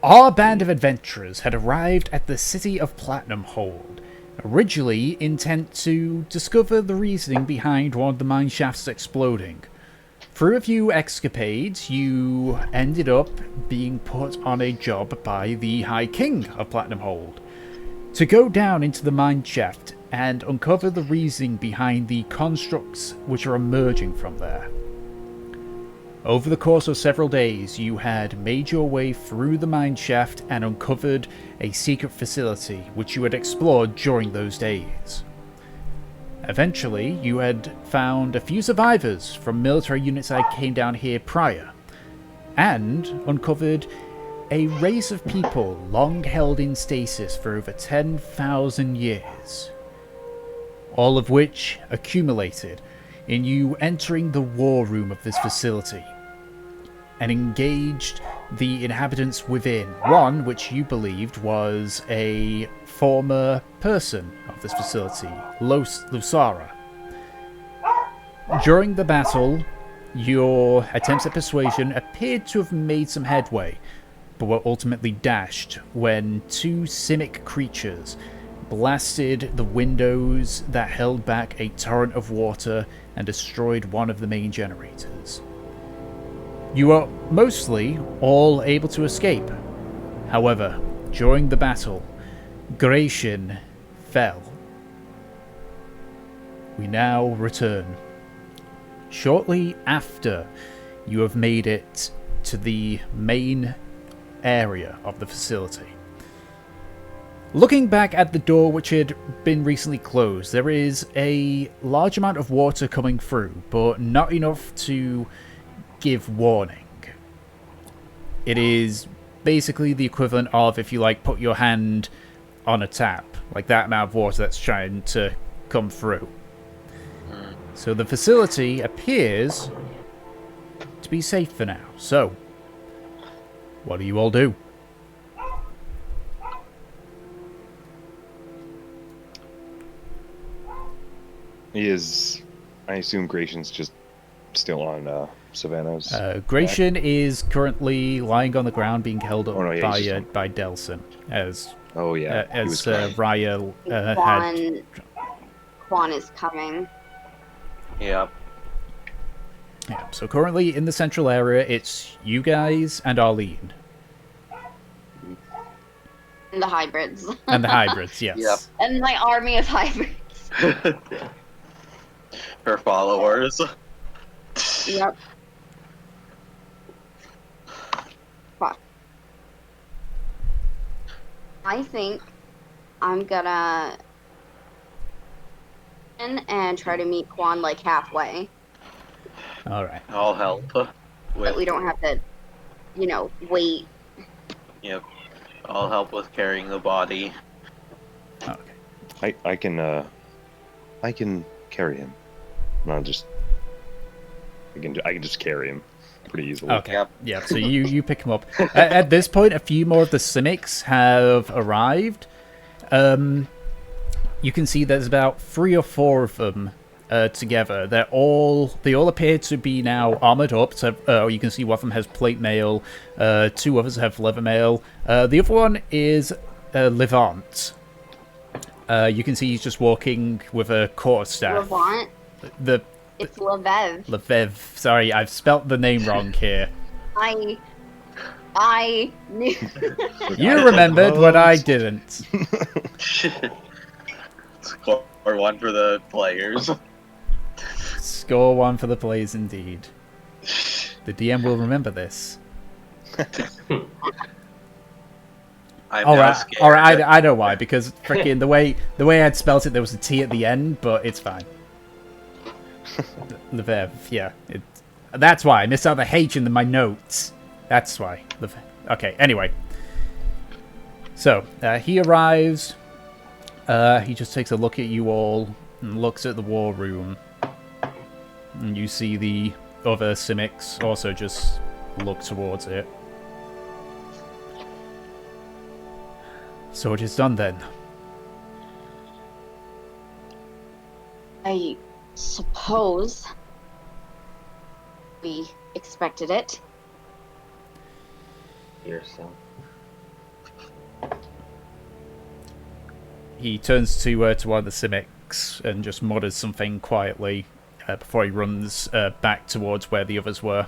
Our band of adventurers had arrived at the city of Platinumhold, originally intent to discover the reasoning behind one of the mine shafts exploding. Through a few escapades, you ended up being put on a job by the High King of Platinumhold to go down into the mine shaft and uncover the reasoning behind the constructs which are emerging from there. Over the course of several days, you had made your way through the mine shaft and uncovered a secret facility which you had explored during those days. Eventually, you had found a few survivors from military units that came down here prior, and uncovered a race of people long held in stasis for over 10,000 years. All of which accumulated in you entering the war room of this facility and engaged the inhabitants within, one which you believed was a former person of this facility, Lusara. During the battle, your attempts at persuasion appeared to have made some headway, but were ultimately dashed when two simic creatures blasted the windows that held back a torrent of water and destroyed one of the main generators. You were mostly all able to escape. However, during the battle, Gratian fell. We now return. Shortly after you have made it to the main area of the facility. Looking back at the door which had been recently closed, there is a large amount of water coming through, but not enough to give warning. It is basically the equivalent of if you put your hand on a tap, like that amount of water that's trying to come through. So the facility appears to be safe for now. So, what do you all do? I assume Gratian's just still on Savannah's. Gratian is currently lying on the ground, being held up by Delson, as Raya had. Quan is coming. Yep. Yeah. So currently in the central area, it's you guys and Arlene. And the hybrids. And the hybrids, yes. Yep. And my army of hybrids. Her followers. Yep. Fuck. I think I'm gonna and try to meet Quan halfway. Alright. I'll help. But we don't have to, wait. Yep. I'll help with carrying the body. Okay. I can carry him. I can just carry him pretty easily. Okay. Yep. Yeah. So you pick him up. At this point, a few more of the Simics have arrived. You can see there's about 3 or 4 of them together. They all appear to be now armored up. So you can see one of them has plate mail. 2 others have leather mail. The other one is Levant. You can see he's just walking with a quarterstaff. Levant? It's Levev. Levev. Sorry, I've spelt the name wrong here. I knew. You remembered what I didn't. Score 1 for the players. Score 1 for the players, indeed. The DM will remember this. All right, I know why, because freaking the way I'd spelt it, there was a T at the end, but it's fine. Levev, yeah. That's why I missed out the H in my notes. That's why. Okay, anyway. So, he arrives. He just takes a look at you all and looks at the war room. And you see the other Simics also just look towards it. So it is done then. I suppose we expected it. Yourself. He turns to one of the Simics and just mutters something quietly before he runs back towards where the others were.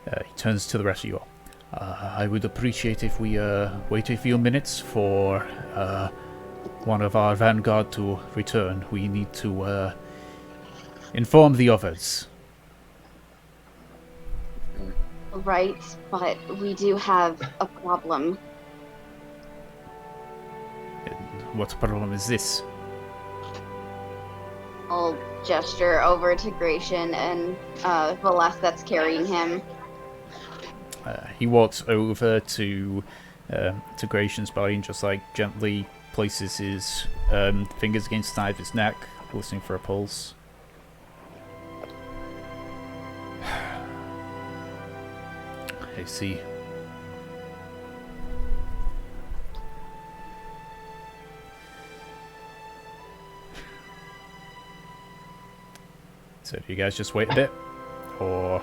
He turns to the rest of you all. I would appreciate if we wait a few minutes for one of our vanguard to return. We need to inform the others. Right, but we do have a problem. What problem is this? I'll gesture over to Gratian and Velas that's carrying him. He walks over to Gratian's body and just like gently places his fingers against the side of his neck, listening for a pulse. I see. So do you guys just wait a bit? Or...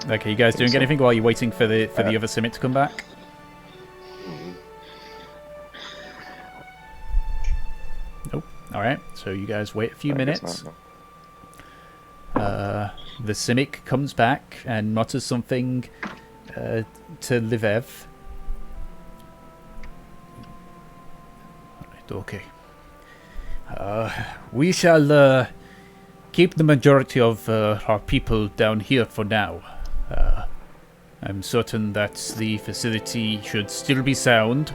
Okay, you guys doing anything while you're waiting for the other Simit to come back? Nope. Alright, so you guys wait a few minutes. The Simic comes back and mutters something to Livev. Alright, okay. We shall keep the majority of our people down here for now. I'm certain that the facility should still be sound,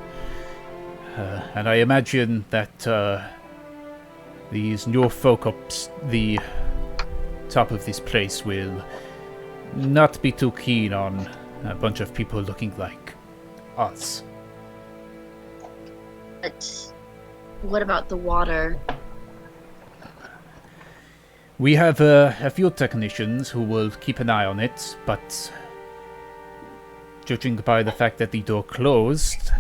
and I imagine that these new folk up the top of this place will not be too keen on a bunch of people looking like us. But what about the water? We have a few technicians who will keep an eye on it, but judging by the fact that the door closed,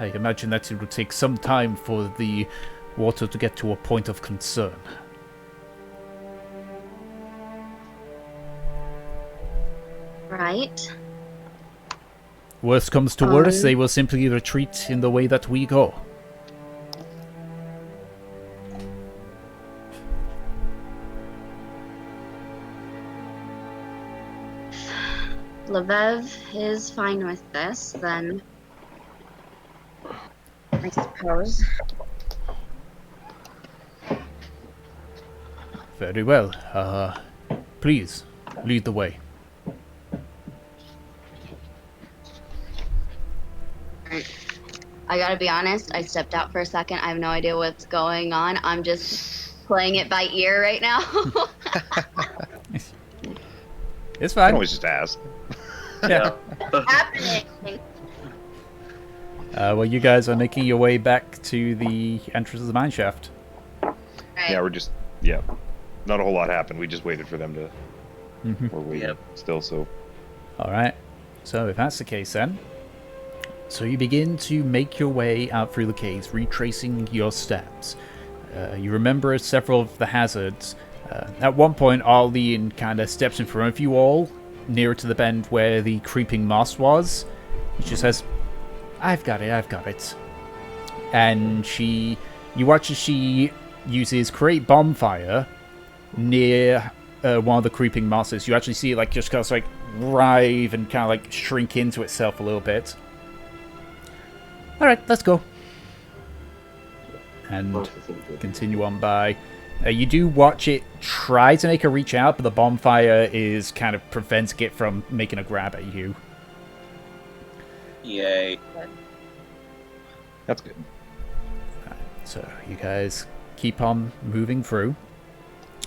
I imagine that it will take some time for the water to get to a point of concern. Right. Worst comes to worst, they will simply retreat in the way that we go. Levev is fine with this, then I suppose. Very well. Please, lead the way. I gotta be honest, I stepped out for a second. I have no idea what's going on. I'm just playing it by ear right now. It's I fine. can always just ask. Yeah. Happening. Well, you guys are making your way back to the entrance of the mine shaft. Right. Yeah, we're just not a whole lot happened. We just waited for them to. We're waiting still. So. All right. So if that's the case, then. So you begin to make your way out through the caves, retracing your steps. You remember several of the hazards. At one point, Arlene kind of steps in front of you all, nearer to the bend where the creeping moss was. She says, I've got it. And you watch as she uses create bonfire near one of the creeping mosses. You actually see it just kind of writhe and kind of shrink into itself a little bit. Alright, let's go. And continue on by. You do watch it try to make a reach out, but the bonfire is kind of preventing it from making a grab at you. Yay. That's good. So you guys keep on moving through.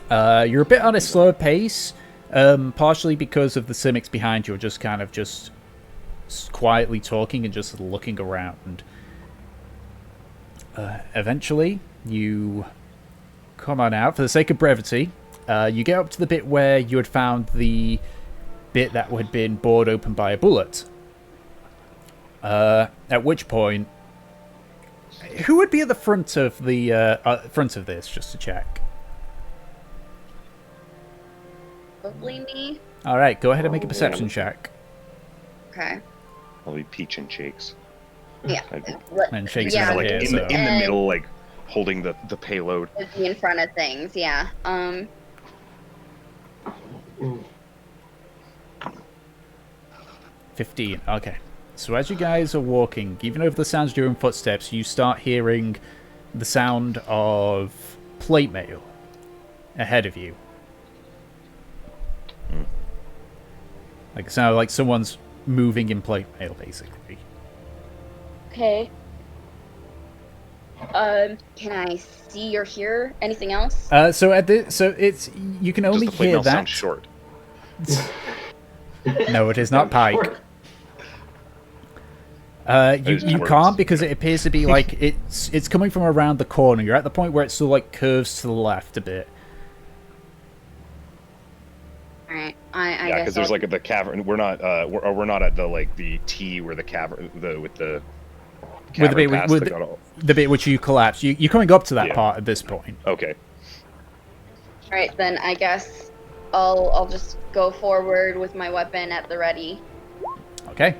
You're a bit on a slower pace, partially because of the Simics behind you are just kind of just quietly talking and just looking around. Eventually, you come on out. For the sake of brevity, you get up to the bit where you had found the bit that had been bored open by a bullet. At which point, who would be at the front of the front of this, just to check? probably me. All right, go ahead and make a perception check. Okay. I'll be Peach and Shakes. Yeah. And Shake's Yeah, not Like here, in, so... in the middle, like holding the payload. Be in front of things, yeah. 15. Okay. So as you guys are walking, even over the sounds of your own footsteps, you start hearing the sound of plate mail ahead of you. Like, sound like someone's moving in plate mail, basically. Okay. Can I see or hear anything else? So it's you can only Does the plate hear mail that. sound short? No, it is not Pike. You just words. can't, because it appears to be like it's coming from around the corner. You're at the point where it sort of like curves to the left a bit. All right. I Yeah, guess because there's like the cavern. We're not we're not at the like the T where the cavern with the cavern pass that got all... the bit which you collapse. You're coming up to that Yeah. part at this point. Okay. All right, then I guess I'll just go forward with my weapon at the ready. Okay.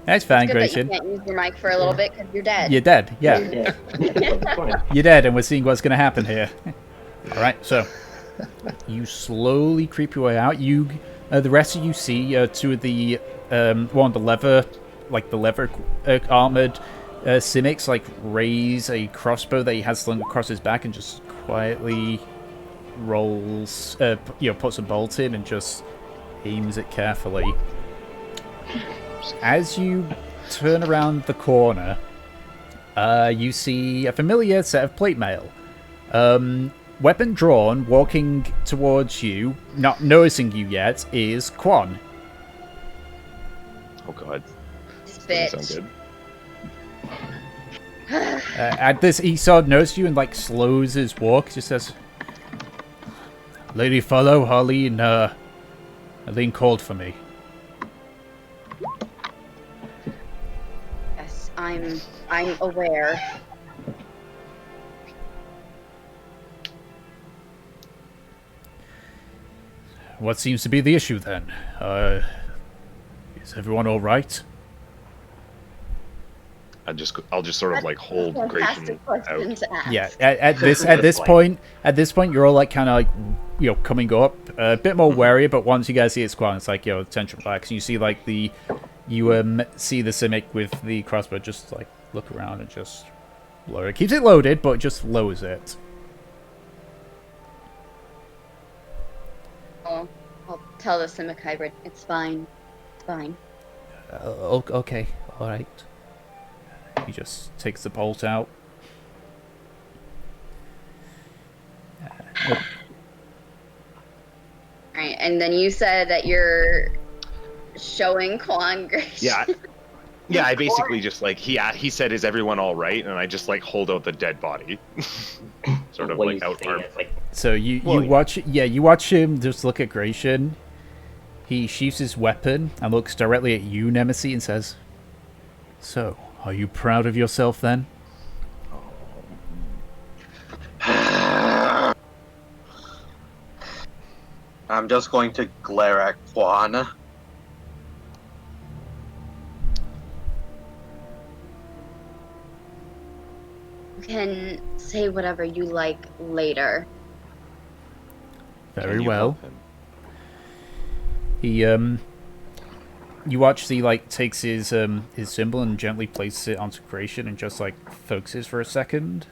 That's fine, It's good that you Grayson. can't use your mic for a little bit because you're dead. You're dead. Yeah, Yeah. you're dead, and we're seeing what's going to happen here. All right, so you slowly creep your way out. The rest of you see two of the one of the leather armored Simics like raise a crossbow that he has slung across his back and just quietly rolls, puts a bolt in and just aims it carefully. As you turn around the corner, you see a familiar set of plate mail. Weapon drawn, walking towards you, not noticing you yet, is Quan. Oh god. Spit. Doesn't sound At this, he sort of notices you and like slows his walk. Just says, "Lady follow, Arlene called for me." Yes, I'm aware. What seems to be the issue then? Is everyone all right? I'll just sort of like hold Grayson Fantastic question out. to ask. Yeah. At this point, you're all like kind of like coming up a bit more wary. But once you guys see it's Quan, it's like attention relax. You see like you see the Simic with the crossbow just like look around and just lower it. Keeps it loaded, but just lowers it. I'll tell the Simic hybrid it's fine. It's fine. Okay, all right. He just takes the bolt out. All right, and then you said that you're showing Quan Grace. Yeah. Yeah, I basically just like he said, "Is everyone all right?" And I just like hold out the dead body, sort of When like you out say arm. it, like, So you watch him just look at Gratian. He sheaths his weapon and looks directly at you, Nemesis, and says, "So, are you proud of yourself then?" I'm just going to glare at Quan. You can say whatever you like later. Very Can you well. help him? He you watch he like takes his symbol and gently places it onto Gratian and just like focuses for a second.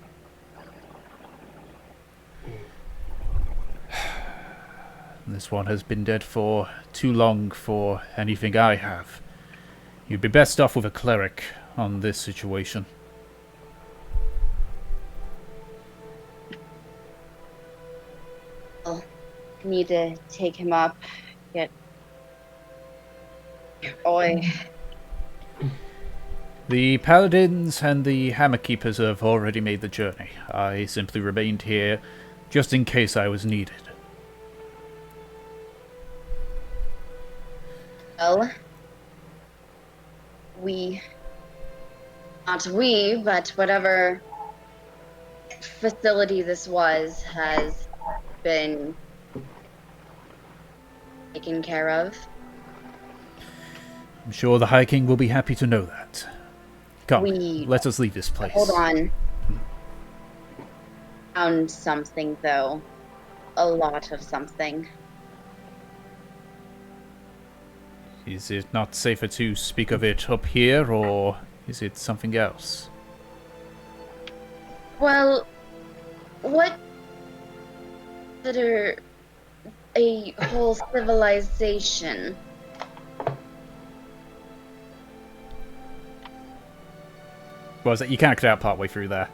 This one has been dead for too long for anything I have. You'd be best off with a cleric on this situation. I'll need to take him up. Get. Oi. The paladins and the hammer keepers have already made the journey. I simply remained here just in case I was needed. Well, not we, but whatever facility this was has been taken care of. I'm sure the High King will be happy to know that. Come, We- let us leave this place. Hold on. Found something, though. A lot of something. Is it not safer to speak of it up here, or is it something else? Well, what consider a whole civilization? What was that? You kind of cut out partway through there.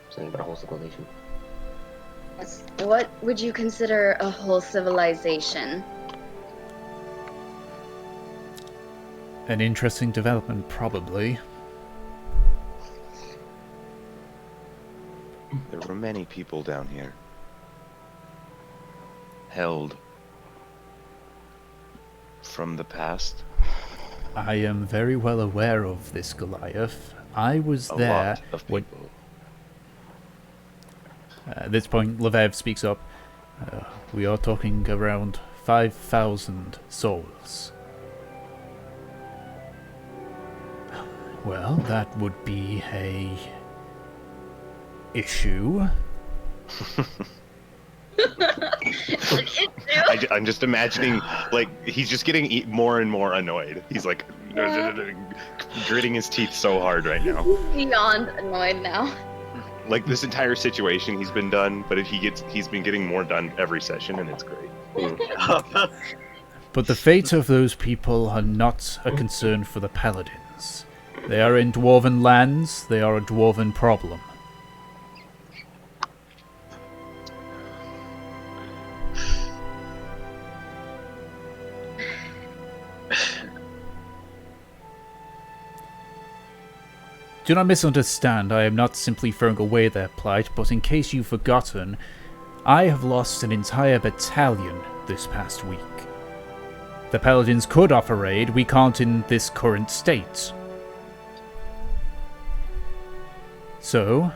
Something about a whole civilization. Yes. What would you consider a whole civilization? An interesting development, probably. There were many people down here. Held from the past. I am very well aware of this, Goliath. I was A there lot of when... people. At this point, Levev speaks up. We are talking around 5,000 souls. Well, that would be a... issue. I'm just imagining, like, he's just getting more and more annoyed. He's like gritting his teeth so hard right now. Beyond annoyed now. Like this entire situation, he's been done, but he's been getting more done every session, and it's great. But the fate of those people are not a concern for the paladins. They are in dwarven lands, they are a dwarven problem. Do not misunderstand, I am not simply throwing away their plight, but in case you've forgotten, I have lost an entire battalion this past week. The paladins could offer aid, we can't in this current state. So,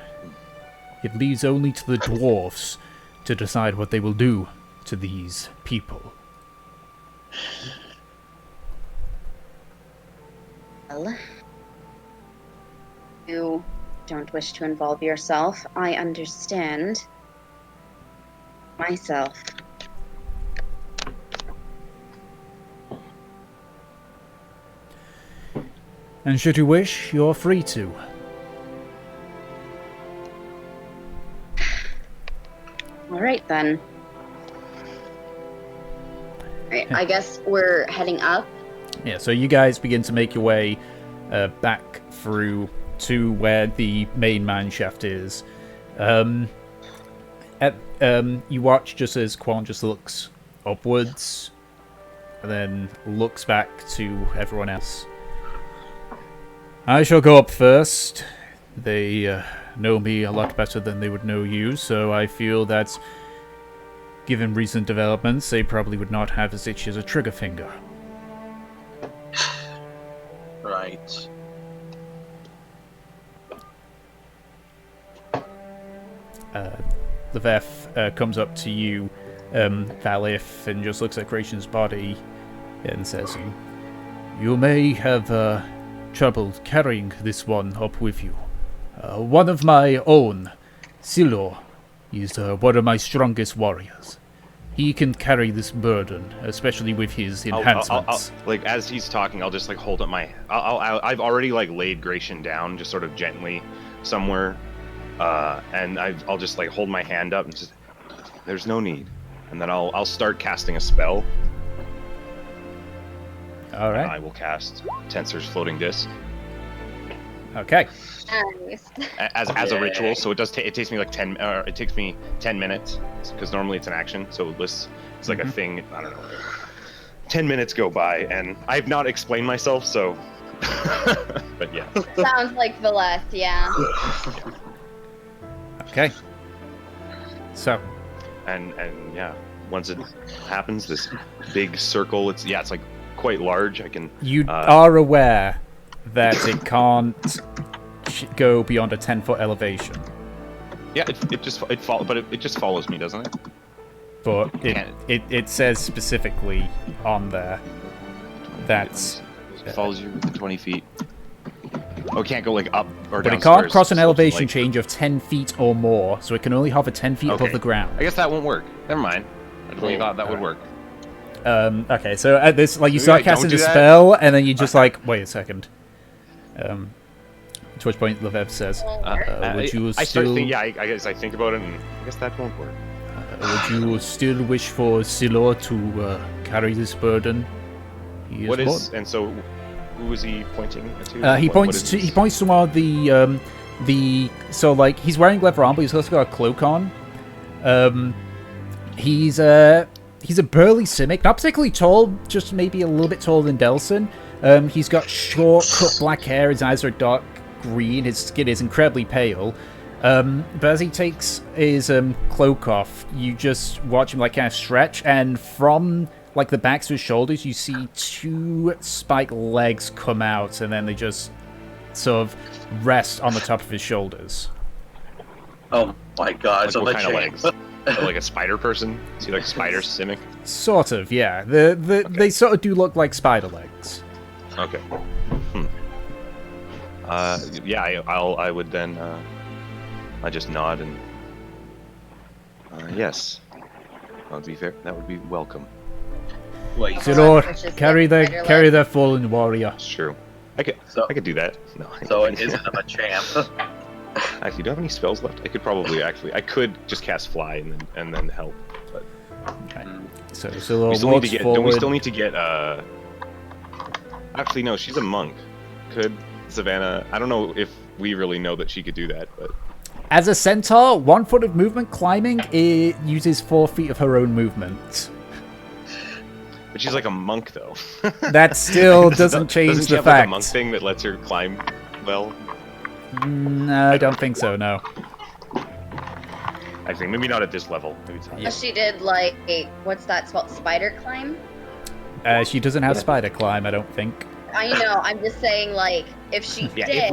it leaves only to the dwarfs to decide what they will do to these people. Well, you don't wish to involve yourself. I understand. Myself. And should you wish, you're free to. Alright then. Alright, I guess we're heading up. Yeah, so you guys begin to make your way back through to where the main mine shaft is. You watch just as Quan just looks upwards and then looks back to everyone else. I shall go up first. They know me a lot better than they would know you, so I feel that given recent developments, they probably would not have as itchy as a trigger finger. Right. Leveth comes up to you, Valif, and just looks at Gratian's body and says, "You may have trouble carrying this one up with you. One of my own, Silo, is one of my strongest warriors. He can carry this burden, especially with his enhancements." Like as he's talking, I'll just like hold up my. I've already like laid Gratian down, just sort of gently, somewhere, and I'll just like hold my hand up and just. There's no need, and then I'll start casting a spell. All right. I will cast Tensor's Floating Disc Okay. Nice. as a ritual. So it takes me like 10 minutes because normally it's an action. So it's like a thing. I don't know. 10 minutes go by and I've not explained myself. So, but yeah. Sounds like Valeth, yeah. Okay. So. And yeah, once it happens, this big circle. It's like quite large. I can. You are aware that it can't go beyond a 10-foot elevation. Yeah, it just follows me, doesn't it? but it says specifically on there that It follows you within 20 feet. Oh, it can't go like up or but down. it can't cross an slopes, elevation like- change of 10 feet or more, so it can only hover 10 feet above Okay. the ground. I guess that won't work. Never mind. I totally thought that would work. Okay, so at this, like, you Maybe start I don't casting do the that? spell, and then you just like, wait a second. To which point Levev says, would you I start still, thinking, yeah, I guess I think about it, and I guess that won't work. would you still wish for Silor to carry this burden? He is What more- is, and so, who is he pointing to? he What points is to his- he points toward the so like he's wearing leather armor, but he's also got a cloak on. He's a burly Simic, not particularly tall, just maybe a little bit taller than Delson. He's got short, cut black hair. His eyes are dark green. His skin is incredibly pale. But as he takes his cloak off, you just watch him like kind of stretch, and from like the backs of his shoulders, you see two spiked legs come out, and then they just sort of rest on the top of his shoulders. Oh my god, Like so what the kind of champ. legs? Like a spider person? Is he like a spider Simic? Sort of, yeah. They sort of do look like spider legs. Okay. Yeah, I would then, I just nod and, yes. That would be fair. That would be welcome. Wait, Silor, It's just carry like the spider carry legs. the fallen warrior. It's true. I could do that. No. so it isn't a champ. Actually, do I have any spells left? I could probably I could just cast fly and then help. But Okay. So Silor we still need walks to get. forward. We still need to get. Actually, no. She's a monk. Could Savannah? I don't know if we really know that she could do that, but As a centaur, 1 foot of movement climbing, it uses 4 feet of her own movement. she's like a monk though. That still doesn't change Doesn't she the have like a fact. monk thing that lets her climb well? No, I don't think so. No. I think maybe not at this level. Maybe it's not. She did like what's that spelled? Spider climb. She doesn't have spider climb, I don't think. I know. I'm just saying, like, if she Yeah, did. if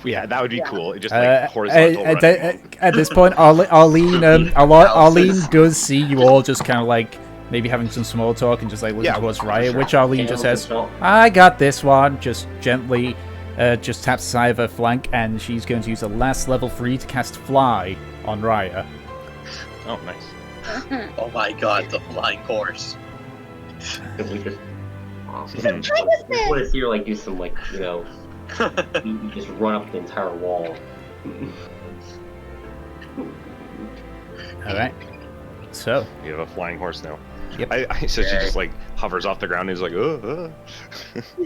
we had, that would be Yeah. cool. It just like horizontal. At this point, Arlene does see you all just kind of like maybe having some small talk and just like looking Yeah, towards for Raya, sure. which Arlene just says, "I got this one." Just gently, just taps the side of her flank, and she's going to use the last level 3 to cast Fly on Raya. Oh, nice. Oh my god, the flying horse. Because we just, Mhm. just want to see her like do some like you just run up the entire wall. All right. So, You have a flying horse now. Yep. So she just like hovers off the ground and is like,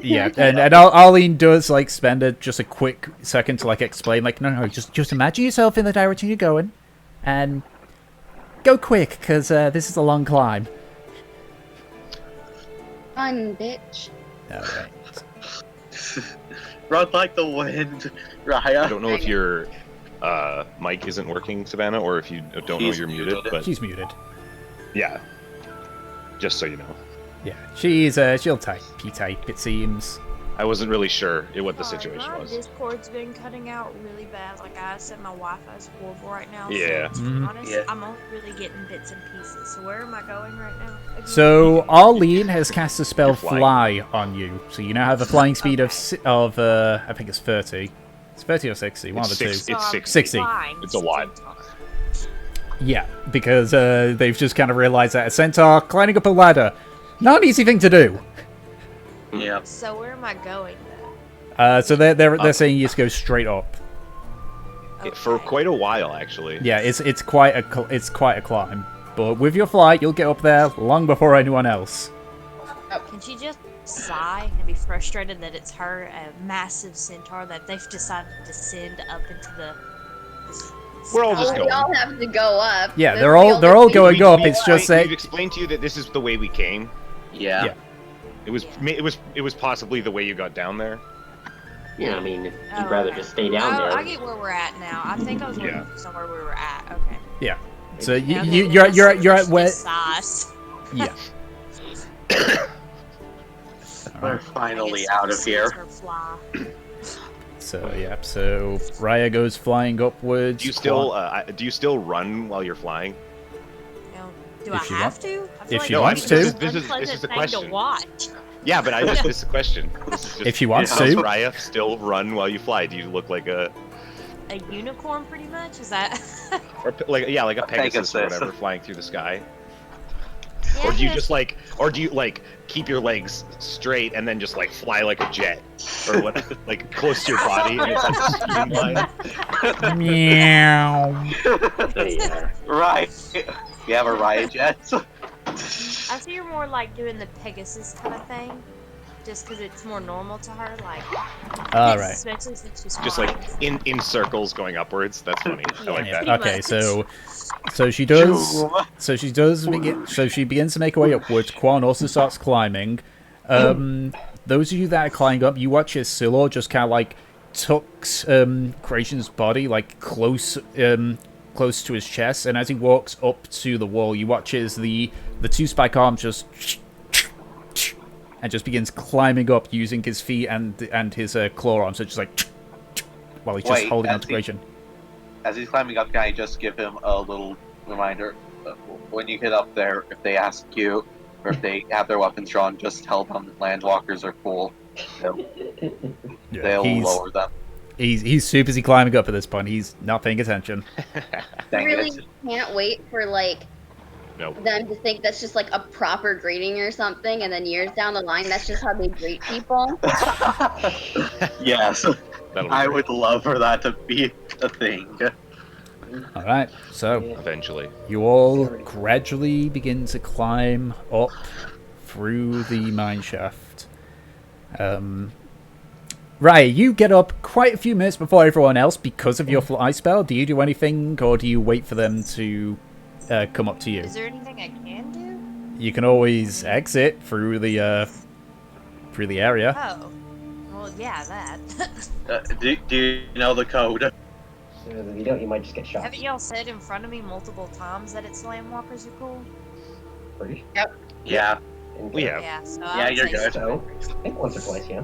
yeah, and Arlene does like spend just a quick second to like explain, like, no, just imagine yourself in the direction you're going, and go quick, because this is a long climb. Fun, bitch. All right. Run like the wind, Raya. I don't know if your mic isn't working, Savannah, or if you don't know He's you're muted, muted. but She's muted. yeah. Just so you know. Yeah, she'll type, it seems. I wasn't really sure what the Sorry, situation my was. Discord's been cutting out really bad. Like, I said my Wi-Fi's horrible right now. Yeah. So, to be Mhm. honest, Yeah. I'm only really getting bits and pieces. So, where am I going right now? Again? So Arlene has cast the spell You're flying. Fly on you, so you now have a flying speed of I think it's 30. It's 30 or 60, one of the two. It's So I'm 60. flying It's a lot. centaur. Yeah, because they've just kind of realized that a centaur climbing up a ladder, not an easy thing to do. Yeah. So, where am I going then? So they're saying you just go straight up. For Okay. quite a while, actually. Yeah, it's quite a climb, but with your flight, you'll get up there long before anyone else. Can she just sigh and be frustrated that it's her, a massive centaur, that they've decided to send up into the... We're all just Oh, going. we all have to go up. Yeah, This they're is the all only thing going we up. can It's do. just that We've explained to you that this is the way we came. Yeah. Yeah. It was possibly the way you got down there. Yeah, I mean, if Oh, you'd rather okay. just stay down Oh, there. I get where we're at now. I think I was looking Yeah. for somewhere we were at. Okay. yeah. So Yeah, you're at where? Size. Yeah. We're finally out of here. So yeah. So Raya goes flying upwards. Do you still run while you're flying? No. Do I If you have want- to? I feel if like you it'd want be to. the most This is unpleasant a thing question. to watch. Yeah, but this is a question. This is just, If you want does to. Raya still run while you fly? Do you look like a A unicorn, pretty much? Is that? like a Pegasus or Pegasus. whatever flying through the sky? Yeah, Or do you yeah. just or do you keep your legs straight and then just fly like a jet, or what? Like close to your body and it's like a streamline? Meow. There you are. Right. You have a riot jet. I see you're more like doing the Pegasus kind of thing, just because it's more normal to her. Like, All right. especially since she's Just flies. in circles going upwards. That's funny. I like Yeah. that. Pretty Okay, much. so she does. So she does begin. So she begins to make her way upwards. Quan also starts climbing. Those of you that are climbing up, you watch as Silo just kind of tucks Creation's body close to his chest, and as he walks up to the wall, you watch as the two spike arms just and just begins climbing up using his feet and his claw arms. So just while he's just Wait, holding as on to Creation. As he's climbing up, can I just give him a little reminder? When you get up there, if they ask you, or if they have their weapons drawn, just tell them that landwalkers are cool. They'll lower them. He's super busy climbing up at this point. He's not paying attention. Dang really it. can't wait for No. them to think that's just a proper greeting or something, and then years down the line, that's just how they greet people. Yes. That'll be I great. would love for that to be a thing. All right, so Eventually. you all gradually begin to climb up through the mine shaft. Right, you get up quite a few minutes before everyone else because of your fly spell. Do you do anything, or do you wait for them to come up to you? Is there anything I can do? You can always exit through the area. Oh. Well, yeah, that. Do you know the code? If you don't, you might just get shot. Haven't y'all said in front of me multiple times that it's landwalkers are cool? Pretty Yeah. We have. Yeah, so Yeah, I would you're say good. So, I think once or twice, yeah.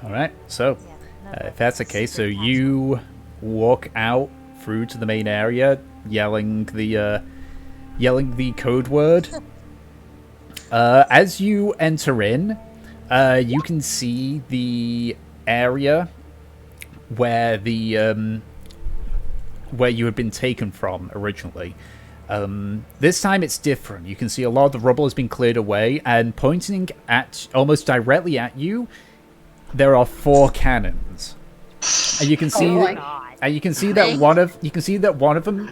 All right, so Yeah, no, if that's the case, so secret you walk out through to the main area, yelling the code word. As you enter in, you can see the area where where you had been taken from originally. This time it's different. You can see a lot of the rubble has been cleared away, and pointing at almost directly at you, there are 4 cannons. And you can see Oh my God. and you can see that one of them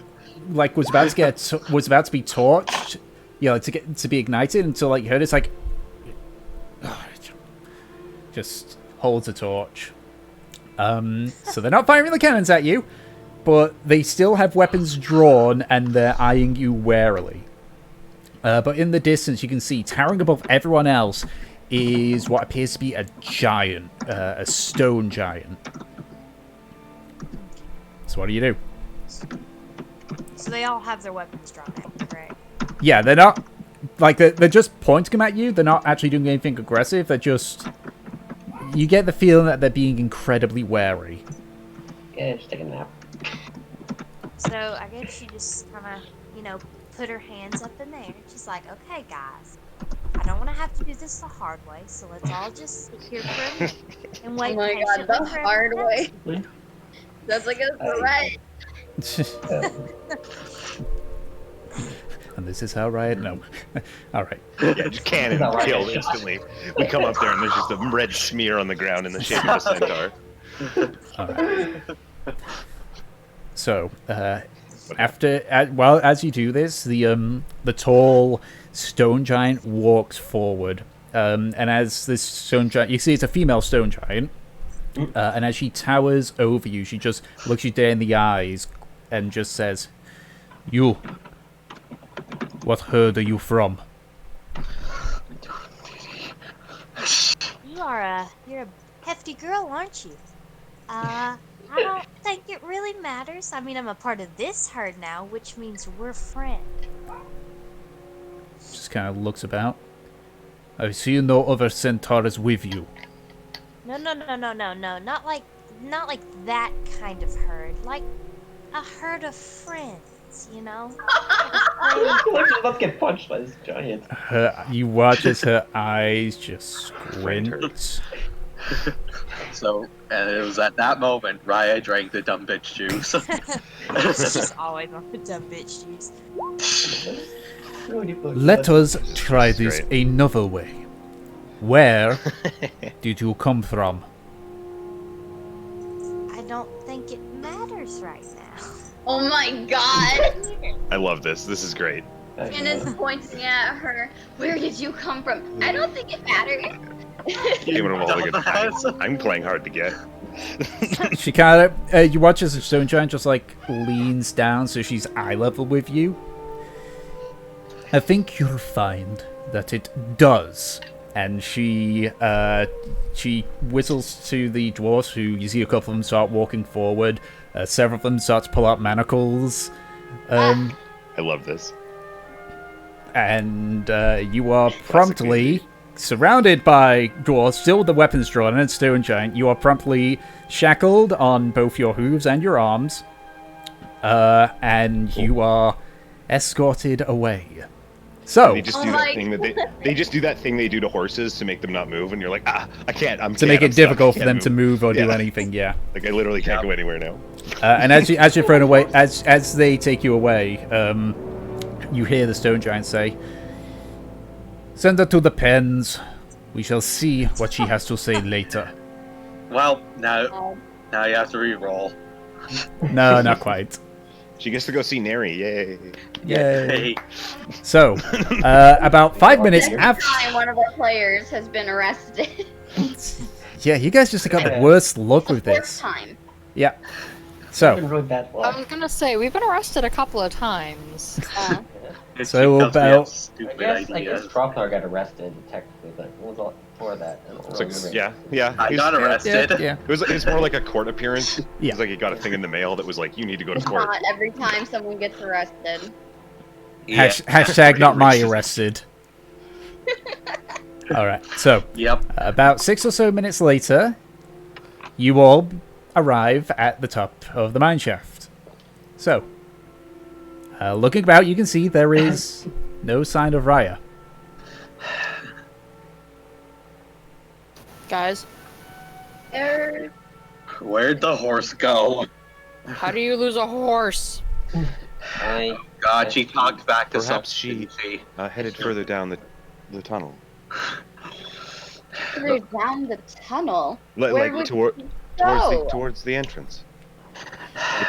was about to be torched, to be ignited until you heard it's just holds a torch. So they're not firing the cannons at you, but they still have weapons drawn and they're eyeing you warily. But in the distance, you can see towering above everyone else is what appears to be a giant, a stone giant. So what do you do? So they all have their weapons drawn out, right? Yeah, they're not they're just pointing them at you. They're not actually doing anything aggressive. They're just, you get the feeling that they're being incredibly wary. Yeah, just take a nap. So I guess she just kind of, put her hands up in the air. She's like, okay, guys, I don't want to have to do this the hard way, so let's all just sit here for a minute and wait Oh my god, patiently the for hard everyone way. else. That's a threat. And this is how Riot know. All right. Yeah, just cannon Not right. killed instantly. We come up there and there's just a red smear on the ground in the shape of a centaur. All right. So, as you do this, the tall stone giant walks forward, and as this stone giant, you see it's a female stone giant, and as she towers over you, she just looks you dead in the eyes and just says, "You, what herd are you from?" You're a hefty girl, aren't you? I don't think it really matters. I mean, I'm a part of this herd now, which means we're friends. Just kind of looks about. I see no other centaurs with you. No. Not like that kind of herd. Like a herd of friends. giants, you know? Like she's about to get punched by this giant. You watch as her eyes just squint. So, and it was at that moment Raya drank the dumb bitch juice. She's always on the dumb bitch juice. Let us try is this great. another way. Where did you come from? I don't think it matters right now. Oh my god! I love this. This is great. Anna's pointing at her. Where did you come from? I don't think it matters. Game of Mulligan. I'm playing hard to get. She kind of, you watch as the stone giant just like leans down so she's eye level with you. I think you'll find that it does. And she whistles to the dwarves, who you see a couple of them start walking forward. Several of them start to pull out manacles. I love this. And you are promptly surrounded by dwarves, still with the weapons drawn, and a stone giant. You are promptly shackled on both your hooves and your arms. And you are escorted away. So They just do that thing that they just do that thing they do to horses to make them not move, and you're like, I can't. to make it difficult for them to move or do anything, yeah. Like I literally can't go anywhere now. And as you're thrown away, as they take you away, you hear the stone giant say, "Send her to the pens. We shall see what she has to say later." Well, now you have to re-roll. No, not quite. She gets to go see Neri. Yay! Yay. Hey, So, about 5 minutes Next after... time one of our players has been arrested. Yeah, you guys just got the worst luck with Fourth this. time. Yeah. Been So, really bad I luck. was gonna say, we've been arrested a couple of times. it's So because we have about- stupid I guess ideas. Dropnar got arrested technically, but what was before that? I don't It's remember. like, yeah. I He was- got arrested. yeah. It was more like a court appearance. Yeah. It was like he got a thing in the mail that was like, you need to go to court. Not every time someone gets arrested. Yeah. Hashtag not my racist. arrested. Alright, so... Yep. About 6 or so minutes later, you all arrive at the top of the mine shaft. So, looking about, you can see there is no sign of Raya. Guys, Where'd the horse go? how do you lose a horse? God, she talked back to Perhaps some she headed further down the tunnel, They're down the tunnel. Where like would towards go? towards the entrance.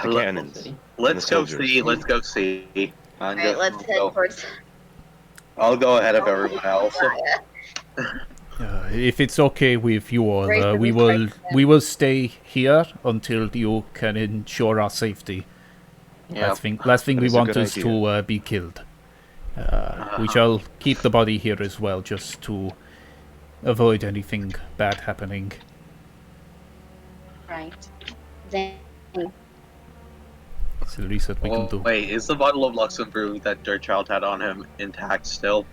With the cannons. Let's the go soldiers. see. Let's go see. Alright, let's head towards I'll go ahead of everyone else. If it's okay with you all, Great for we me, will great. we will stay here until you can ensure our safety. Yeah. Last thing That we is a want good is idea. to be killed. We shall keep the body here as well, just to avoid anything bad happening. right. Then It's the least that we can do. Wait, is the bottle of Luxembourg that Dirtchild had on him intact still?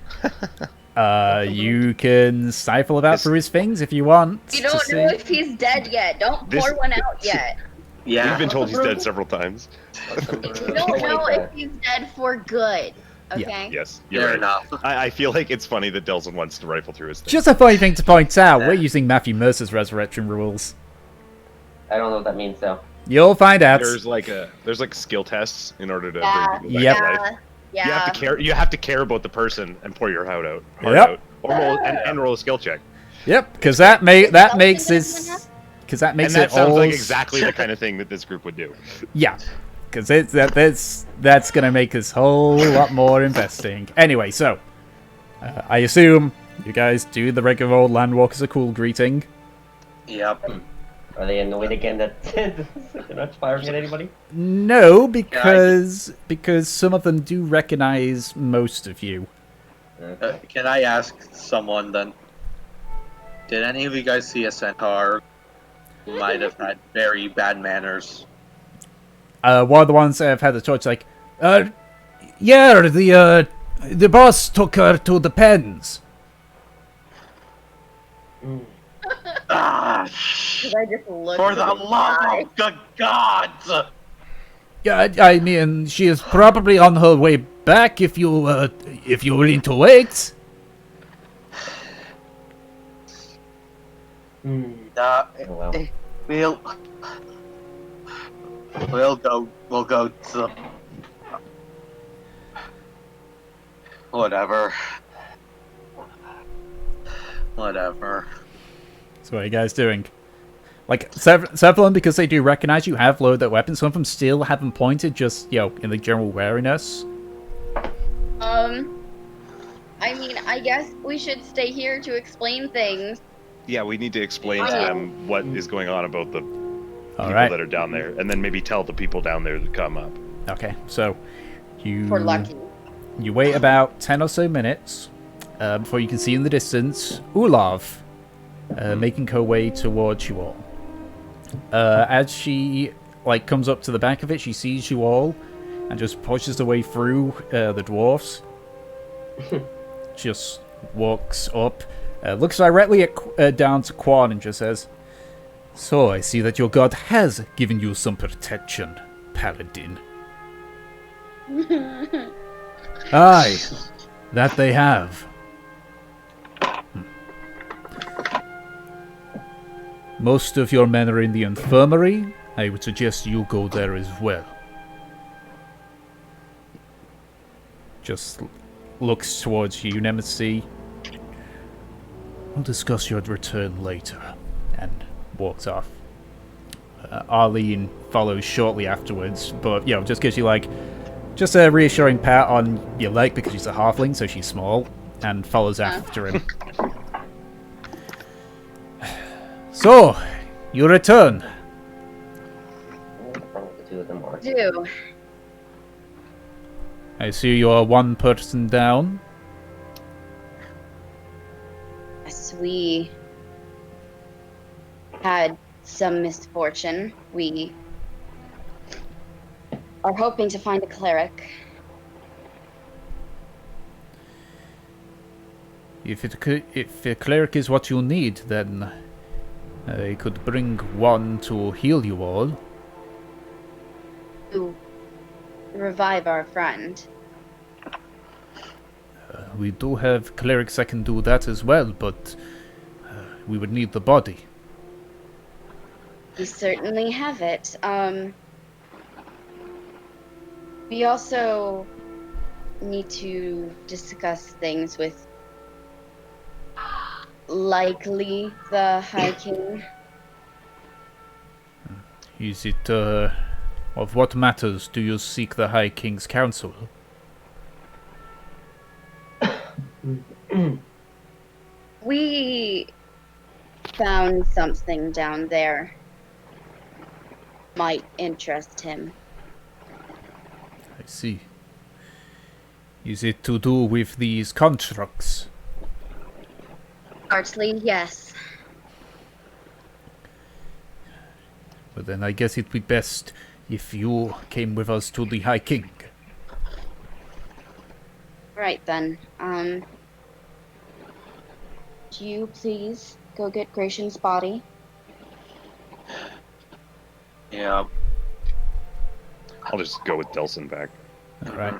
You can stifle about This- through his things if you want. you to don't see. know if he's dead yet. Don't This- pour one out yet. Yeah. We've been told he's dead several times. You don't know if he's dead for good. Okay. Yes, you're Fair right. enough. I feel like it's funny that Delson wants to rifle through his thing. Just a funny thing to point out, we're using Matthew Mercer's resurrection rules. I don't know what that means though. You'll find out. There's like skill tests in order to Yeah. bring people Yep. back to life. Yeah. You have to care. You have to care about the person and pour your heart out. Yep. Or roll and roll a skill check. Yep, because that makes this. Because that makes And that it sounds all. like exactly the kind of thing that this group would do. Yeah, because that's gonna make this whole lot more investing. Anyway, so I assume you guys do the regular old landwalkers a cool greeting. Yep. Are they annoyed again that they're not firing at anybody? No, because some of them do recognize most of you. Can I ask someone then? Did any of you guys see a centaur who might have had very bad manners? One of the ones that have had the torch, like, yeah, the boss took her to the pens. Ah, Should I just look for at the this love guy? of the gods! Yeah, I mean, she is probably on her way back if you're willing to wait. Uh, Oh, well. we'll we'll go to whatever. Whatever. So what are you guys doing? Like, several of them, because they do recognize you, have lowered their weapons. Some of them still haven't pointed, just, in the general wariness. I mean, I guess we should stay here to explain things. Yeah, we need to explain to them what is going on about the people right. that are down there, and then maybe tell the people down there to come up. Okay, so We're lucky. you wait about 10 or so minutes before you can see in the distance Olav making her way towards you all. As she comes up to the back of it, she sees you all and just pushes her way through the dwarfs. Just walks up, looks directly at down to Quan and just says, "So I see that your god has given you some protection, Paladin." Aye, that they have. Most of your men are in the infirmary. I would suggest you go there as well. Just looks towards you, Nemesis. We'll discuss your return later. And walks off. Arlene follows shortly afterwards, but, just gives you, just a reassuring pat on your leg because she's a halfling, so she's small, and follows after him. So, you return. What's wrong with the two of them? Do. I see you are one person down. Yes, we had some misfortune. We are hoping to find a cleric. If a cleric is what you need, then I could bring one to heal you all. To revive our friend. We do have clerics that can do that as well, but we would need the body. We certainly have it. We also need to discuss things with likely the High King. Is it, of what matters do you seek the High King's counsel? We found something down there. Might interest him. I see. Is it to do with these constructs? Partly, yes. Well, then I guess it'd be best if you came with us to the High King. Right then. Do you please go get Gratian's body? Yeah. I'll just go with Delson back. Alright.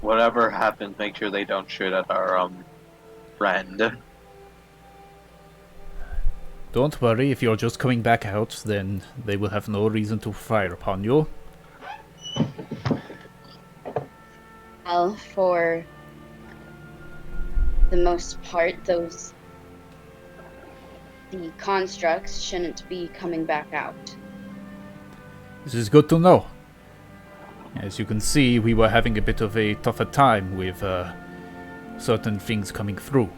Whatever happens, make sure they don't shoot at our friend. Don't worry, if you're just coming back out, then they will have no reason to fire upon you. Well, for the most part, the constructs shouldn't be coming back out. This is good to know. As you can see, we were having a bit of a tougher time with certain things coming through.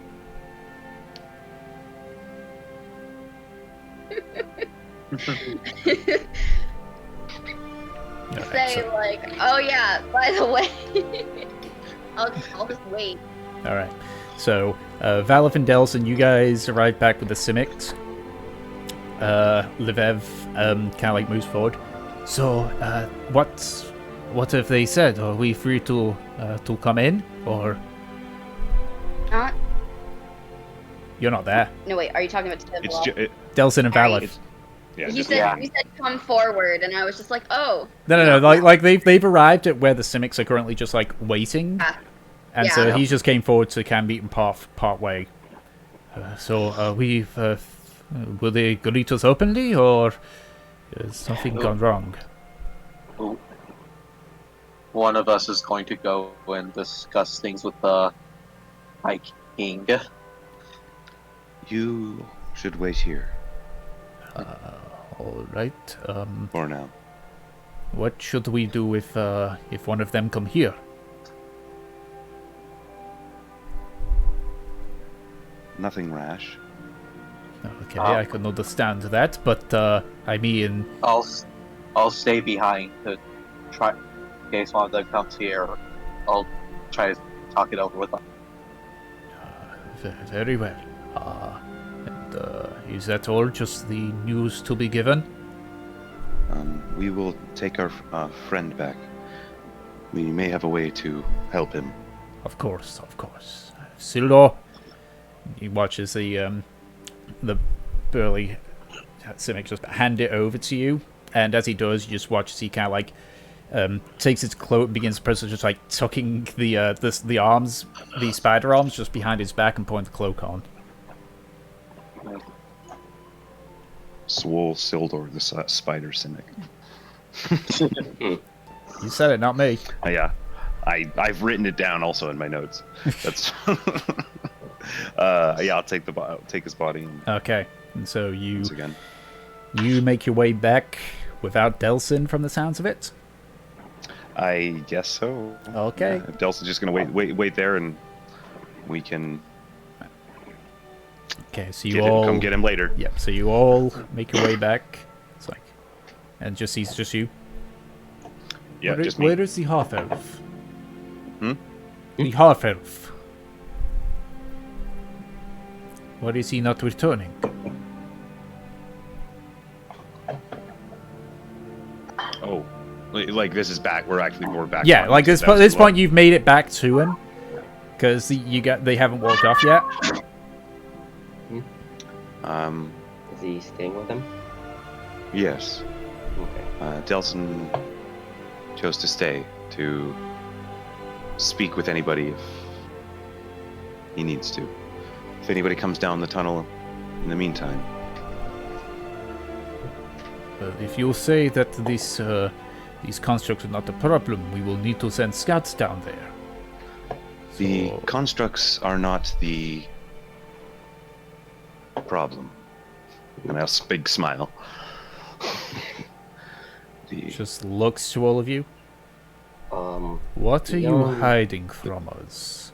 Alright, Say so- like, oh yeah, by the way, I'll just wait. Alright, so Valif and Delson, you guys arrive back with the Simics. Livev kind of moves forward. So, what have they said? Are we free to come in, or Not? you're not there? No, wait. Are you talking about It's Tibble? ju- it, Delson and Alright. Valif. Yeah, You just said come forward, and I was just like, oh. No. Like they've arrived at where the Simics are currently just like waiting, Yeah. and so Yeah. he just came forward to kind of meet him part way. Will they greet us openly, or has something gone wrong? One of us is going to go and discuss things with the High King. You should wait here All right. for now. What should we do if one of them come here? Nothing rash. Okay, I can understand that, but I mean, I'll stay behind to try. In case one of them comes here, I'll try to talk it over with them. very well. And is that all? Just the news to be given? We will take our friend back. We may have a way to help him. Of course. Sildo. He watches the burly Simic just hand it over to you, and as he does, you just watch as he kind of like takes his cloak and begins the process of just like tucking the arms, the spider arms, just behind his back and putting the cloak on. Swole Sildor, the spider cynic. You said it, not me. Yeah, I've written it down also in my notes. That's yeah. I'll take his body. And Okay, and so once again, you make your way back without Delsin, from the sounds of it. I guess so. Okay. If Delson's just gonna wait there, and we can Okay, so you all come get him later. Yep. So you all make your way back. It's like, and he's just you. Yeah, just me. Where is the half elf? Hmm? The half elf. Why is he not returning? Oh, like this is back. We're back. Yeah, on like this this point you've made it back to him because they haven't walked off yet. Is he staying with him? Yes. Okay. Delson chose to stay to speak with anybody if he needs to. If anybody comes down the tunnel in the meantime. If you say that these constructs are not a problem, we will need to send scouts down there. The So- constructs are not the problem. And a big smile. Just looks to all of you. What are you Beyond- hiding from us?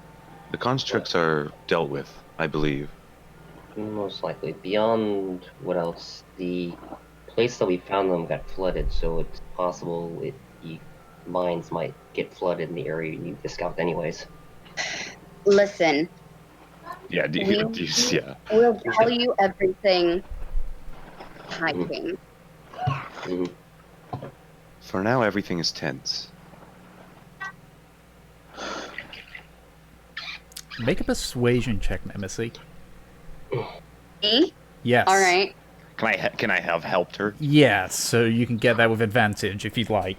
The constructs are dealt with, I believe. Most likely. Beyond what else? The place that we found them got flooded, so it's possible the mines might get flooded in the area you need to scout anyways. Listen, Yeah, yeah. we'll tell you everything. High King. Mhm. For now, everything is tense. Make a persuasion check, Nemesis. Me? Yes. All right. Can I have helped her? Yes, so you can get that with advantage if you'd like.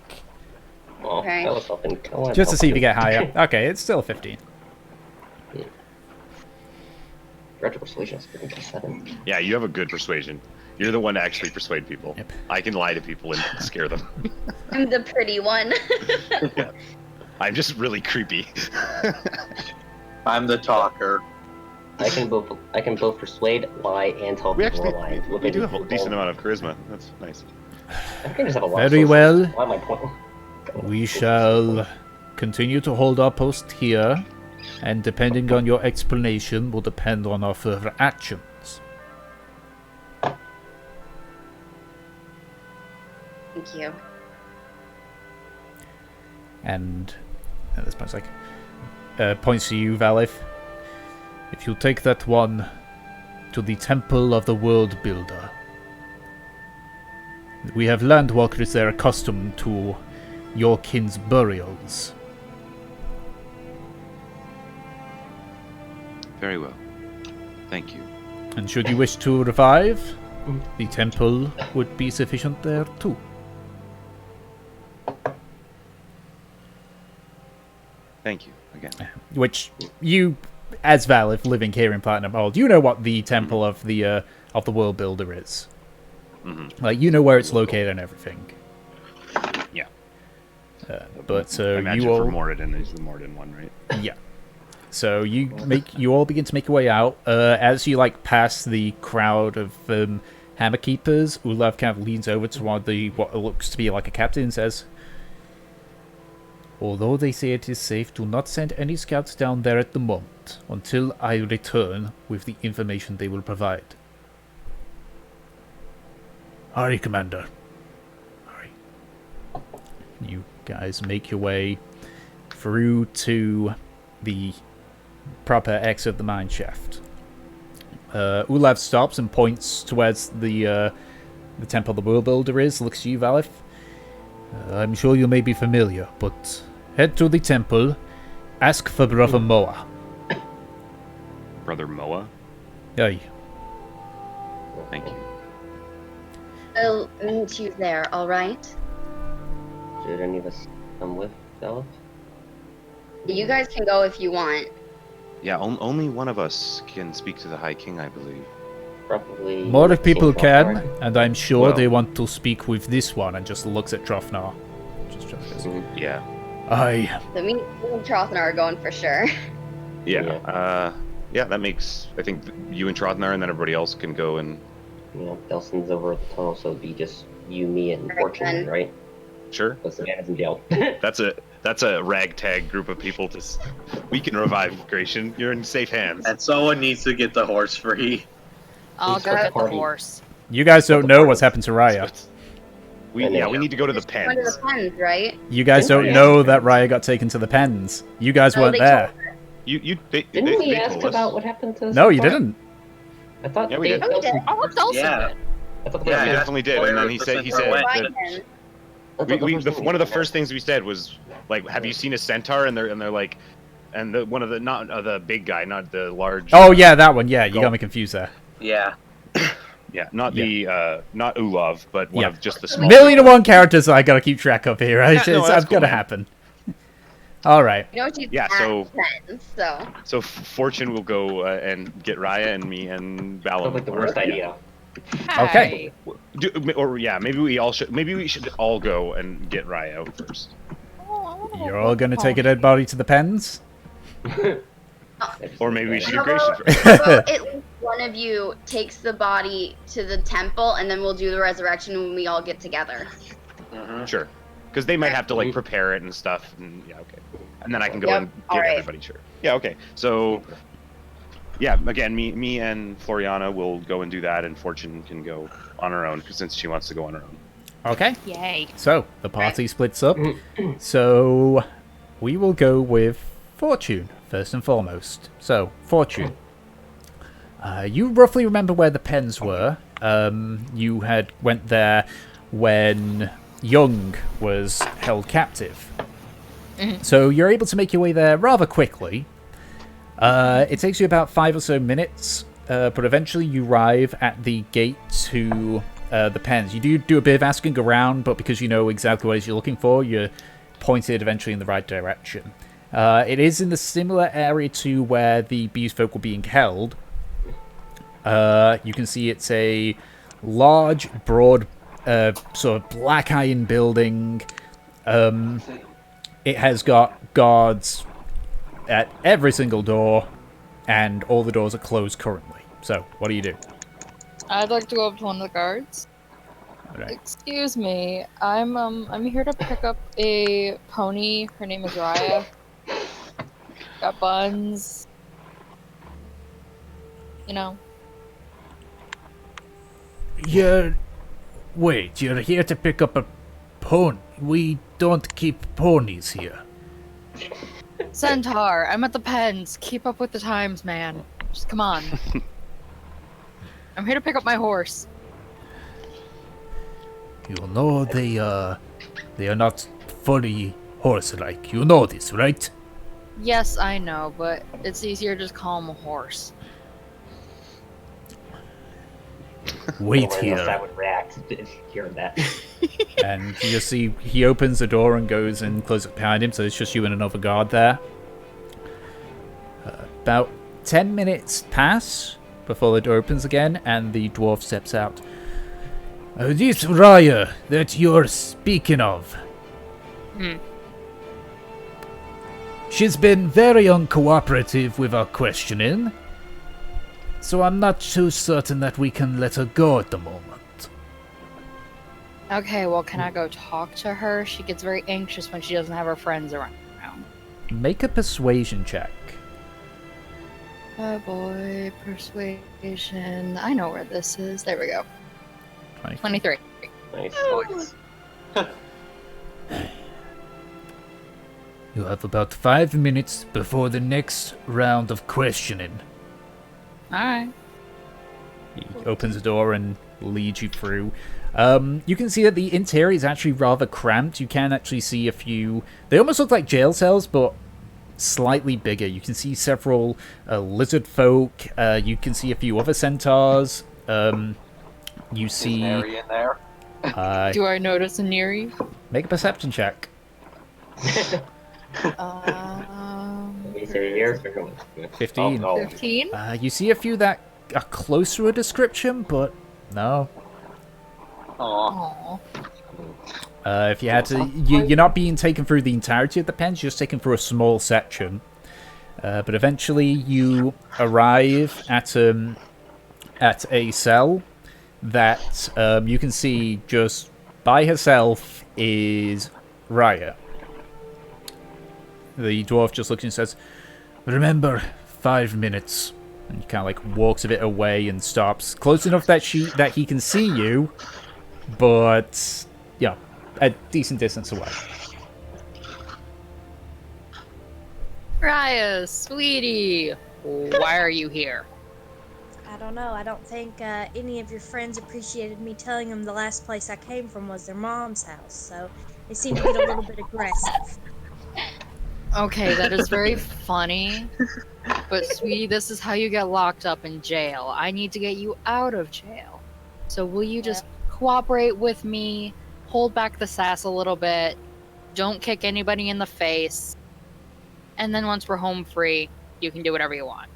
Oh, Okay. that was helping. Just to see if you get higher. Okay, it's still 15. Direct persuasion is getting to 7. Yeah, you have a good persuasion. You're the one to actually persuade people. Yep. I can lie to people and scare them. I'm the pretty one. Yeah. I'm just really creepy. I'm the talker. I can both persuade, lie, and tell We people actually to lie. we do have a decent amount of charisma. That's nice. I can just have a lot of Very social- well. Why am I pointing? We shall continue to hold our post here, and depending on your explanation will depend on our further actions. Thank you. And at this point, it's like, points to you, Valif. If you take that one to the Temple of the World Builder, we have landwalkers there accustomed to your kin's burials. Very well. Thank you. And should you wish to revive, the temple would be sufficient there too. Thank you again. Which you, as Valif, living here in Platinumhold, you know what the temple of the World Builder is. Like, you know where it's located and everything. Yeah. But I imagine you all, for Moradin is the Moradin one, right? yeah. So you all begin to make your way out. As you like pass the crowd of hammer keepers, Ulav kind of leans over toward what looks to be like a captain and says, "Although they say it is safe, do not send any scouts down there at the moment until I return with the information they will provide." "Aye, Commander." Aye. You guys make your way through to the proper exit of the mine shaft. Ulav stops and points towards the temple of the World Builder is, looks to you, Valif. "I'm sure you may be familiar, but head to the temple, ask for Brother Moa." Brother Moa? Aye. Thank you. I'll meet you there, alright? Should any of us come with, Bella? You guys can go if you want. Yeah, only one of us can speak to the High King, I believe. Probably. More if people King can, Karmora. and I'm sure Well- they want to speak with this one, and just looks at Trofnar. Yeah. Aye. So me and Trothnar are going for sure. Yeah. Yeah, that makes... I think you and Trotnar and then everybody else can go and... Yeah, Delson's over at the tunnel, so it'd be just you, me, and Right, Fortune, then. right? Sure. Because Savannah's in jail. That's a ragtag group of people we can revive, Gratian. You're in safe hands. And someone needs to get the horse free. I'll go Let's get the party. horse. You guys don't know what's happened to Raya. We need to go to the One of pens. the pens, right? You guys don't Yeah. know that Raya got taken to the pens. You guys Oh, weren't they there. told her. Didn't we they ask told us. about what happened to No, you Sapphire? didn't. I thought Yeah, we they- did. Oh, we did. Oh, Delson Yeah. did. I thought Yeah, we Yeah. definitely did. And then he said Right that then. one of the first things we said was like, "Have you seen a centaur?" And they're like, and one of the not the big guy, not the large. Oh, yeah, that one. Yeah, you got me confused there. Yeah. Yeah, not Ulav, but one Yeah. of just the small. Million and one characters I gotta keep track of here. It's no, that's cool, gonna man. happen. Alright. You know she's Yeah, at so- pens, so. So Fortune will go and get Raya and me and Balam. Sounds like the worst idea. Okay. Maybe we should all go and get Raya out first. You're all gonna take a dead body to the pens? Or maybe we should do How Gratian about- first. how about at least one of you takes the body to the temple, and then we'll do the resurrection when we all get together. Sure. Because they might have to like prepare it and stuff. And yeah, okay. And then I can go Yep, and give alright. everybody sure. Yeah, okay. So yeah, again, me and Floriana will go and do that, and Fortune can go on her own since she wants to go on her own. Okay. Yay. So, the party splits up. So, we will go with Fortune, first and foremost. So, Fortune. You roughly remember where the pens were. You had went there when Young was held captive. So, you're able to make your way there rather quickly. It takes you about 5 or so minutes, but eventually you arrive at the gate to the pens. You do a bit of asking around, but because you know exactly what it is you're looking for, you're pointed eventually in the right direction. It is in the similar area to where the beast folk were being held. You can see it's a large, broad, sort of black iron building. It has got guards at every single door, and all the doors are closed currently. So, what do you do? I'd like to go up to one of the guards. Alright. Excuse me, I'm here to pick up a pony. Her name is Raya. Got buns. You know. Wait, you're here to pick up a pony? We don't keep ponies here. Centaur, I'm at the pens. Keep up with the times, man. Just come on. I'm here to pick up my horse. You know they are not fully horse-like. You know this, right? Yes, I know, but it's easier to just call him a horse. Wait Nobody else I here. would react if hearing that. And you just see he opens the door and goes and closes it behind him, so it's just you and another guard there. About 10 minutes pass before the door opens again, and the dwarf steps out. This Raya that you're speaking of. She's been very uncooperative with our questioning, so I'm not too certain that we can let her go at the moment. Okay, well, can I go talk to her? She gets very anxious when she doesn't have her friends around. Make a persuasion check. Oh boy, persuasion. I know where this is. There we go. 23. Nice. You have about 5 minutes before the next round of questioning. Alright. He opens the door and leads you through. You can see that the interior is actually rather cramped. You can actually see a few... They almost look like jail cells, but slightly bigger. You can see several lizard folk. You can see a few other centaurs. You see... Is Neri in there? Do I notice a Neri? Make a perception check. Let me see here. 15. Oh, no. 15? You see a few that are close to a description, but no. Aw. Aww. If you had to, you're not being taken through the entirety of the pens, you're just taken through a small section. But eventually you arrive at a cell that you can see just by herself is Raya. The dwarf just looks and says, "Remember, 5 minutes." And he kind of like walks a bit away and stops close enough that he can see you, but yeah, a decent distance away. Raya, sweetie, why are you here? I don't know. I don't think any of your friends appreciated me telling them the last place I came from was their mom's house, so they seem to get a little bit aggressive. Okay, that is very funny. But sweetie, this is how you get locked up in jail. I need to get you out of jail. So will you just cooperate with me, hold back the sass a little bit, don't kick anybody in the face, and then once we're home free, you can do whatever you want.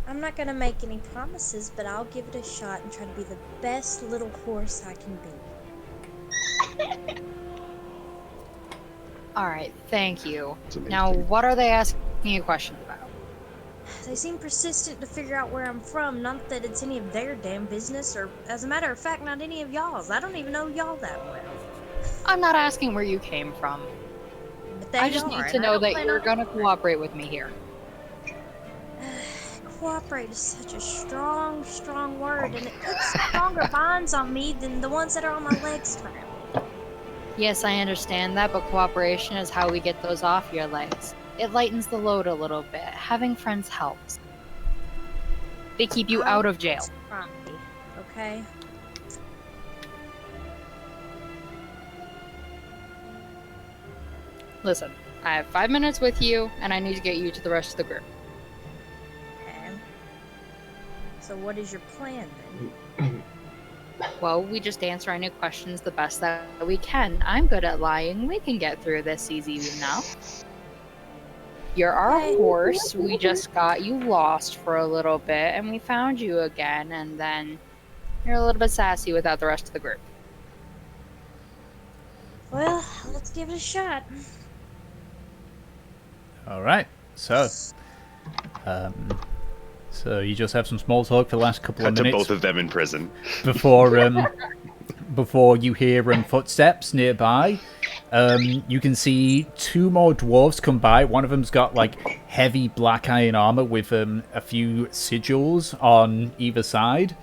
I'm not gonna make any promises, but I'll give it a shot and try to be the best little horse I can be. Alright, thank you. Now, what are they asking you questions about? They seem persistent to figure out where I'm from, not that it's any of their damn business, or as a matter of fact, not any of y'all's. I don't even know y'all that well. I'm not asking where you came from. But they I just are, need and to I know don't that plan you're on- gonna cooperate with me here. Cooperate is such a strong word, and it puts stronger bonds on me than the ones that are on my legs currently. Yes, I understand that, but cooperation is how we get those off your legs. It lightens the load a little bit. Having friends helps. They keep you out of jail. From me, okay? Listen, I have 5 minutes with you, and I need to get you to the rest of the group. Okay. So what is your plan then? Well, we just answer any questions the best that we can. I'm good at lying. We can get through this easy enough. You're our Okay. horse. We just got you lost for a little bit, and we found you again, and then you're a little bit sassy without the rest of the group. Well, let's give it a shot. All right, so you just have some small talk for the last couple Cut of to minutes both of them in prison. before you hear footsteps nearby. You can see two more dwarves come by. One of them's got like heavy black iron armor with a few sigils on either side.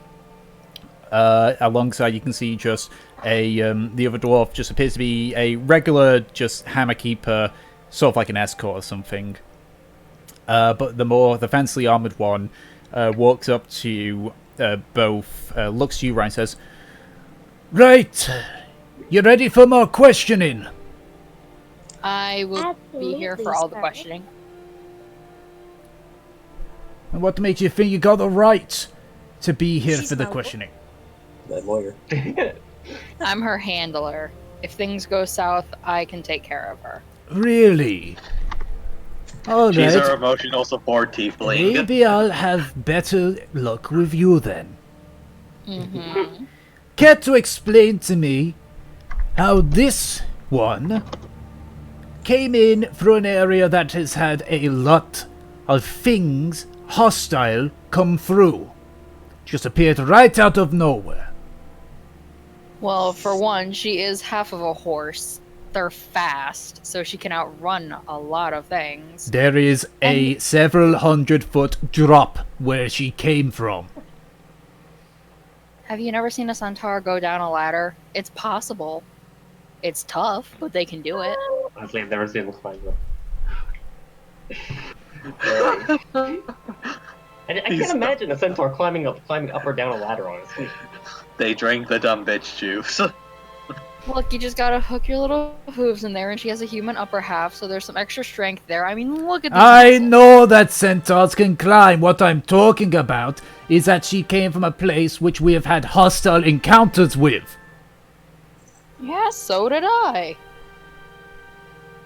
Alongside, you can see just the other dwarf just appears to be a regular just hammer keeper, sort of like an escort or something. But the fancily armored one walks up to both, looks to you, right, and says, "Right, you ready for more questioning?" I will be here for all the sir. questioning. "And what makes you think you got the right to be here She's for the my questioning?" my lawyer. I'm her handler. If things go south, I can take care of her. Really? All She's right. our emotional support tiefling. Maybe I'll have better luck with you then. Mm-hmm. Care to explain to me how this one came in through an area that has had a lot of things hostile come through? Just appeared right out of nowhere. Well, for one, she is half of a horse. They're fast, so she can outrun a lot of things. There is a several 100-foot drop where she came from. Have you never seen a centaur go down a ladder? It's possible. It's tough, but they can do it. Honestly, I've never seen them climb I can't imagine a centaur climbing up or down a ladder, honestly. They drank the dumb bitch juice. Look, you just gotta hook your little hooves in there, and she has a human upper half, so there's some extra strength there. I mean, look at this. I know that centaurs can climb. What I'm talking about is that she came from a place which we have had hostile encounters with. Yeah, so did I.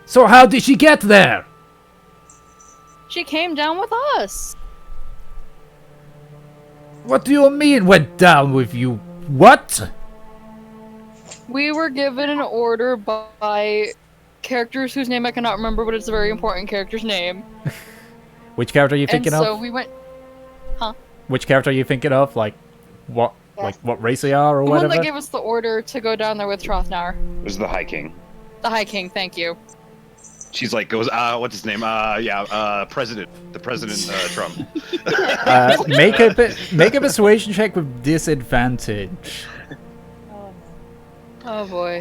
So how did she get there? She came down with us. What do you mean went down with you? What? We were given an order by characters whose name I cannot remember, but it's a very important character's name. Which character are you thinking and so of? we went. Which character are you thinking of? Like what race they are or The whatever? one that gave us the order to go down there with Trothnar. This is the High King. The High King, thank you. She's like goes, what's his name? President. The President Trump. Make a persuasion check with disadvantage. Oh boy.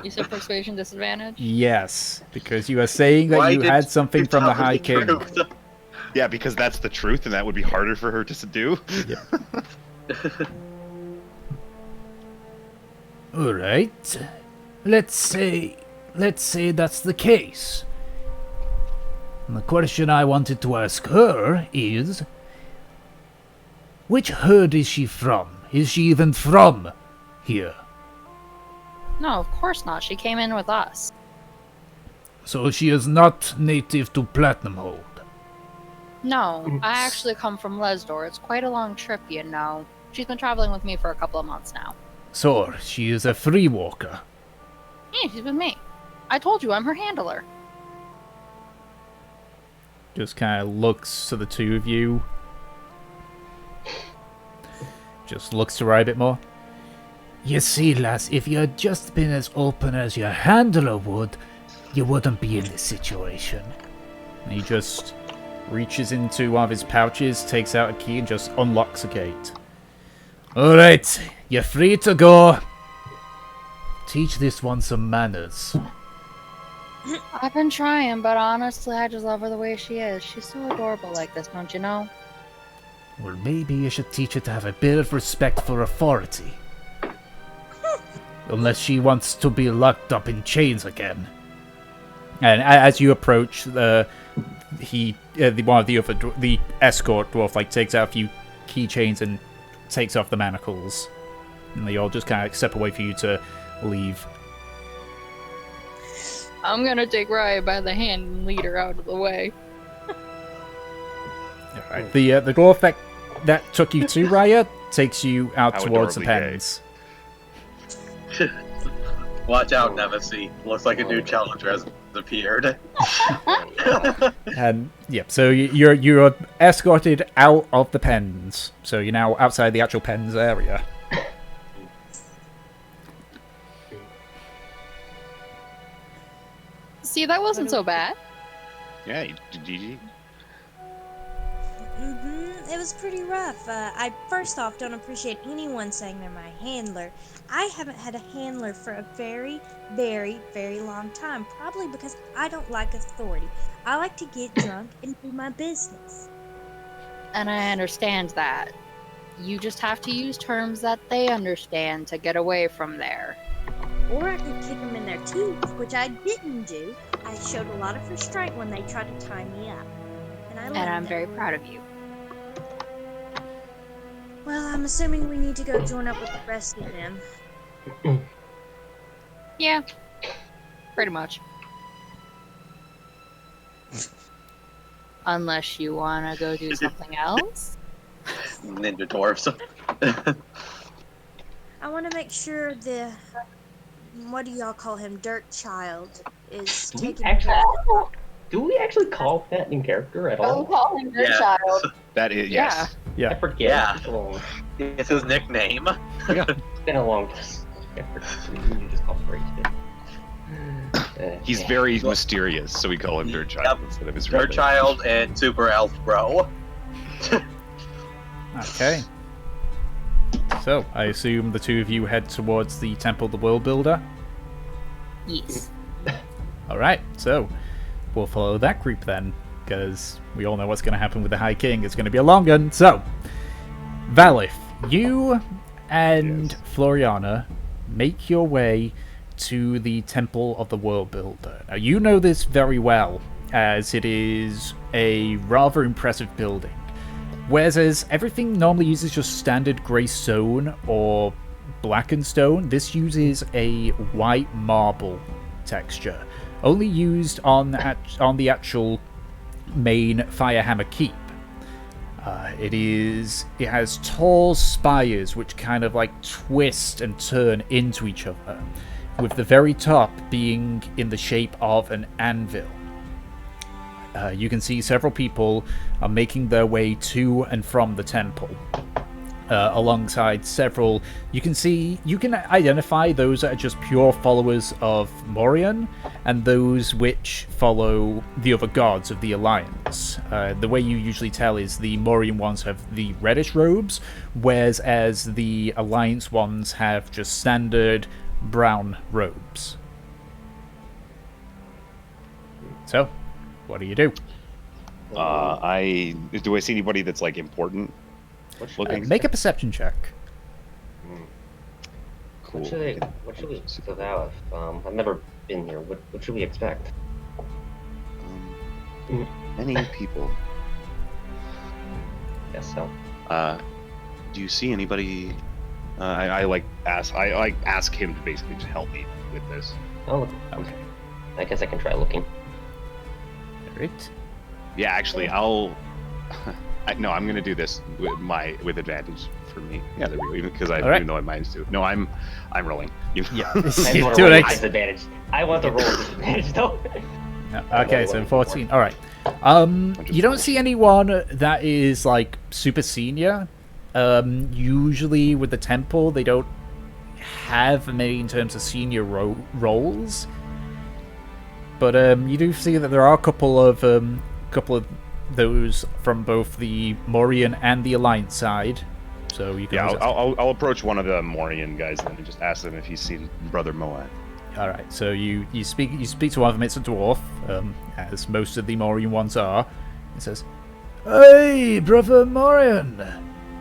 You said persuasion disadvantage? Yes, because you are saying that Why you did had something you from the tell High me King. truth? Yeah, because that's the truth, and that would be harder for her to do. All right. Let's say that's the case. And the question I wanted to ask her is, which herd is she from? Is she even from here? No, of course not. She came in with us. So she is not native to Platinumhold. No, I actually come from Lesdor. It's quite a long trip, you know. She's been traveling with me for a couple of months now. So she is a free walker. Yeah, she's with me. I told you, I'm her handler. Just kind of looks to the two of you. Just looks to her a bit more. You see, lass, if you had just been as open as your handler would, you wouldn't be in this situation. And he just reaches into one of his pouches, takes out a key, and just unlocks a gate. Alright, you're free to go. Teach this one some manners. I've been trying, but honestly, I just love her the way she is. She's so adorable like this, don't you know? Well, maybe you should teach her to have a bit of respect for authority. Unless she wants to be locked up in chains again. And as you approach, the escort dwarf takes out a few keychains and takes off the manacles, and they all just kind of step away for you to leave. I'm gonna take Raya by the hand and lead her out of the way. Alright. The dwarf that took you to Raya takes you out How towards the adorably pens. Watch out, Nemesis. Looks like a new challenger has appeared. And yeah, so you're escorted out of the pens. So you're now outside the actual pens area. See, that wasn't so bad. Yeah, GG. It was pretty rough. I first off don't appreciate anyone saying they're my handler. I haven't had a handler for a very, very, very long time. Probably because I don't like authority. I like to get drunk and do my business. And I understand that. You just have to use terms that they understand to get away from there. Or I could kick them in their teeth, which I didn't do. I showed a lot of restraint when they tried to tie me up. And And I'm very proud of you. Well, I'm assuming we need to go join up with the rest of them. Yeah, pretty much. Unless you want to go do something else. Ninja dwarfs. I want to make sure the what do y'all call him, Dirt Child, is Do we taken actually care of. do we actually call that in character at Don't all? call him your Yeah. child. That is yes. I Yeah. forget. Yeah. It's been a long, It's his nickname. it's been a long time. You just call Brave. He's very mysterious, so we call him Dirt Child Yep. instead of his real Dirt name. Child and Super Elf Bro. Okay. So, I assume the two of you head towards the Temple of the World Builder. Yes. Alright, so we'll follow that group then, because we all know what's going to happen with the High King. It's going to be a long one. So, Valif, you and Floriana make your way to the Temple of the World Builder. Now, you know this very well, as it is a rather impressive building. Whereas everything normally uses just standard grey stone or blackened stone, this uses a white marble texture, only used on the actual main Firehammer Keep. It has tall spires which kind of like twist and turn into each other, with the very top being in the shape of an anvil. You can see several people are making their way to and from the temple. Alongside several, you can identify those that are just pure followers of Morian, and those which follow the other gods of the Alliance. The way you usually tell is the Morian ones have the reddish robes, whereas as the Alliance ones have just standard brown robes. So, what do you do? Do I see anybody that's like important looking? Make a perception check. Cool. What should we vow if? I've never been here. What should we expect? Many people. Guess so. Do you see anybody? I ask him to basically just help me with this. Oh, Okay. I guess I can try looking. Alright. Yeah, actually, I'm gonna do this with advantage for me. Yeah, there we go. Even because Alright. even though I'm -2. No, I'm rolling. Yeah. I just You want do to roll it. with disadvantage. I want to roll with disadvantage though. Okay, so 14. Alright. You don't see anyone that is like super senior. Usually with the temple, they don't have many in terms of senior roles. But you do see that there are a couple of those from both the Morian and the Alliance side. So you can. Yeah, I'll approach one of the Morian guys then and just ask them if he's seen Brother Moab. All right. So you speak to one of them. It's a dwarf, as most of the Morian ones are. It says, "Hey, brother Morian.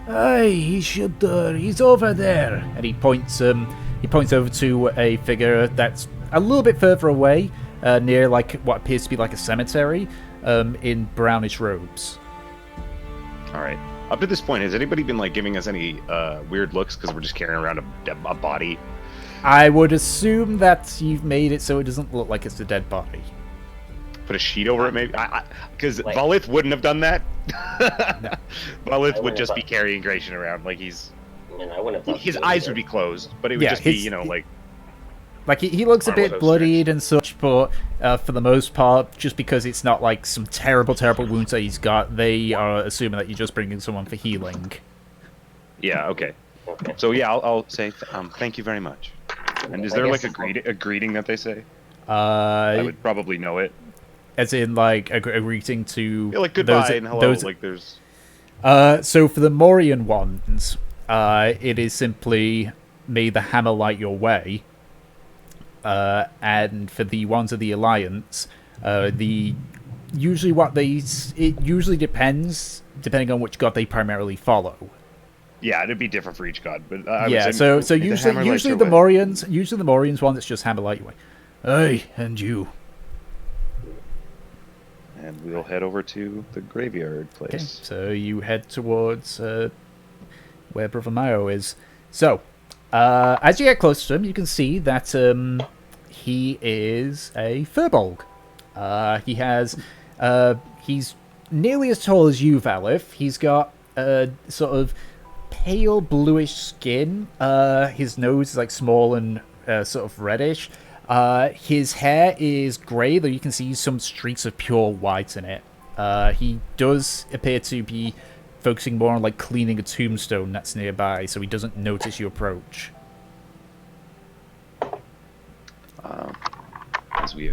Hey, he's over there." And he points over to a figure that's a little bit further away, near like what appears to be like a cemetery, in brownish robes. All right. Up to this point, has anybody been like giving us any weird looks because we're just carrying around a body? I would assume that you've made it so it doesn't look like it's a dead body. Put a sheet over it, maybe? Because Like- Valith wouldn't have done that. No. Valith would wouldn't just have be carrying Gratian around like he's. I mean, I wouldn't have thought His he eyes there. would be closed, but it would Yeah, just be, his- like. Like, he looks a I don't know bit those bloodied and such, but for the most part, just because it's not like some terrible wounds that he's got, they are assuming that you're just bringing someone for healing. Yeah, okay. Okay. So, yeah, I'll say thank you very much. And is I there guess- like a greeting that they say? I would probably know it. As in, like, a greeting to... Yeah, like goodbye and hello. Like there's. So for the Morian ones, it is simply, may the hammer light your way. And for the ones of the Alliance, it usually depends, depending on which god they primarily follow. Yeah, it'd be different for each god, but I would Yeah, say so may the hammer light usually your the way. Morians one, it's just hammer light your way. Hey, and you. And we'll head over to the graveyard place. Okay, so you head towards where Brother Mayo is. So, as you get close to him, you can see that he is a furbolg. He's nearly as tall as you, Valif. He's got a sort of pale bluish skin. His nose is like small and sort of reddish. His hair is grey, though you can see some streaks of pure white in it. He does appear to be focusing more on like cleaning a tombstone that's nearby, so he doesn't notice you approach. As we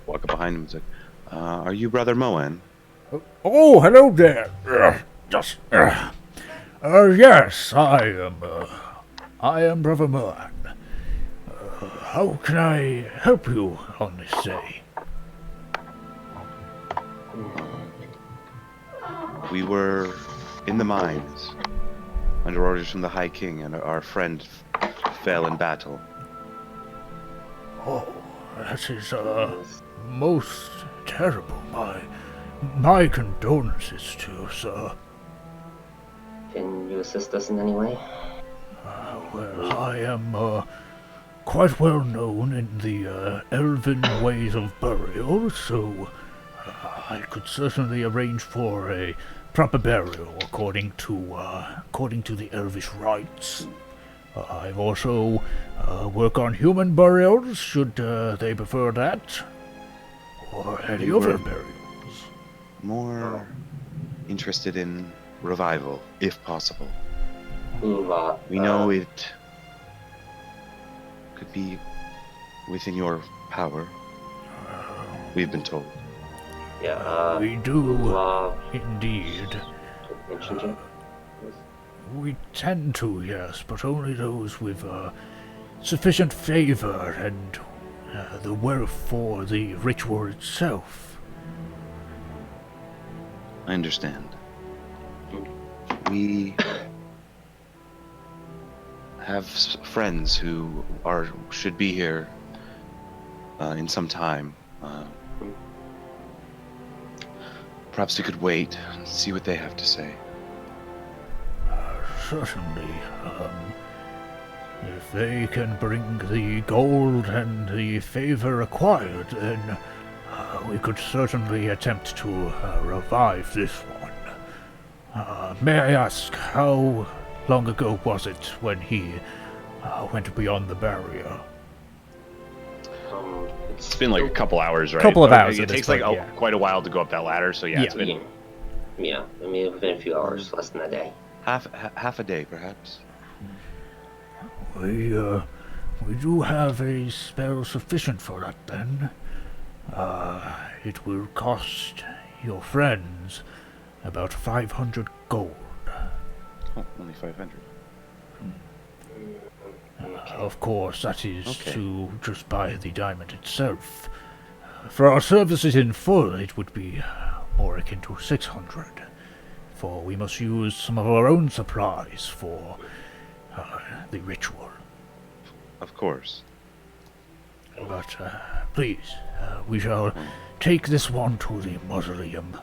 walk up behind him, it's like, are you Brother Moen? Oh, hello there. Yes, I am Brother Moen. How can I help you on this day? We were in the mines under orders from the High King, and our friend fell in battle. Oh, that is most terrible. My condolences to you, sir. Can you assist us in any way? Well, I am quite well known in the elven ways of burial, so I could certainly arrange for a proper burial according to the elvish rites. I've also work on human burials, should they prefer that, or any other burials. More interested in revival, if possible. We know it could be within your power. We've been told. Yeah, We do, indeed. We tend to, yes, but only those with sufficient favor and the wealth for the ritual itself. I understand. We have friends who should be here in some time. Perhaps we could wait and see what they have to say. Certainly. If they can bring the gold and the favor required, then we could certainly attempt to revive this one. May I ask, how long ago was it when he went beyond the barrier? It's been like a couple hours, right? Couple of hours It at this takes like point, yeah. quite a while to go up that ladder, so yeah, it's been. Yeah, I mean, within a few hours, less than a day. Half a day, perhaps. We do have a spell sufficient for that, then. It will cost your friends about 500 gold. Oh, only 500. Of course, that is Okay. to just buy the diamond itself. For our services in full, it would be more akin to 600, for we must use some of our own supplies for the ritual. Of course. But please, we shall take this one to the mausoleum.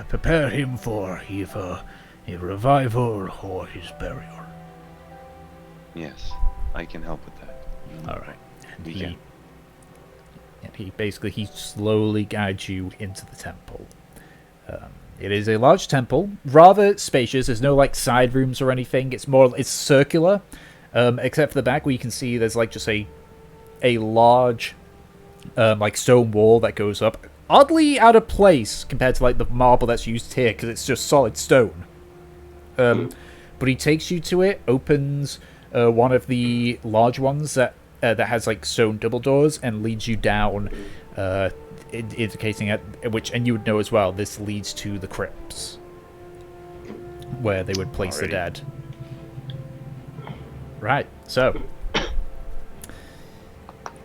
Prepare him for either a revival or his burial. Yes, I can help with that. All right. And We he, can. and he slowly guides you into the temple. It is a large temple, rather spacious. There's no like side rooms or anything. It's circular, except for the back where you can see there's like just a large like stone wall that goes up. Oddly out of place compared to like the marble that's used here because it's just solid stone. But he takes you to it, opens one of the large ones that has like stone double doors, and leads you down, indicating at which, and you would know as well, this leads to the crypts where they would place the dead. Right, so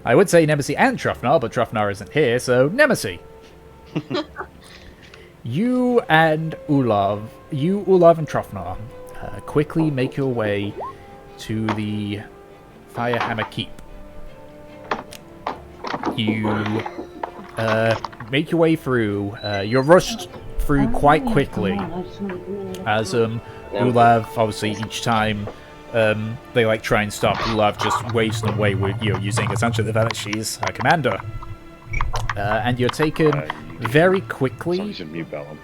I would say Nemesis and Trofnar, but Trofnar isn't here, so Nemesis. You, Olav, and Trofnar quickly make your way to the Firehammer Keep. You make your way through. You're rushed through quite quickly, as Ulav, obviously, each time they like try and stop, Ulav just waves them away with, using essentially the fact that she's a commander. And you're taken very quickly. Sorry, you should mute Bellum.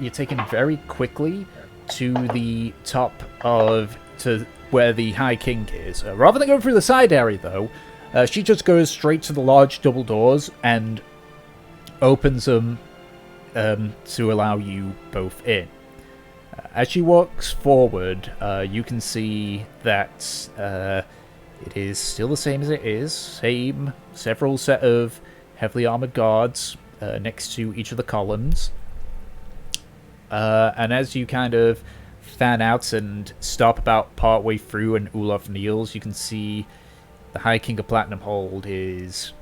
You're taken very quickly to the top to where the High King is. Rather than going through the side area, though, she just goes straight to the large double doors and opens them to allow you both in. As she walks forward, you can see that it is still the same as it is. Several set of heavily armored guards next to each of the columns. And as you kind of fan out and stop about partway through and Ulaf kneels, you can see the High King of Platinumhold is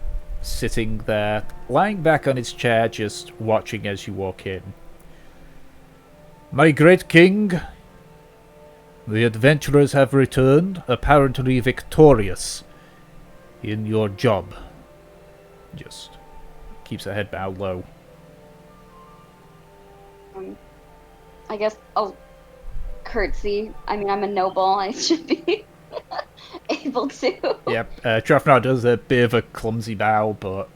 sitting there, lying back on his chair, just watching as you walk in. My great king, the adventurers have returned, apparently victorious in your job. Just keeps her head bowed low. I guess I'll curtsy. I mean, I'm a noble. I should be able to. Yep, Trafnar does a bit of a clumsy bow, but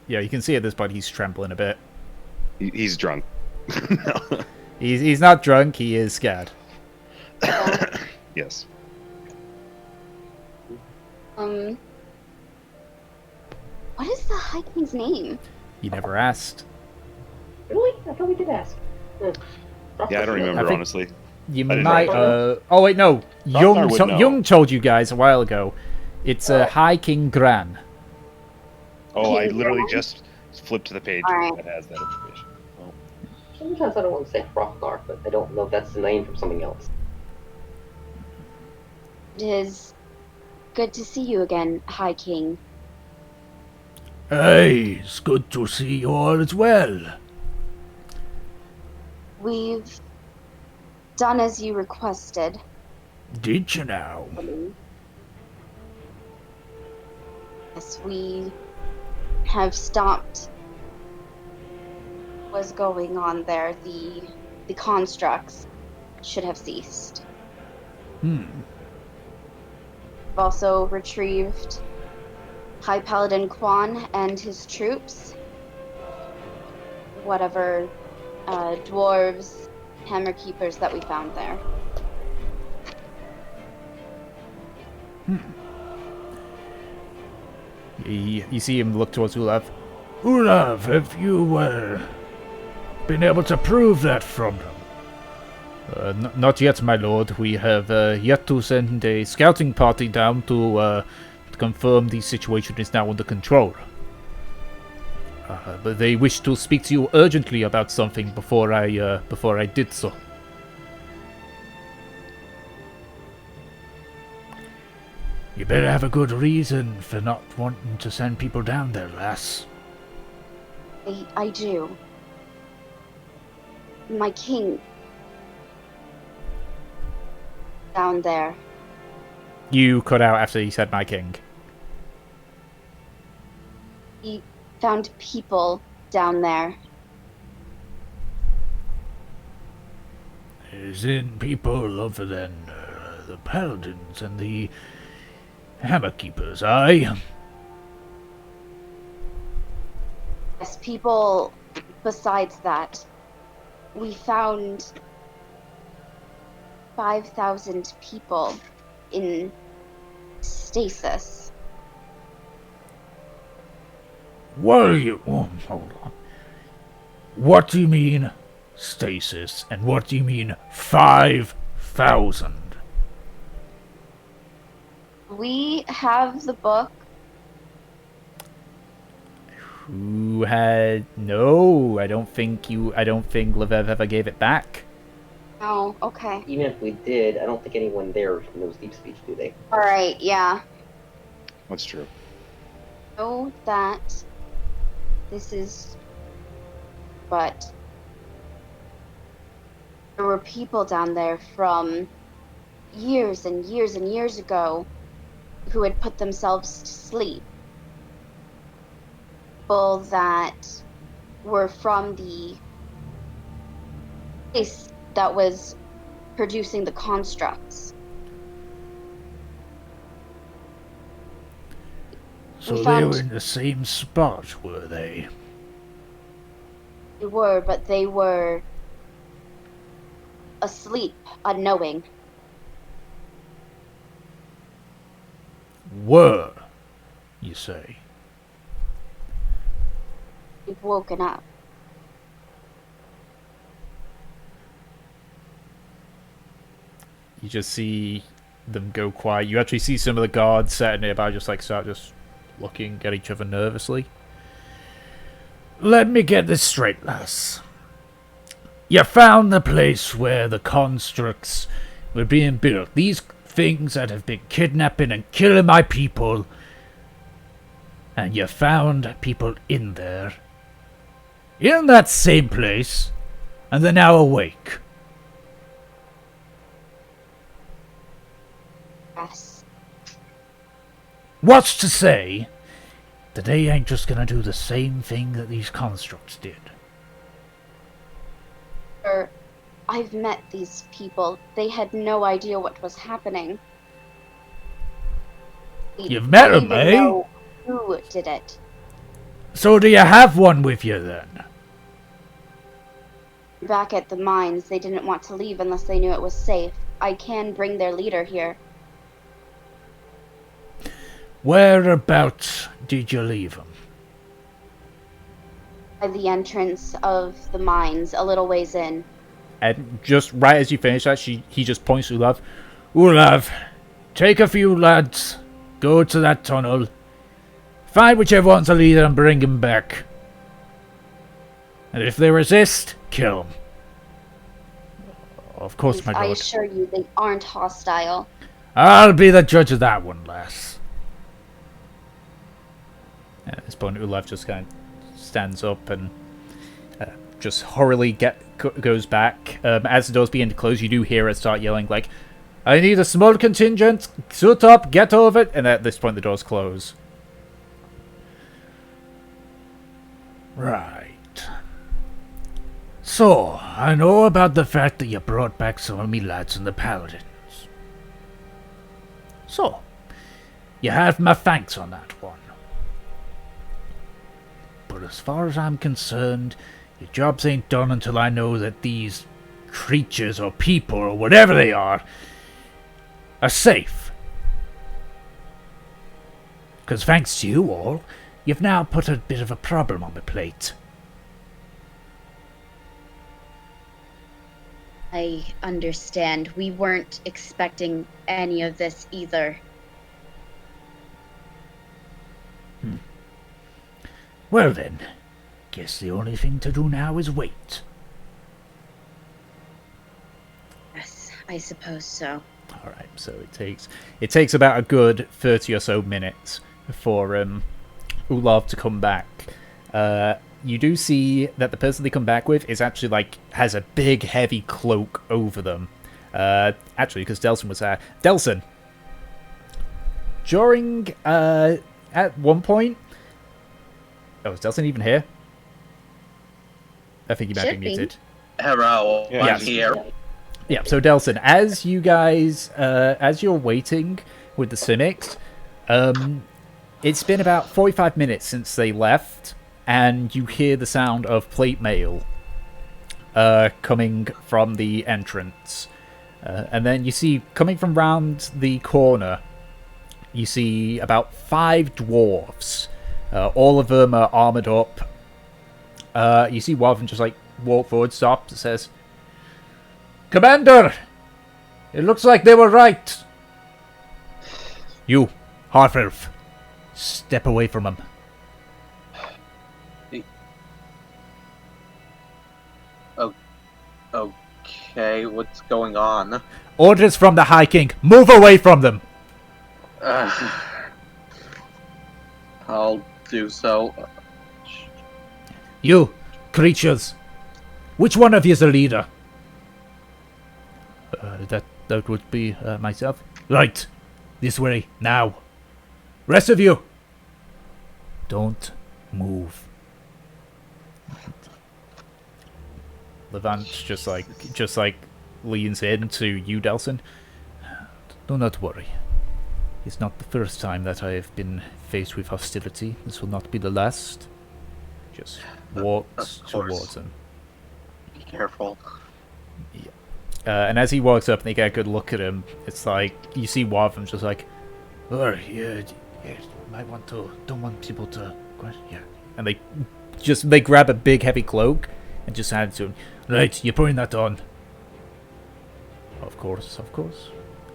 yeah, you can see at this point he's trembling a bit. He's drunk. He's not drunk, he is scared. Yes. What is the High King's name? You never asked. Really? I thought we did ask. Yeah, I don't remember, think- honestly. You didn't might. know. Oh wait, no. Ragnar would know. Young told you guys a while ago. It's High King Gran. Oh, I literally just flipped to the page Alright. that has that information. Oh. Sometimes I don't want to say Hrothgar, but I don't know if that's the name from something else. It is good to see you again, High King. Hey, it's good to see you all as well. We've done as you requested. Did you now? Yes, we have stopped what's going on there. The constructs should have ceased. We've also retrieved High Paladin Quan and his troops. Whatever dwarves, hammer keepers that we found there. You see him look towards Ulav. Ulav, have you been able to prove that from them? Not yet, my lord. We have yet to send a scouting party down to confirm the situation is now under control. But they wish to speak to you urgently about something before I did so. You better have a good reason for not wanting to send people down there, lass. I do. My king down there. You cut out after he said my king. He found people down there. As in people other than the paladins and the hammer keepers, aye? Yes, people besides that. We found 5,000 people in stasis. What are you... Oh, hold on. What do you mean stasis, and what do you mean 5,000? We have the book. Who had... No, I don't think Levev ever gave it back. Oh, okay. Even if we did, I don't think anyone there knows deep speech, do they? Alright, yeah. That's true. Know that this is... But... There were people down there from years and years and years ago who had put themselves to sleep. People that were from the place that was producing the constructs. So We they found- were in the same spot, were they? They were, but they were asleep, unknowing. Were, you say? They've woken up. You just see them go quiet. You actually see some of the guards sitting nearby start just looking at each other nervously. Let me get this straight, lass. You found the place where the constructs were being built. These things that have been kidnapping and killing my people. And you found people in there. In that same place. And they're now awake. Yes. What's to say that they ain't just gonna do the same thing that these constructs did? Sir, I've met these people. They had no idea what was happening. We You've met don't 'em, even eh? know who did it. So do you have one with you then? Back at the mines, they didn't want to leave unless they knew it was safe. I can bring their leader here. Whereabouts did you leave them? By the entrance of the mines, a little ways in. And just right as you finish that, he just points to Ulav. Ulav, take a few lads, go to that tunnel, find whichever one's the leader and bring him back. And if they resist, kill them. Of course, my I lord. assure you, they aren't hostile. I'll be the judge of that one, lass. At this point, Ulav just kind of stands up and just hurriedly goes back. As the doors begin to close, you do hear it start yelling, like, I need a small contingent, suit up, get over it, and at this point the doors close. Right. So, I know about the fact that you brought back some of me lads and the paladins. So, you have my thanks on that one. But as far as I'm concerned, your jobs ain't done until I know that these creatures or people or whatever they are safe. Because thanks to you all, you've now put a bit of a problem on my plate. I understand. We weren't expecting any of this either. Well then, guess the only thing to do now is wait. Yes, I suppose so. Alright, so it takes about a good 30 or so minutes for Ulav to come back. You do see that the person they come back with is actually has a big heavy cloak over them. Actually, because Delson was there. Delson! During, at one point... Oh, is Delson even here? I think he might be Should be. muted. Hello, Yeah. I'm here. Yeah, so Delson, as you guys, as you're waiting with the Cynics, it's been about 45 minutes since they left, and you hear the sound of plate mail coming from the entrance. And then you see, coming from round the corner, you see about 5 dwarves. All of them are armored up. You see one of them just walk forward, stops, and says, Commander! It looks like they were right. You, half-elf, step away from them. Okay, what's going on? Orders from the High King. Move away from them. I'll do so. You, creatures. Which one of you is the leader? That would be myself. Right. This way, now. Rest of you, don't move. Levant just like leans in to you, Delson. Do not worry. It's not the first time that I have been faced with hostility. This will not be the last. Just walks Of course. towards him. Be careful. And as he walks up and they get a good look at him, it's like, you see one of them just like, oh, yeah, might want to, don't want people to, yeah. And they grab a big heavy cloak and just hand it to him. Right, you're putting that on. Of course.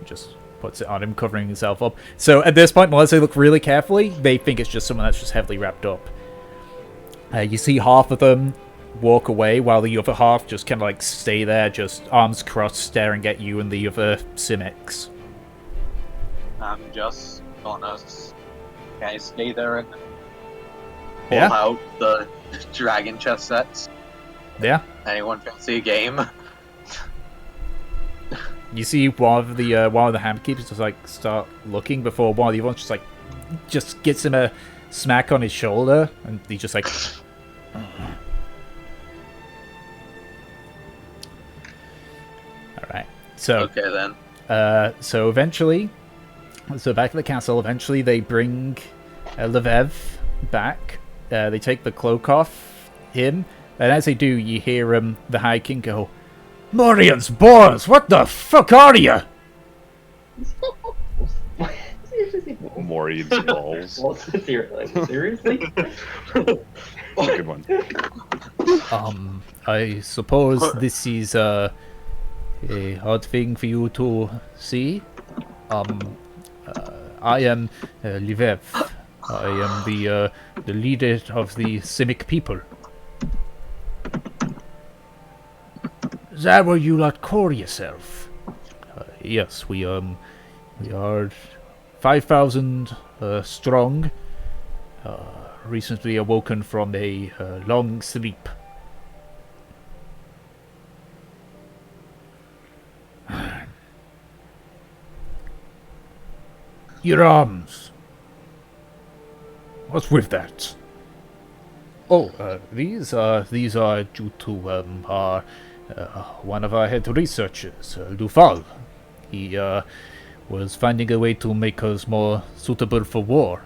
Just puts it on him, covering himself up. So at this point, unless they look really carefully, they think it's just someone that's just heavily wrapped up. You see half of them walk away while the other half just kind of like stay there, just arms crossed, staring at you and the other Simics. I'm just gonna stay there and pull Yeah. out the dragon chess sets. Yeah. Anyone fancy a game? You see one of the handkeepers just like start looking before one of the other ones just gets him a smack on his shoulder, and he's just like. Alright, so Okay then. so eventually, back at the castle, eventually they bring Levev back. They take the cloak off him, and as they do, you hear the High King go, Morian's balls, what the fuck are you? Morian's balls. Seriously? Good one. I suppose this is a odd thing for you to see. I am Livev. I am the leader of the Simic people. Is that what you lot call yourself? Yes, we are 5,000 strong. Recently awoken from a long sleep. Your arms. What's with that? Oh, these are due to our one of our head researchers, Duval. He was finding a way to make us more suitable for war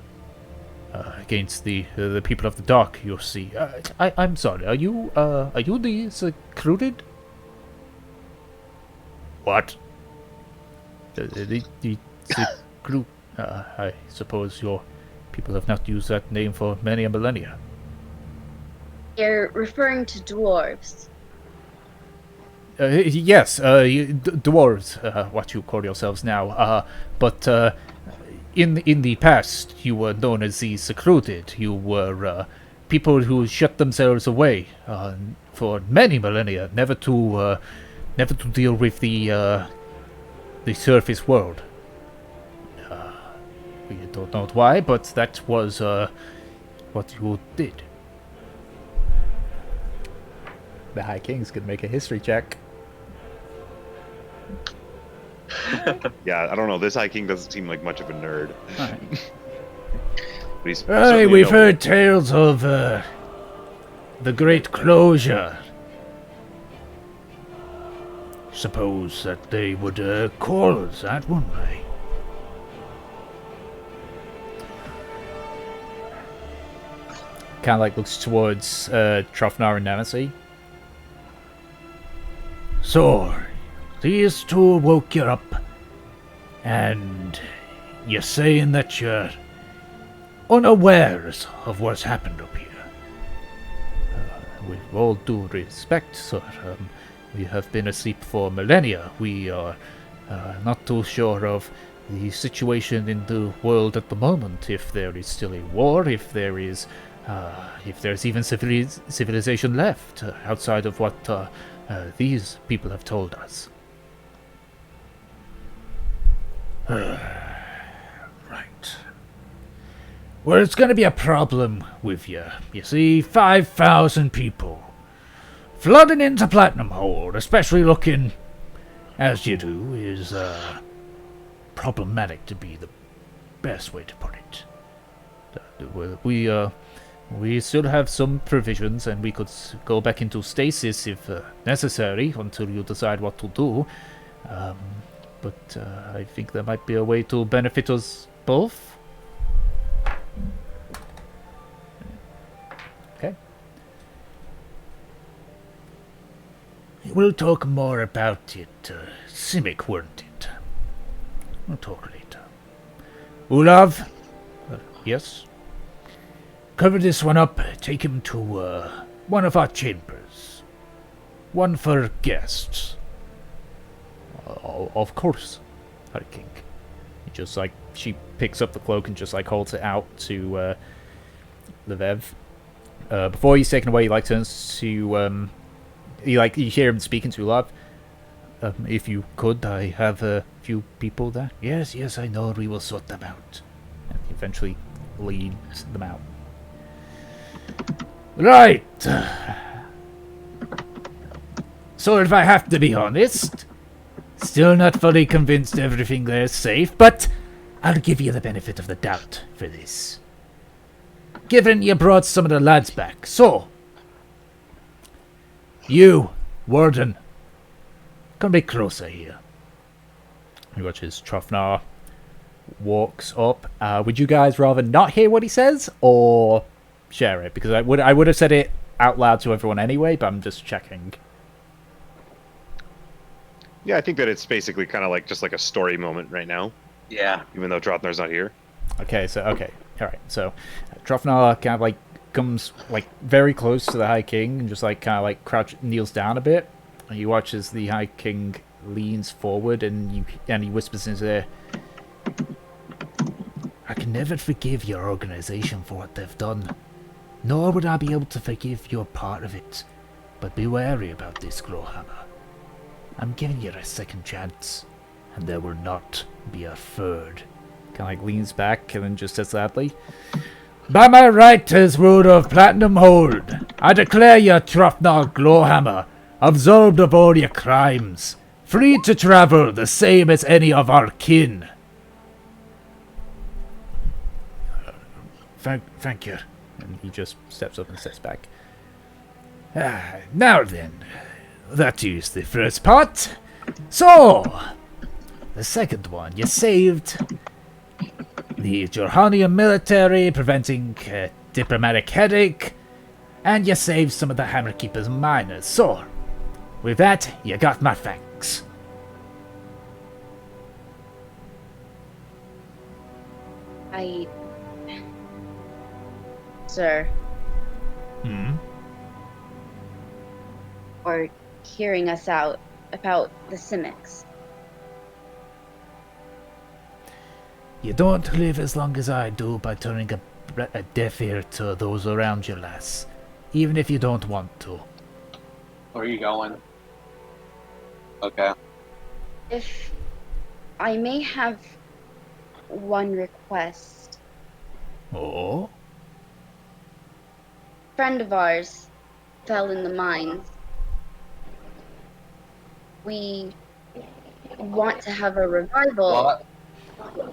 against the people of the dark. You see, I'm sorry. Are you the secluded? What? The secluded. I suppose your people have not used that name for many a millennia. You're referring to dwarves. Yes, dwarves, what you call yourselves now. But in the past, you were known as the secluded. You were people who shut themselves away for many millennia, never to deal with the surface world. We don't know why, but that was what you did. The High King's gonna make a history check. Yeah, I don't know. This High King doesn't seem like much of a nerd. Right. But he's Hey, certainly we've noble. heard tales of the Great Closure. Suppose that they would call us that, wouldn't they? Kind of like looks towards Trofnar and Nemesis. So, these two woke you up, and you're saying that you're unawares of what's happened up here. With all due respect, sir, we have been asleep for millennia. We are not too sure of the situation in the world at the moment. If there is still a war, if there's even civilization left outside of what these people have told us. Right. Well, it's going to be a problem with you. You see, 5,000 people flooding into Platinumhold, especially looking as you do, is problematic to be the best way to put it. We still have some provisions, and we could go back into stasis if necessary until you decide what to do. But I think there might be a way to benefit us both. Okay. We'll talk more about it. Simic, weren't it? We'll talk later. Olav? Yes? Cover this one up. Take him to one of our chambers. One for guests. Of course, High King. She picks up the cloak and just holds it out to Levev. Before he's taken away, he turns to you hear him speaking to Olav. If you could, I have a few people there. Yes, I know. We will sort them out. And he eventually leads them out. Right. So if I have to be honest, still not fully convinced everything there's safe, but I'll give you the benefit of the doubt for this. Given you brought some of the lads back, so you, Warden, come a bit closer here. You watch as Trofnar walks up. Would you guys rather not hear what he says, or share it? Because I would have said it out loud to everyone anyway, but I'm just checking. Yeah, I think that it's basically kind of just a story moment right now. Yeah. Even though Drothnar's not here. Okay, alright. So Drofnar kind of comes very close to the High King and just kneels down a bit. And you watch as the High King leans forward and he whispers in his ear, I can never forgive your organization for what they've done. Nor would I be able to forgive your part of it. But be wary about this, Glowhammer. I'm giving you a second chance, and there will not be a third. Kind of leans back and then just says sadly, By my right as ruler of Platinumhold, I declare you, Trofnar Glowhammer, absolved of all your crimes, free to travel the same as any of our kin. Thank you. And he just steps up and steps back. Now then, that is the first part. So, the second one, you saved the Jorhanian military, preventing a diplomatic headache, and you saved some of the Hammerkeeper's miners. So, with that, you got my thanks. Sir, or hearing us out about the Simics. You don't live as long as I do by turning a deaf ear to those around you, lass. Even if you don't want to. Where are you going? Okay. If I may have one request. Oh? A friend of ours fell in the mines. We want to have a revival. What?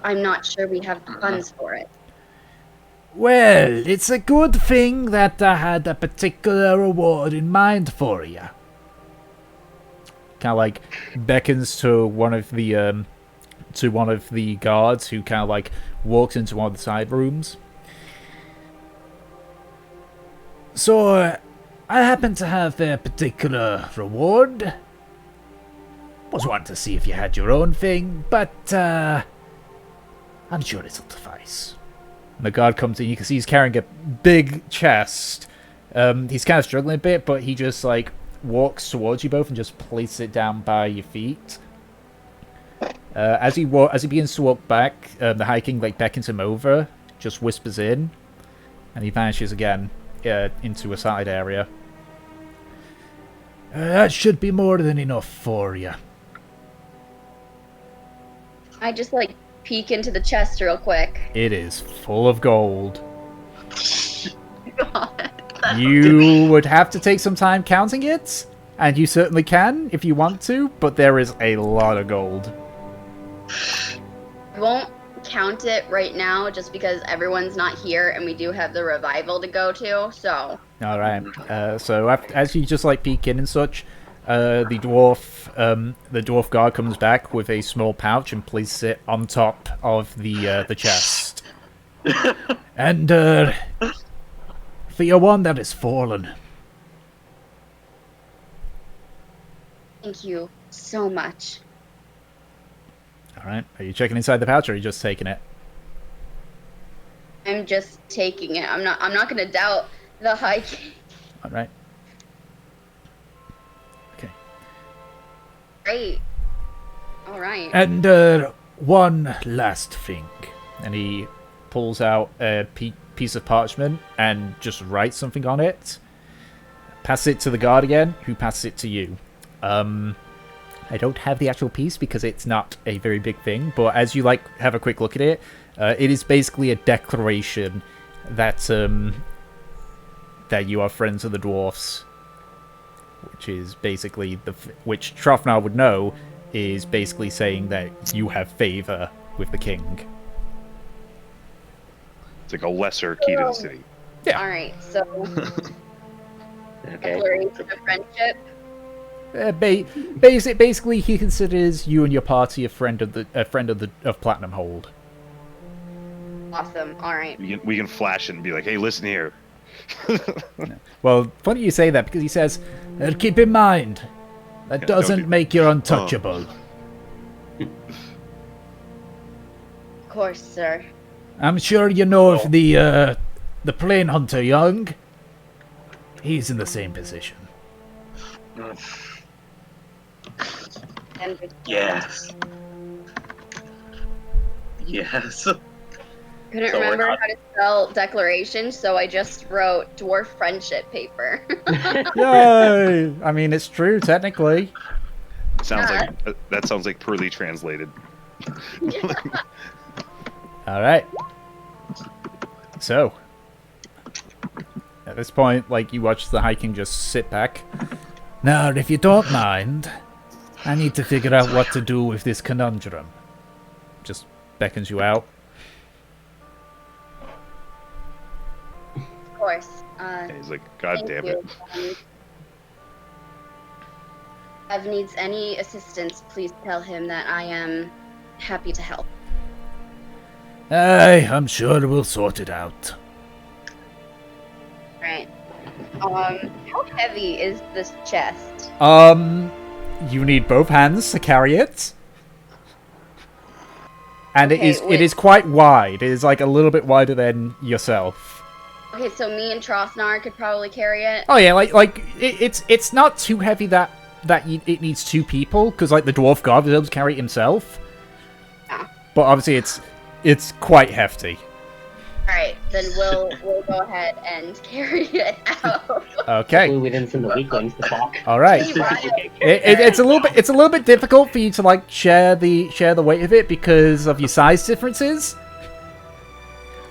I'm not sure we have the funds for it. Well, it's a good thing that I had a particular reward in mind for you. Kind of beckons to one of the guards who kind of walks into one of the side rooms. So, I happen to have a particular reward. Was wanting to see if you had your own thing, but I'm sure it'll suffice. And the guard comes in. You can see he's carrying a big chest. He's kind of struggling a bit, but he just walks towards you both and just places it down by your feet. As he begins to walk back, the High King beckons him over, just whispers in, and he vanishes again into a side area. That should be more than enough for you. I just peek into the chest real quick. It is full of gold. God. You would have to take some time counting it, and you certainly can if you want to, but there is a lot of gold. I won't count it right now just because everyone's not here and we do have the revival to go to, so. All right. So as you just like peek in and such, the dwarf guard comes back with a small pouch and places it on top of the chest. And for your one that has fallen. Thank you so much. All right. Are you checking inside the pouch, or are you just taking it? I'm just taking it. I'm not gonna doubt the High King. All right. Okay. Great. All right. And one last thing. And he pulls out a piece of parchment and just writes something on it. Pass it to the guard again, who passes it to you. I don't have the actual piece because it's not a very big thing, but as you have a quick look at it, it is basically a declaration that that you are friends of the dwarfs, which is basically which Trofnar would know is basically saying that you have favor with the king. It's like a lesser key to the city. Yeah. All right. So, Okay. declaration of friendship. Basically, he considers you and your party a friend of Platinumhold. Awesome. All right. We can flash it and be like, hey, listen here. Well, funny you say that because he says, keep in mind, that Yeah, doesn't make you untouchable. Of course, sir. I'm sure you know of the Plain Hunter Young. He's in the same position. And Yes. Yes. couldn't So we're remember not- how to spell declaration, so I just wrote dwarf friendship paper. Yay! I mean, it's true, technically. Sounds like that sounds like poorly translated. Alright. So, at this point, you watch the High King just sit back. Now, if you don't mind, I need to figure out what to do with this conundrum. Just beckons you out. Of course. And he's like, God Thank damn you. it. Ev needs any assistance, please tell him that I am happy to help. Aye, I'm sure we'll sort it out. Right. How heavy is this chest? You need both hands to carry it. And Okay, it is quite wide. It is a little bit wider than yourself. Okay, so me and Trosnar could probably carry it. Oh yeah, it's not too heavy that it needs two people, because the dwarf guard is able to carry it himself. Yeah. But obviously it's quite hefty. Alright, then we'll go ahead and carry it out. Okay. Hopefully we didn't send the weaklings to fuck. All right. It's a little bit difficult for you to share the weight of it because of your size differences.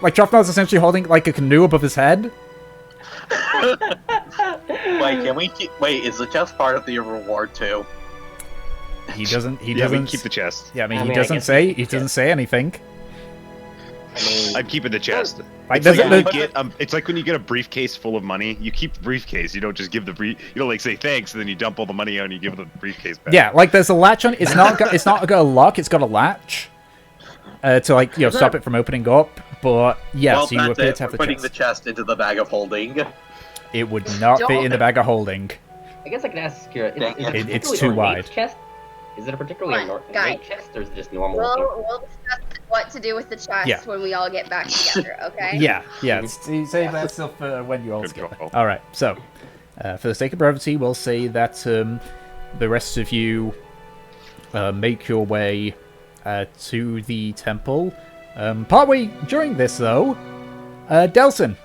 Trofnar's essentially holding a canoe above his head. Wait, can we keep? Wait, is the chest part of the reward too? He doesn't. Yeah, we can keep the chest. Yeah, I mean, I he mean, I doesn't guess say. we He can- doesn't say anything. I mean, I'm keeping the chest. Like, It's there's- like, there's- it's like when you get a briefcase full of money. You keep the briefcase. You don't just give the you don't say thanks and then you dump all the money out and you give the briefcase back. Yeah, there's a latch on. It's not got a lock. It's got a latch to stop it from opening up. But yes, well, you that's appear it. to have We're the putting chest. the chest into the bag of holding. It would not fit in the bag of holding. I guess I can ask you. Dang Is it It's particularly too ornate wide. Chest? Is it a particularly Come on, ornate guys. chest, or is it just normal? looking? We'll discuss what to do with the chest Yeah. when we all get back together, okay? Yeah. You say that stuff when you all Good together. call. All right. So, for the sake of brevity, we'll say that the rest of you make your way to the temple. Partway during this, though, Delson,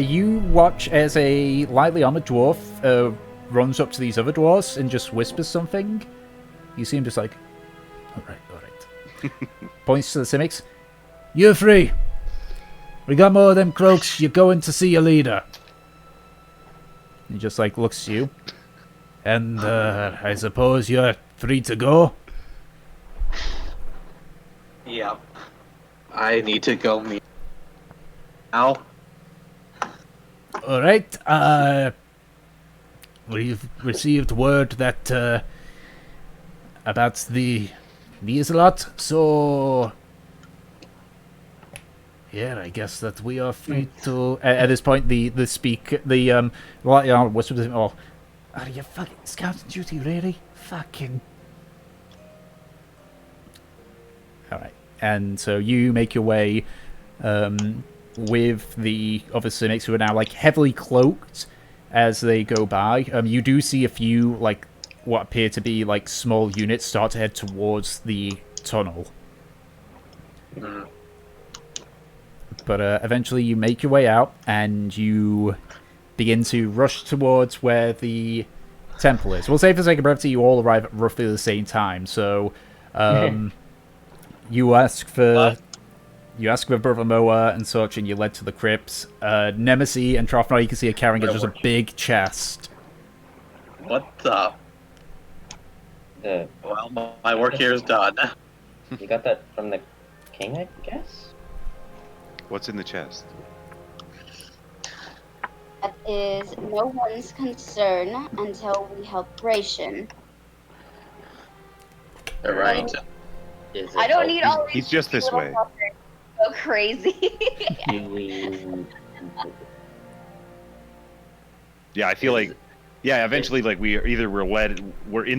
you watch as a lightly armored dwarf runs up to these other dwarves and just whispers something. You see him just all right. Points to the Simics. You're free. We got more of them cloaks. You're going to see your leader. He just looks at you. And I suppose you're free to go? Yep. I need to go meet. Now. All right. We've received word that about the Lieselot, so yeah, I guess that we are free to. At this point, the well, you know, what's with the, oh, are you fucking scouting duty really? Fucking. All right, and so you make your way, with the other cynics who are now like heavily cloaked as they go by. You do see a few like what appear to be like small units start to head towards the tunnel. But eventually you make your way out and you begin to rush towards where the temple is. We'll say for the sake of brevity you all arrive at roughly the same time. So you ask for Brother Moa and such, and you led to the crypts. Nemesis and Trofnar, you can see are carrying just a big chest. What's up? Well, my work here is done. You got that from the king, I guess? What's in the chest? That is no one's concern until we help Gratian. You're right. Is it I don't need all these. He's just this little way. fuckers to go crazy. Do we... Yeah, I feel like. Yeah, eventually, like we're in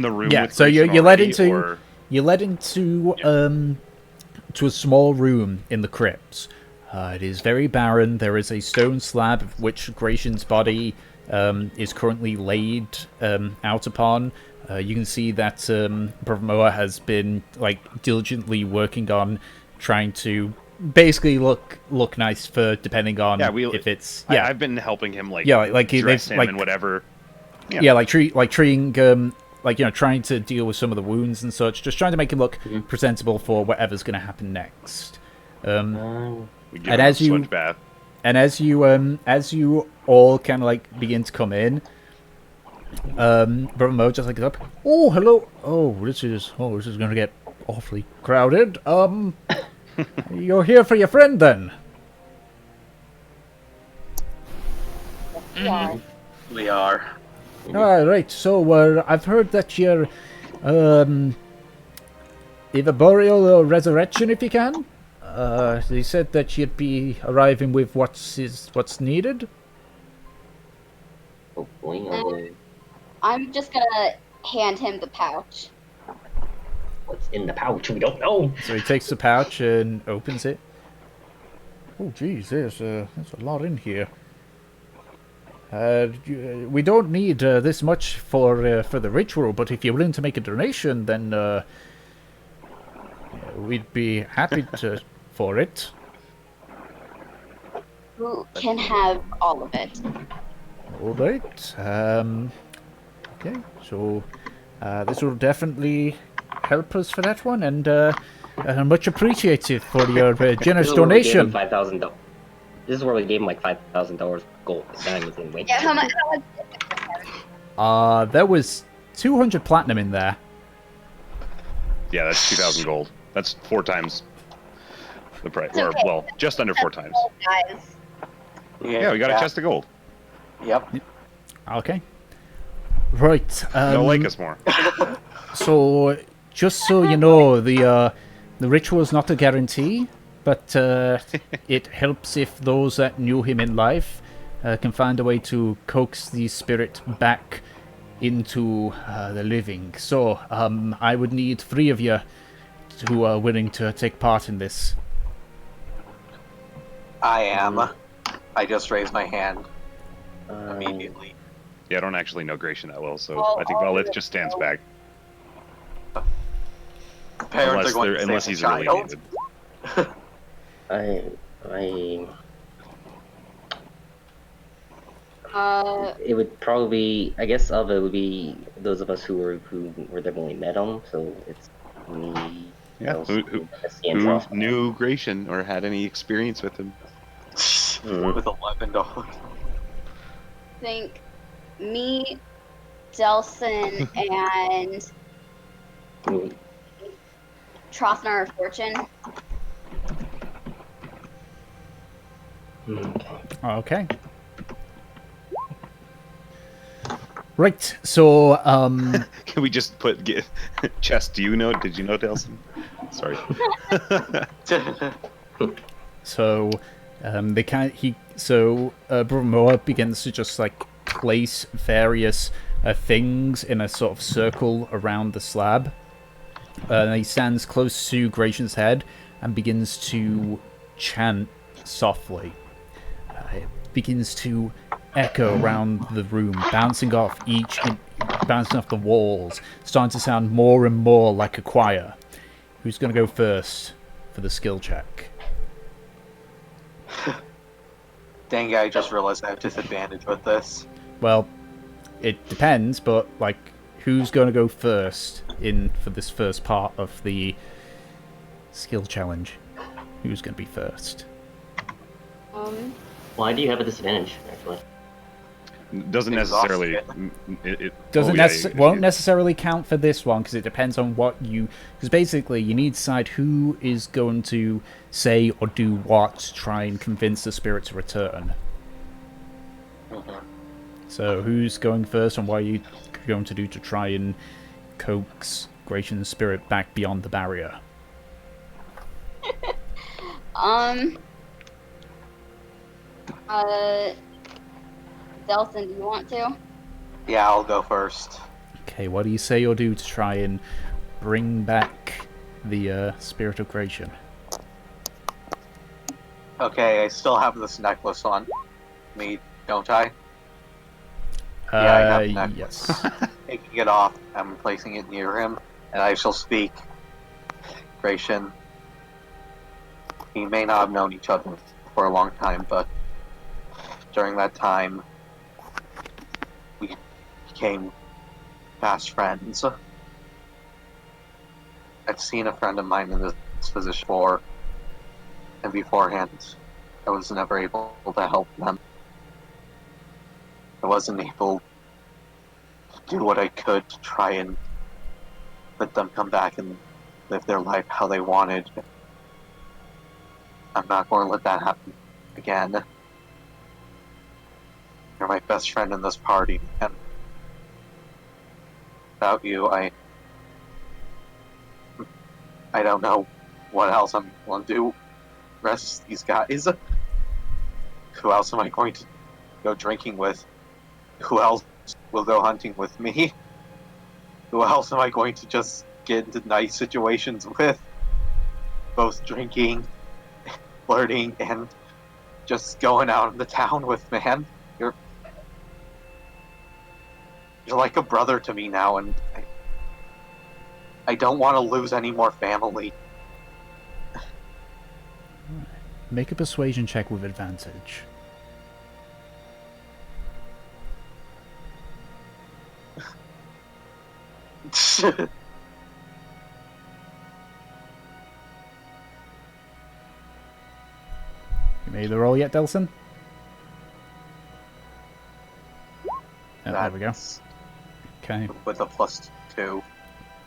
the room. Yeah, with so you're Grayson led already, into or- you're led into to a small room in the crypts. It is very barren. There is a stone slab of which Gratian's body is currently laid out upon. You can see that Brother Moa has been like diligently working on trying to basically look nice for depending on if it's I've been helping him like like dress him like and whatever. Yeah, like treating trying to deal with some of the wounds and such, just trying to make him look presentable for whatever's going to happen next. We give And him as a you- sponge bath. And as you all kind of like begin to come in, Brother Mo just like up. Oh, hello. Oh, this is going to get awfully crowded. You're here for your friend then? We are. All right. So I've heard that you're either burial or resurrection, if you can. They said that you'd be arriving with what's needed. Hopefully, I'm just gonna hand him the pouch. what's in the pouch? We don't know. So he takes the pouch and opens it. Oh, geez, there's a lot in here. We don't need this much for the ritual, but if you're willing to make a donation, then we'd be happy for it. Who can have all of it? All right. Okay. So this will definitely help us for that one, and much appreciated for your generous donation. $5,000. This is where we gave him like $5,000 gold. Diamonds in weight. Yeah, how much? There was 200 platinum in there. Yeah, that's 2,000 gold. That's 4 times the price, It's or okay. well, just under 4 times. Guys. Yeah, we got a chest of gold. Yep. Okay. Right. They'll like us more. So, just so you know, the ritual is not a guarantee, but it helps if those that knew him in life can find a way to coax the spirit back into the living. So, I would need 3 of you who are willing to take part in this. I am. I just raised my hand immediately. Yeah, I don't actually know Gratian that well, so Oh, I think oh, Valith just stands back. Parents are going to Unless save he's the really child. needed. It would probably, I guess, of it would be those of us who were there when we met him. So it's me. Yeah, Elsie, who Essie, and Troth. knew Gratian or had any experience with him? With $11. I think me, Delson, and Mm, Trosnar of Fortune. Okay. Okay. Right, so, Can we just Chess, did you know, Delson? Sorry. So, they kind Brother Moore begins to just like place various things in a sort of circle around the slab. And he stands close to Gratian's head and begins to chant softly. It begins to echo around the room, bouncing off the walls, starting to sound more and more like a choir. Who's going to go first for the skill check? Dang, I just realized I have disadvantage with this. Well, it depends, but like, who's going to go first for this first part of the skill challenge? Who's going to be first? Why do you have a disadvantage, actually? Doesn't necessarily. Won't necessarily count for this one because it depends on because basically you need to decide who is going to say or do what to try and convince the spirit to return. So who's going first, and what are you going to do to try and coax Gratian's spirit back beyond the barrier? Delson, do you want to? Yeah, I'll go first. Okay, what do you say or do to try and bring back the spirit of Gratian? Okay, I still have this necklace on me, don't I? I have the necklace. yes. Taking it off, I'm placing it near him, and I shall speak. Gratian, we may not have known each other for a long time, but during that time, we became fast friends. I've seen a friend of mine in this position before, and beforehand, I was never able to help them. I wasn't able to do what I could to try and let them come back and live their life how they wanted. I'm not going to let that happen again. You're my best friend in this party, and without you, I don't know what else I'm going to do. Rest of these guys. Who else am I going to go drinking with? Who else will go hunting with me? Who else am I going to just get into nice situations with? Both drinking, flirting, and just going out in the town with, man. You're like a brother to me now, and I don't want to lose any more family. Make a persuasion check with advantage. You made the roll yet, Delson? Oh, there we go. Okay. With a +2.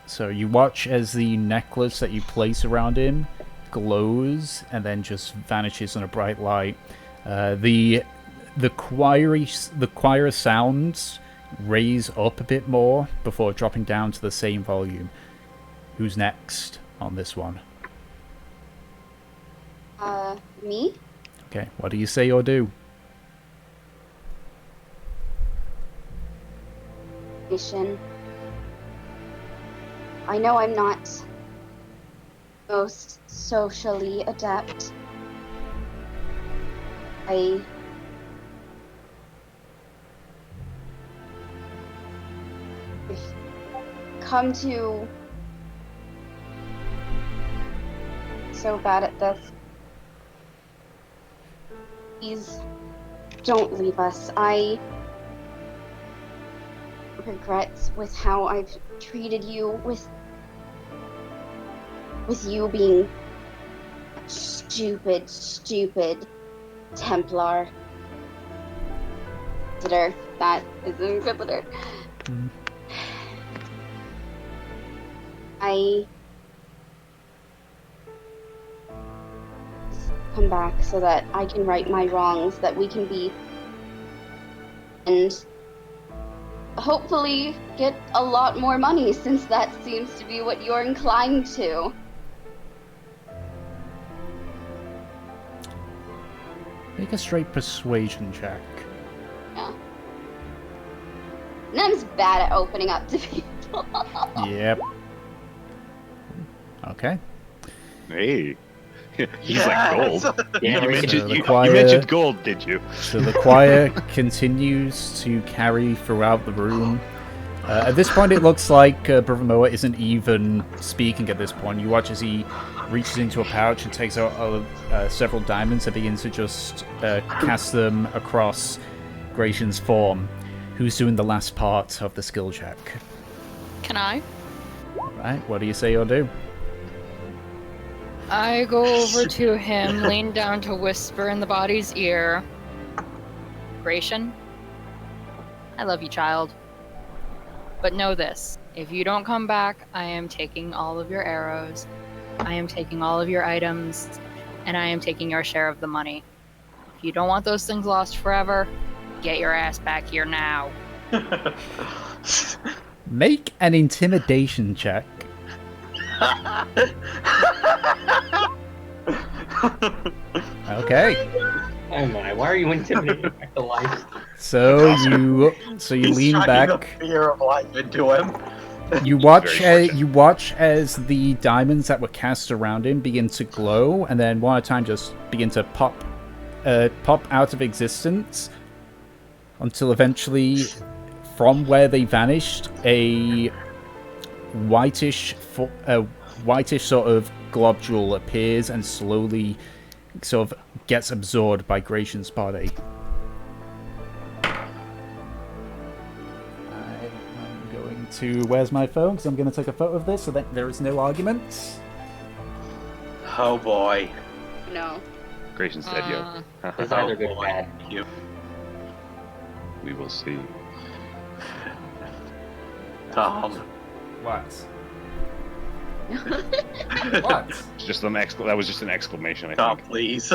So you watch as the necklace that you place around him glows and then just vanishes in a bright light. The choir sounds raise up a bit more before dropping down to the same volume. Who's next on this one? Me? Okay, what do you say or do? Mission. I know I'm not most socially adept. I've come to so bad at this. Please don't leave us. I regret with how I've treated you, with you being stupid Templar. That is Inquisitor. Come back so that I can right my wrongs, that we can be and hopefully get a lot more money, since that seems to be what you're inclined to. Make a straight persuasion check. Yeah. Nem's bad at opening up to people. Yep. Okay. Hey. He's Yes! like gold. Yeah, You right. mentioned, the you choir- mentioned gold, did you? So the choir continues to carry throughout the room. At this point, it looks like Brother Moa isn't even speaking at this point. You watch as he reaches into a pouch and takes out several diamonds and begins to just cast them across Gratian's form, who's doing the last part of the skill check. Can I? Right, what do you say or do? I go over to him, lean down to whisper in the body's ear. Gratian, I love you, child. But know this, if you don't come back, I am taking all of your arrows, I am taking all of your items, and I am taking your share of the money. If you don't want those things lost forever, get your ass back here now. Make an intimidation check. Okay. Oh my, why are you intimidating back to life? So you He's lean chucking back. the fear of life into him. You watch as the diamonds that were cast around him begin to glow, and then one at a time just begin to pop out of existence, until eventually, from where they vanished, a whitish sort of globule appears and slowly sort of gets absorbed by Gratian's body. I'm going to... Where's my phone? Because I'm going to take a photo of this so that there is no arguments. Oh boy. No. Gratian's dead, yo. It's either good or bad. You. We will see. Tom. What? What? Just an that was just an exclamation, I Tom, think. please.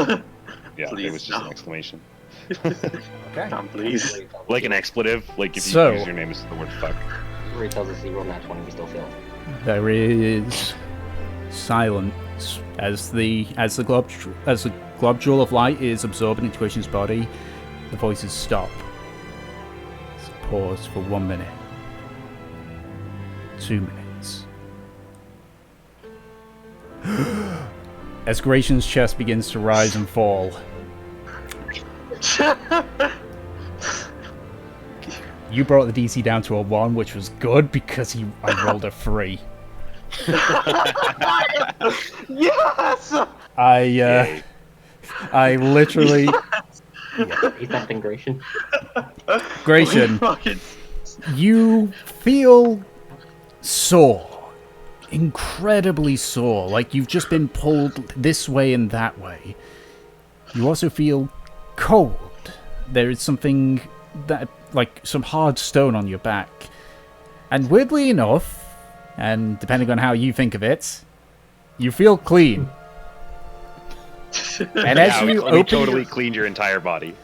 Yeah, please, it was just no. an exclamation. Okay. Tom, please. Like an expletive, like if you So- use your name as the word fuck. Where he tells us he rolled nat 20, we still failed. There is silence as the globule of light is absorbing into Gratian's body. The voices stop. It's a pause for 1 minute. 2 minutes. As Gratian's chest begins to rise and fall, you brought the DC down to a 1, which was good because I rolled a 3. Yes! I literally... Eat that thing, Gratian. Gratian, Fucking- you feel sore. Incredibly sore. Like you've just been pulled this way and that way. You also feel cold. There is something that, like some hard stone on your back. And weirdly enough, and depending on how you think of it, you feel clean. And as Yeah, you we open totally cleaned your entire body.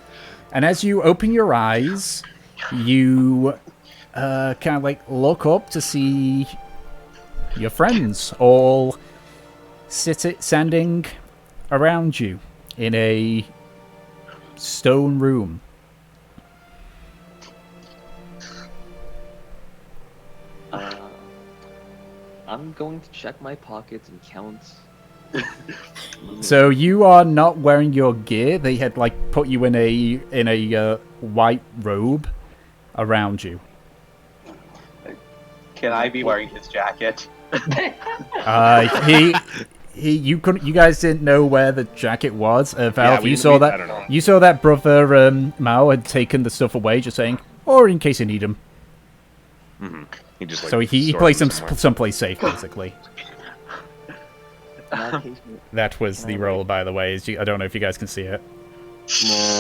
And as you open your eyes, you kind of like look up to see your friends all standing around you in a stone room. I'm going to check my pockets and count. So you are not wearing your gear. They had like put you in a white robe around you. Can I be wearing his jacket? You guys didn't know where the jacket was. Valve, Yeah, you saw that. I don't know. You saw that brother Mao had taken the stuff away, just saying, or in case you need them. Mm-hmm. He just, like, So he stored placed them them somewhere. someplace safe, basically. In that case, That was the roll, by the way. I don't know if you guys can see it.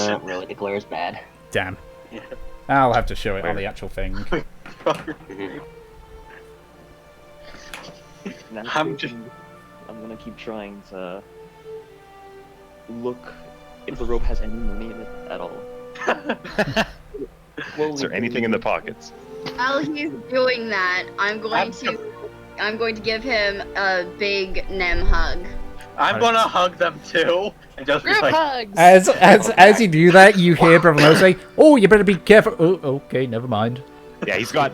No, really, the glare's bad. Damn. Yeah. I'll have to show it on the actual thing. Mhm. in that I'm case, just- I'm gonna keep trying to look if the rope has any money in it at all. Is there anything in the pockets? While he's doing that, I'm going to give him a big Nem hug. I'm gonna hug them too, and just be Group like, hugs. As you do that, you hear Brother Mo say, "Oh, you better be careful." Oh, okay, never mind. Yeah, he's got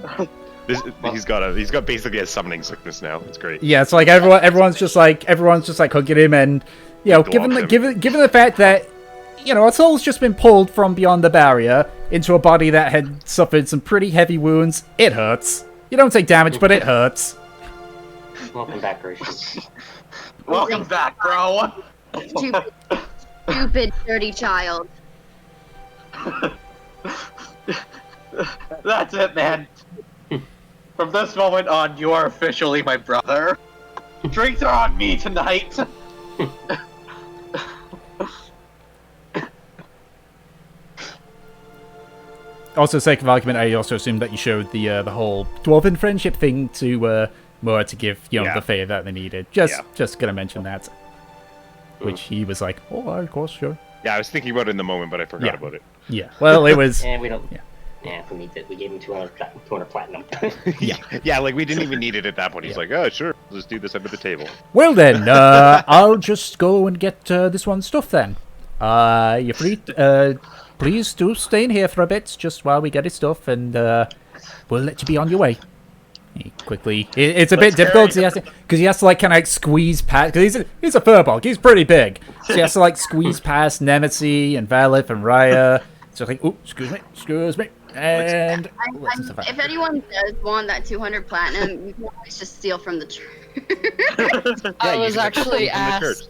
basically a summoning sickness now. It's great. Yeah, it's like everyone's just like hugging him, and you know, given the fact that a soul's just been pulled from beyond the barrier into a body that had suffered some pretty heavy wounds, it hurts. You don't take damage, but it hurts. Welcome back, Gracious. welcome back, bro. Stupid, dirty child. That's it, man. From this moment on, you are officially my brother. Drinks are on me tonight. Also, sake of argument, I also assume that you showed the whole dwarven friendship thing to Moa to give the favor that they needed. Just gonna mention that, which he was like, "Oh, of course, sure." Yeah, I was thinking about it in the moment, but I forgot about it. Yeah, well, it was. And we don't. Yeah. Yeah, we need it. We gave him 200 platinum. Yeah, like we didn't even need it at that point. He's like, "Oh, sure, let's do this under the table." Well then, I'll just go and get this one stuff then. You're free. Please do stay in here for a bit, just while we get his stuff, and we'll let you be on your way. It's a bit difficult because he has to like kind of squeeze past, because he's a furball, he's pretty big, so he has to like squeeze past Nemesis and Valif and Raya. So like, oh, excuse me, and if anyone does want that 200 platinum, you can always just steal from the church. I was actually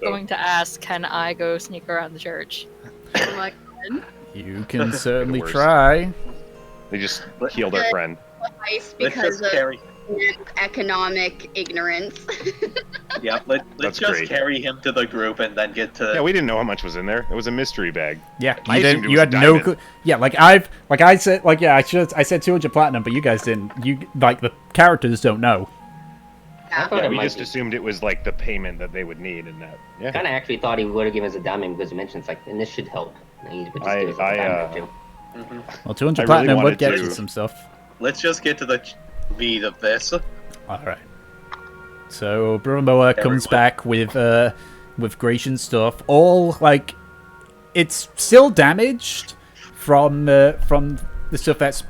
going to ask, can I go sneak around the church? Oh my God. You can certainly try. They just healed our friend. Twice because of economic ignorance. Yeah, let's just carry him to the group and then get to. Yeah, we didn't know how much was in there. It was a mystery bag. Yeah, I assumed it was you had a no. diamond. I said 200 platinum, but you guys didn't. You like the characters don't know. Yeah, we just assumed it was like the payment that they would need, and that. Yeah. Kind of actually thought he would have given us a diamond because he mentioned it's like, and this should help. And he would just give us a diamond or two. Well, 200 platinum would get you some stuff. Let's just get to the meat of this. All right. So Brumoa comes back with Gratian stuff. All like, it's still damaged from the stuff that's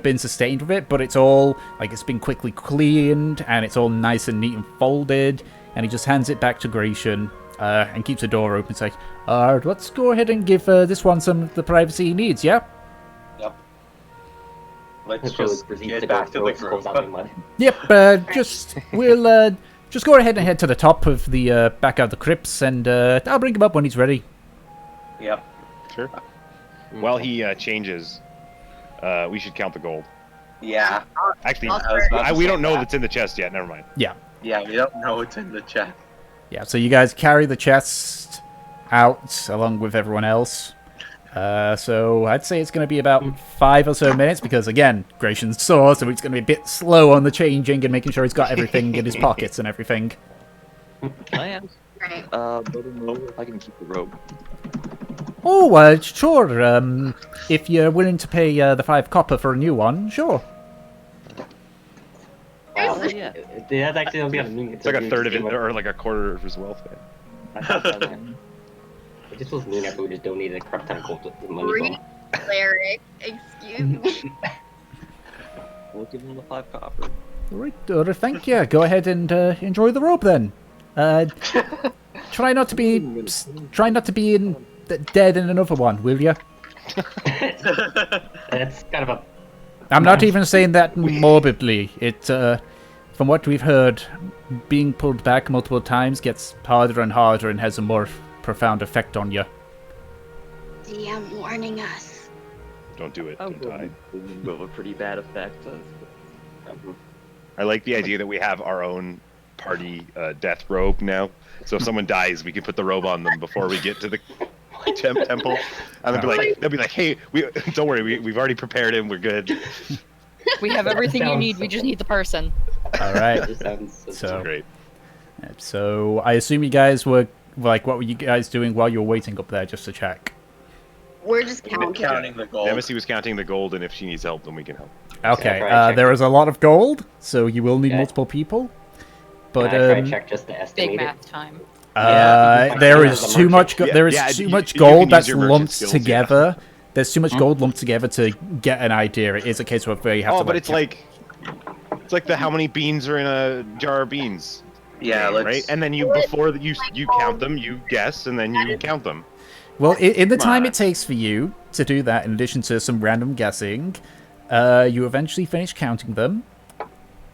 been sustained with it, but it's all like it's been quickly cleaned and it's all nice and neat and folded. And he just hands it back to Gratian and keeps the door open. It's like, let's go ahead and give this one some of the privacy he needs. Yeah. Yep. Let's just get back to the group. Yep. We'll just go ahead and head to the top of the back of the crypts, and I'll bring him up when he's ready. Yep. Sure. While he changes, we should count the gold. Yeah. Actually, we don't know that's in the chest yet. Never mind. Yeah. Yeah, we don't know what's in the chest. Yeah, so you guys carry the chest out along with everyone else. So I'd say it's going to be about 5 or so minutes because, again, Gratian's sore, so it's going to be a bit slow on the changing and making sure he's got everything in his pockets and everything. I am. Brother Mo, if I can keep the rope. Oh, sure. If you're willing to pay the 5 copper for a new one, sure. Oh, yeah. That's actually it's like a third of it, or like a quarter of his wealth. It just was mean after we just donated a crap ton of gold with money. Cleric, excuse me. We'll give him the 5 copper. All right, thank you. Go ahead and enjoy the rope then. Try not to be dead in another one, will you? That's kind of a. I'm not even saying that morbidly. It, from what we've heard, being pulled back multiple times gets harder and harder and has a more profound effect on you. DM warning us. Don't do it. Don't die. Will have a pretty bad effect. I like the idea that we have our own party death robe now. So if someone dies, we can put the robe on them before we get to the temple, and they'll be like, "Hey, don't worry, we've already prepared him. We're good." We have everything you need. We just need the person. All right. That sounds So great. So I assume you guys were like, what were you guys doing while you were waiting up there, just to check? We're just counting. Counting the gold. Nemesis was counting the gold, and if she needs help, then we can help. Okay, Can I try and there check? is a lot of gold, so you will need Okay. multiple people. But Can I try and check just to Big estimate it? math time. Yeah. there Yeah. is too much. Yeah, There is yeah, too you- much you can gold use that's your merchant lumped skills, yeah. together. There's too much gold lumped together to get an idea. It is a case where you have to. Oh, but it's like the how many beans are in a jar of beans. Yeah, game, let's. right. And then you you count them, you guess, and then you count them. Well, in the Come time on. it takes for you to do that, in addition to some random guessing, you eventually finish counting them,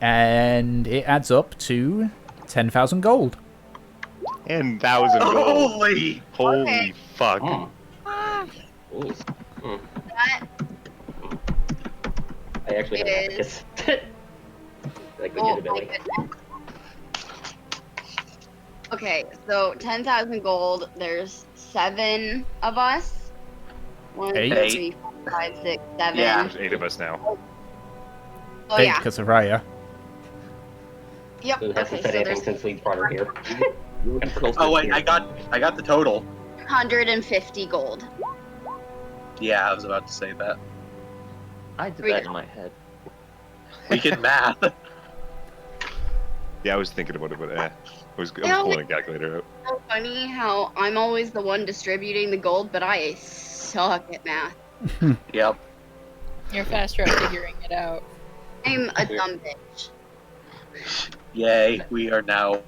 and it adds up to 10,000 gold. 10,000 gold. Holy! Holy Okay. fuck. Jeez. That I actually have It this. Like Oh my legitimately. goodness. Okay, so 10,000 gold. There's 7 of us. 1, Eight. 2, 3, 4, 5, 6, 7. Yeah. There's 8 of us now. Oh yeah. Because of Raya. Yep. Who hasn't Okay, said so anything there's since we brought her here? Oh wait, I got the total. 150 gold. Yeah, I was about to say that. I did Read that it. in my head. We can math. Yeah, I was thinking about it, but I was Yeah, pulling a calculator out. So funny how I'm always the one distributing the gold, but I suck at math. Yep. You're faster at figuring it out. I'm a dumb bitch. Yay, we now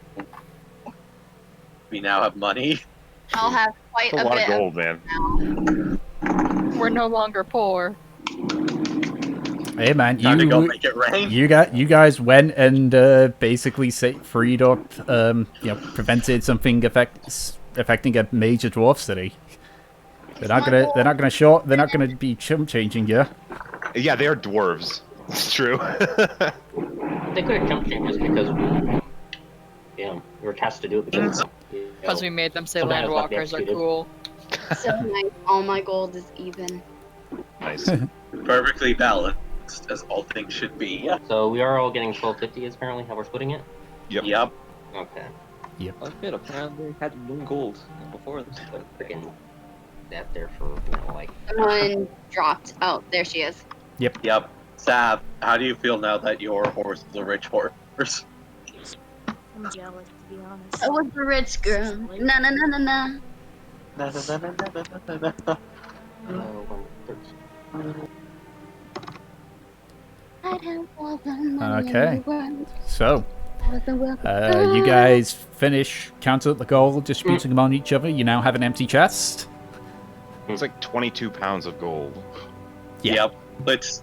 have money. I'll have quite That's a a lot bit of gold, man. We're no longer poor. Hey man, Time to go make it rain. you guys went and basically freed up, prevented something affecting a major dwarf city. They're not gonna be chump changing you. Yeah, they are dwarves. It's true. They could have jumped changes because we were tasked to do it because Because we made them say Sometimes not landwalkers are executed. cool. So nice. All my gold is even. Nice. Perfectly balanced, as all things should be. So we are all getting 1250 is apparently how we're splitting it? Yep. Okay. Oh shit, apparently I had 1 gold before this. Freaking that there for, like... Someone dropped. Oh, there she is. Yep. Sav, how do you feel now that your horse is a rich horse? I'm jealous, to be honest. I was a rich girl. Na na na na na. Okay. So, you guys finish counting up the gold, distributing them on each other. You now have an empty chest. It's like 22 pounds of gold. Yeah. Yep. Let's.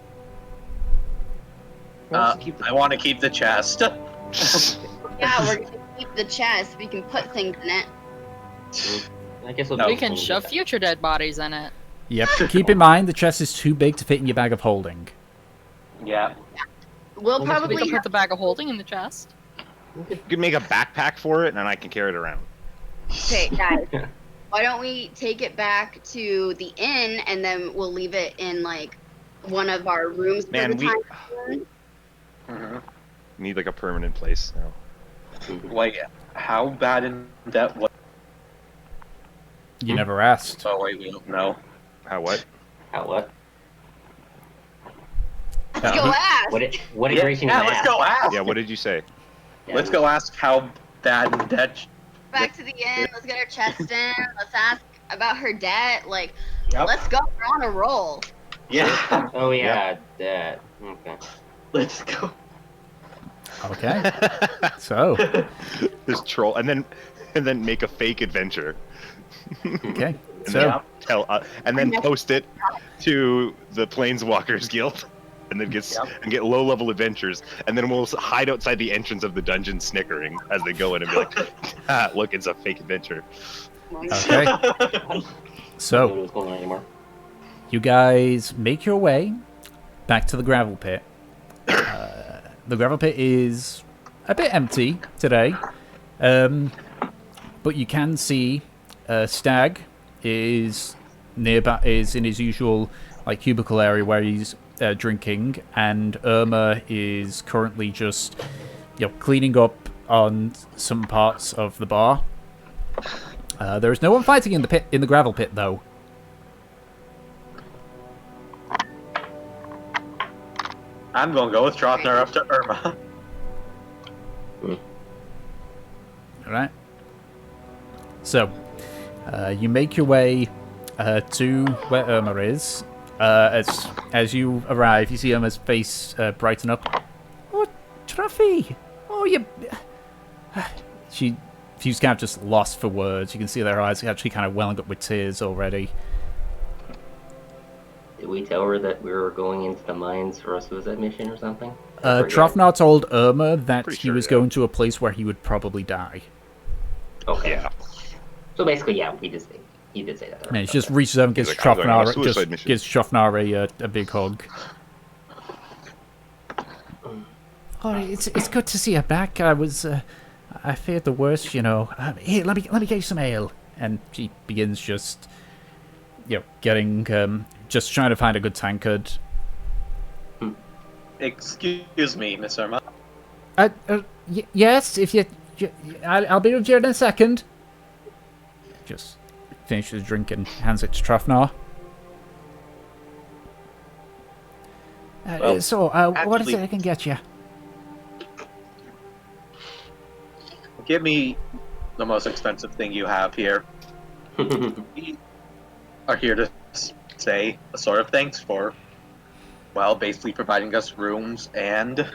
I want to keep the chest. Yeah, we're gonna keep the chest. We can put things in it. I guess No. We can shove future dead bodies in it. Yep. Keep in mind the chest is too big to fit in your bag of holding. Yeah. We'll We probably can have put the bag of holding in the chest. You could make a backpack for it, and I can carry it around. Okay, guys. Why don't we take it back to the inn and then we'll leave it in like one of our rooms Man, for the we- time being? Need like a permanent place now. Wait, how bad in debt was? You never asked. Oh wait, we don't know. How what? How what? Let's go ask. What did Grayson Yeah, even let's ask? go ask. Yeah, what did you say? Yeah, Let's go ask how bad in debt. Back to the inn. Let's get her chest in. Let's ask about her debt. Like, Yep. let's go. We're on a roll. Yeah. Oh yeah, that. Okay. Let's go. Okay. So, This troll, and then make a fake adventure. okay. And So, then post it to the Planeswalkers Guild, and then get low-level adventures, and then we'll hide outside the entrance of the dungeon, snickering as they go in, and be like, "Look, it's a fake adventure." okay. I don't know So, what's going on anymore. you guys make your way back to the gravel pit. The gravel pit is a bit empty today, but you can see Stag is nearby, is in his usual like cubicle area where he's drinking, and Irma is currently just cleaning up on some parts of the bar. There's no one fighting in the pit, in the gravel pit, though. I'm going to go with Trotner up to Irma. Alright. So, you make your way to where Irma is. As you arrive, you see Irma's face brighten up. Oh, Truffy! Oh, you... She's kind of just lost for words. You can see their eyes actually kind of welling up with tears already. Did we tell her that we were going into the mines for a suicide mission or something? Trofnar told Irma that Pretty he sure, was yeah. going to a place where he would probably die. Okay. Yeah. So basically, yeah, he did say that. And he just reaches out and gives He's like, "I'm going on a Trofnar suicide mission." a big hug. Oh, it's good to see her back. I feared the worst, you know. Here, let me get you some ale. And she begins just, getting just trying to find a good tankard. Excuse me, Miss Irma. Yes, if you, I'll be with you in a second. Just finishes the drink and hands it to Trofnar. Well, what is it actually- I can get you? Give me the most expensive thing you have here. We are here to say a sort of thanks for, well, basically providing us rooms and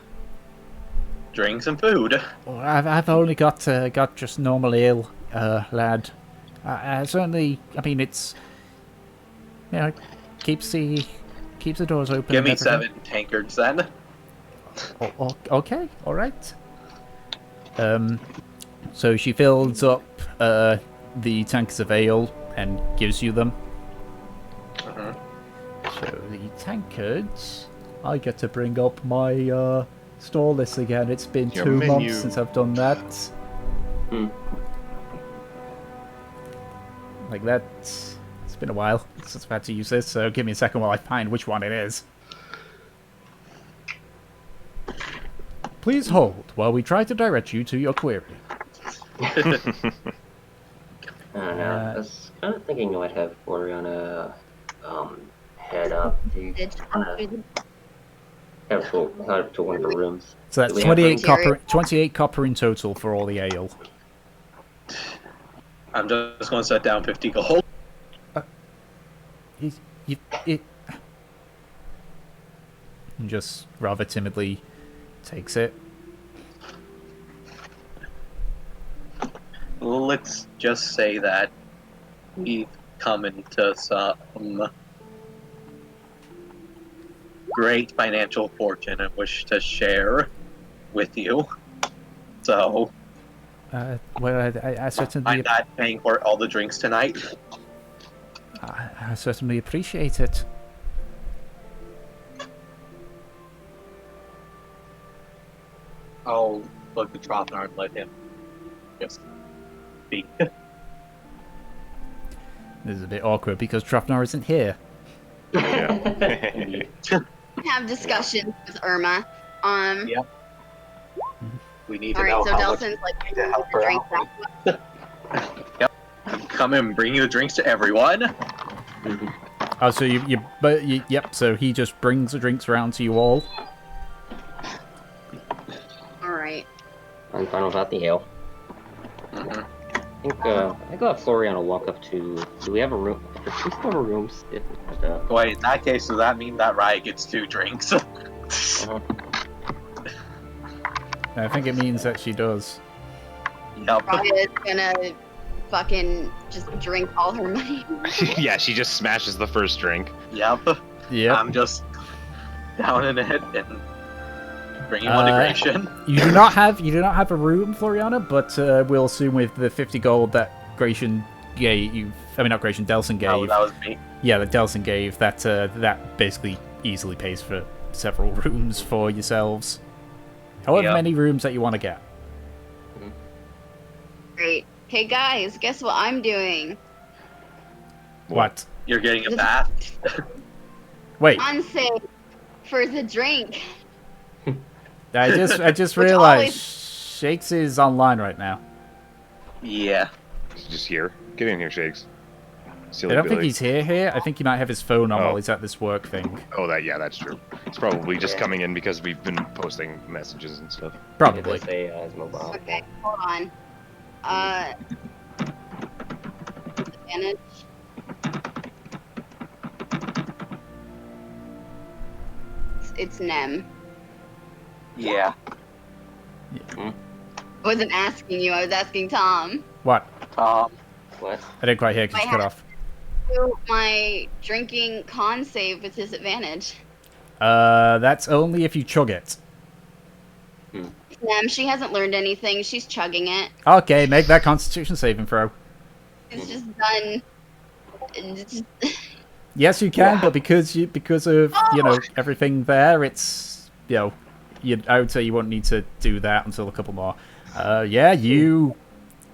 drinks and food. Well, I've only got just normal ale, lad. I certainly, I mean, it's, keeps the doors open. Give me and everything. 7 tankards then. Okay, all right. So she fills up the tanks of ale and gives you them. Mhm. So the tankards, I get to bring up my store list again. It's been Your 2 menu. months since I've done that. Like that. It's been a while since I've had to use this, so give me a second while I find which one it is. Please hold while we try to direct you to your query. I don't know. I was kind of thinking I might have Oriana head up to head up to one of the rooms. So that's Do we have 28 room? copper, 28 copper in total for all the ale. I'm just going to set down 50 gold. It and just rather timidly takes it. Let's just say that we've come into some great financial fortune and wish to share with you. So, Well, I certainly, I'm not paying for all the drinks tonight. I certainly appreciate it. I'll look at Trotnar and let him just speak. This is a bit awkward because Trofnar isn't here. Indeed. Have discussions with Irma. Yep. We need to All right, know so how much Delson's like, we need to help her drink out. Come and bring you drinks to everyone. Oh, so yep. So he just brings the drinks around to you all. All right. I'm fine without the ale. Mhm. I think I'll have Floriana walk up to. Do we have a room? Do we still have rooms? Wait, in that case, does that mean that Riot gets 2 drinks? I think it means that she does. Yep. Raya's gonna fucking just drink all her money. Yeah, she just smashes the first drink. Yep. Yep. I'm just down in it and bringing one to Gratian. You do not have a room, Floriana, but we'll assume with the 50 gold that Gratian gave, I mean not Gratian, Delson gave. Oh, that was me. Yeah, that Delson gave. That basically easily pays for several rooms for yourselves. However Yep. many rooms that you want to get. Great. Hey guys, guess what I'm doing? What? You're getting a bath. Wait, On sale for the drink. I just Which realized always- Shakes is online right now. Yeah. She's just here. Get in here, Shakes. I don't think he's here. I think he might have his phone on while he's at this work thing. Oh, that's true. It's probably just coming in because we've been posting messages and stuff. Probably. His mobile. Okay, hold on. Advantage. It's Nem. Yeah. I wasn't asking you, I was asking Tom. What? What? I didn't quite hear because you cut off. My drinking con save with disadvantage. That's only if you chug it. Nem, she hasn't learned anything. She's chugging it. Okay, make that Constitution saving throw. It's just done. Yes, you can, but because of everything there, it's I would say you won't need to do that until a couple more. You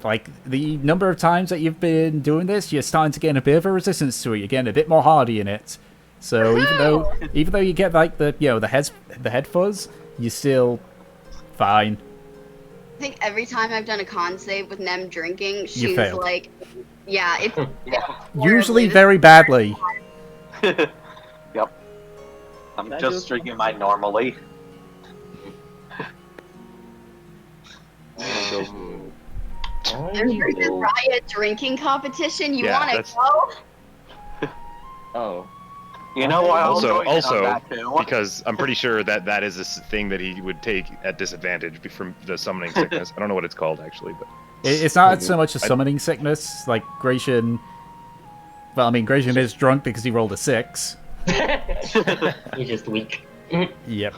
like the number of times that you've been doing this, you're starting to gain a bit of a resistance to it. You're getting a bit more hardy in it. So even though you get like the head fuzz, you're still fine. I think every time I've done a con save with Nem drinking, she's failed. like, yeah, it's Usually very badly. Yep. I'm just drinking mine normally. There's a riot drinking competition. You want to go? Oh. You know what? Also, because I'm pretty sure that is a thing that he would take at disadvantage from the summoning sickness. I don't know what it's called actually, but it's not so much a summoning sickness. Like Gratian. Well, I mean, Gratian is drunk because he rolled a 6. He's just weak. Yep.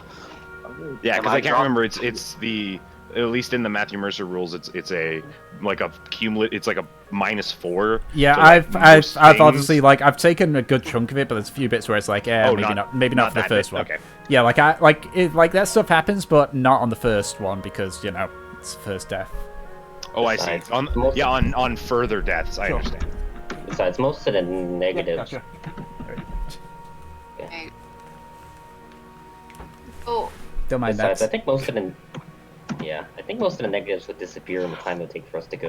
Yeah, because I can't remember. It's the at least in the Matthew Mercer rules. It's a like a cumulative. It's like a -4. Yeah, so I've obviously I've taken a good chunk of it, but there's a few bits where it's like, maybe not for the first one. Okay. Yeah, like that stuff happens, but not on the first one because it's the first death. Oh, I see. On further deaths, I understand. Besides, most of the negatives. Gotcha. Okay. Oh. Don't mind that. I think most of the negatives would disappear in the time it would take for us to go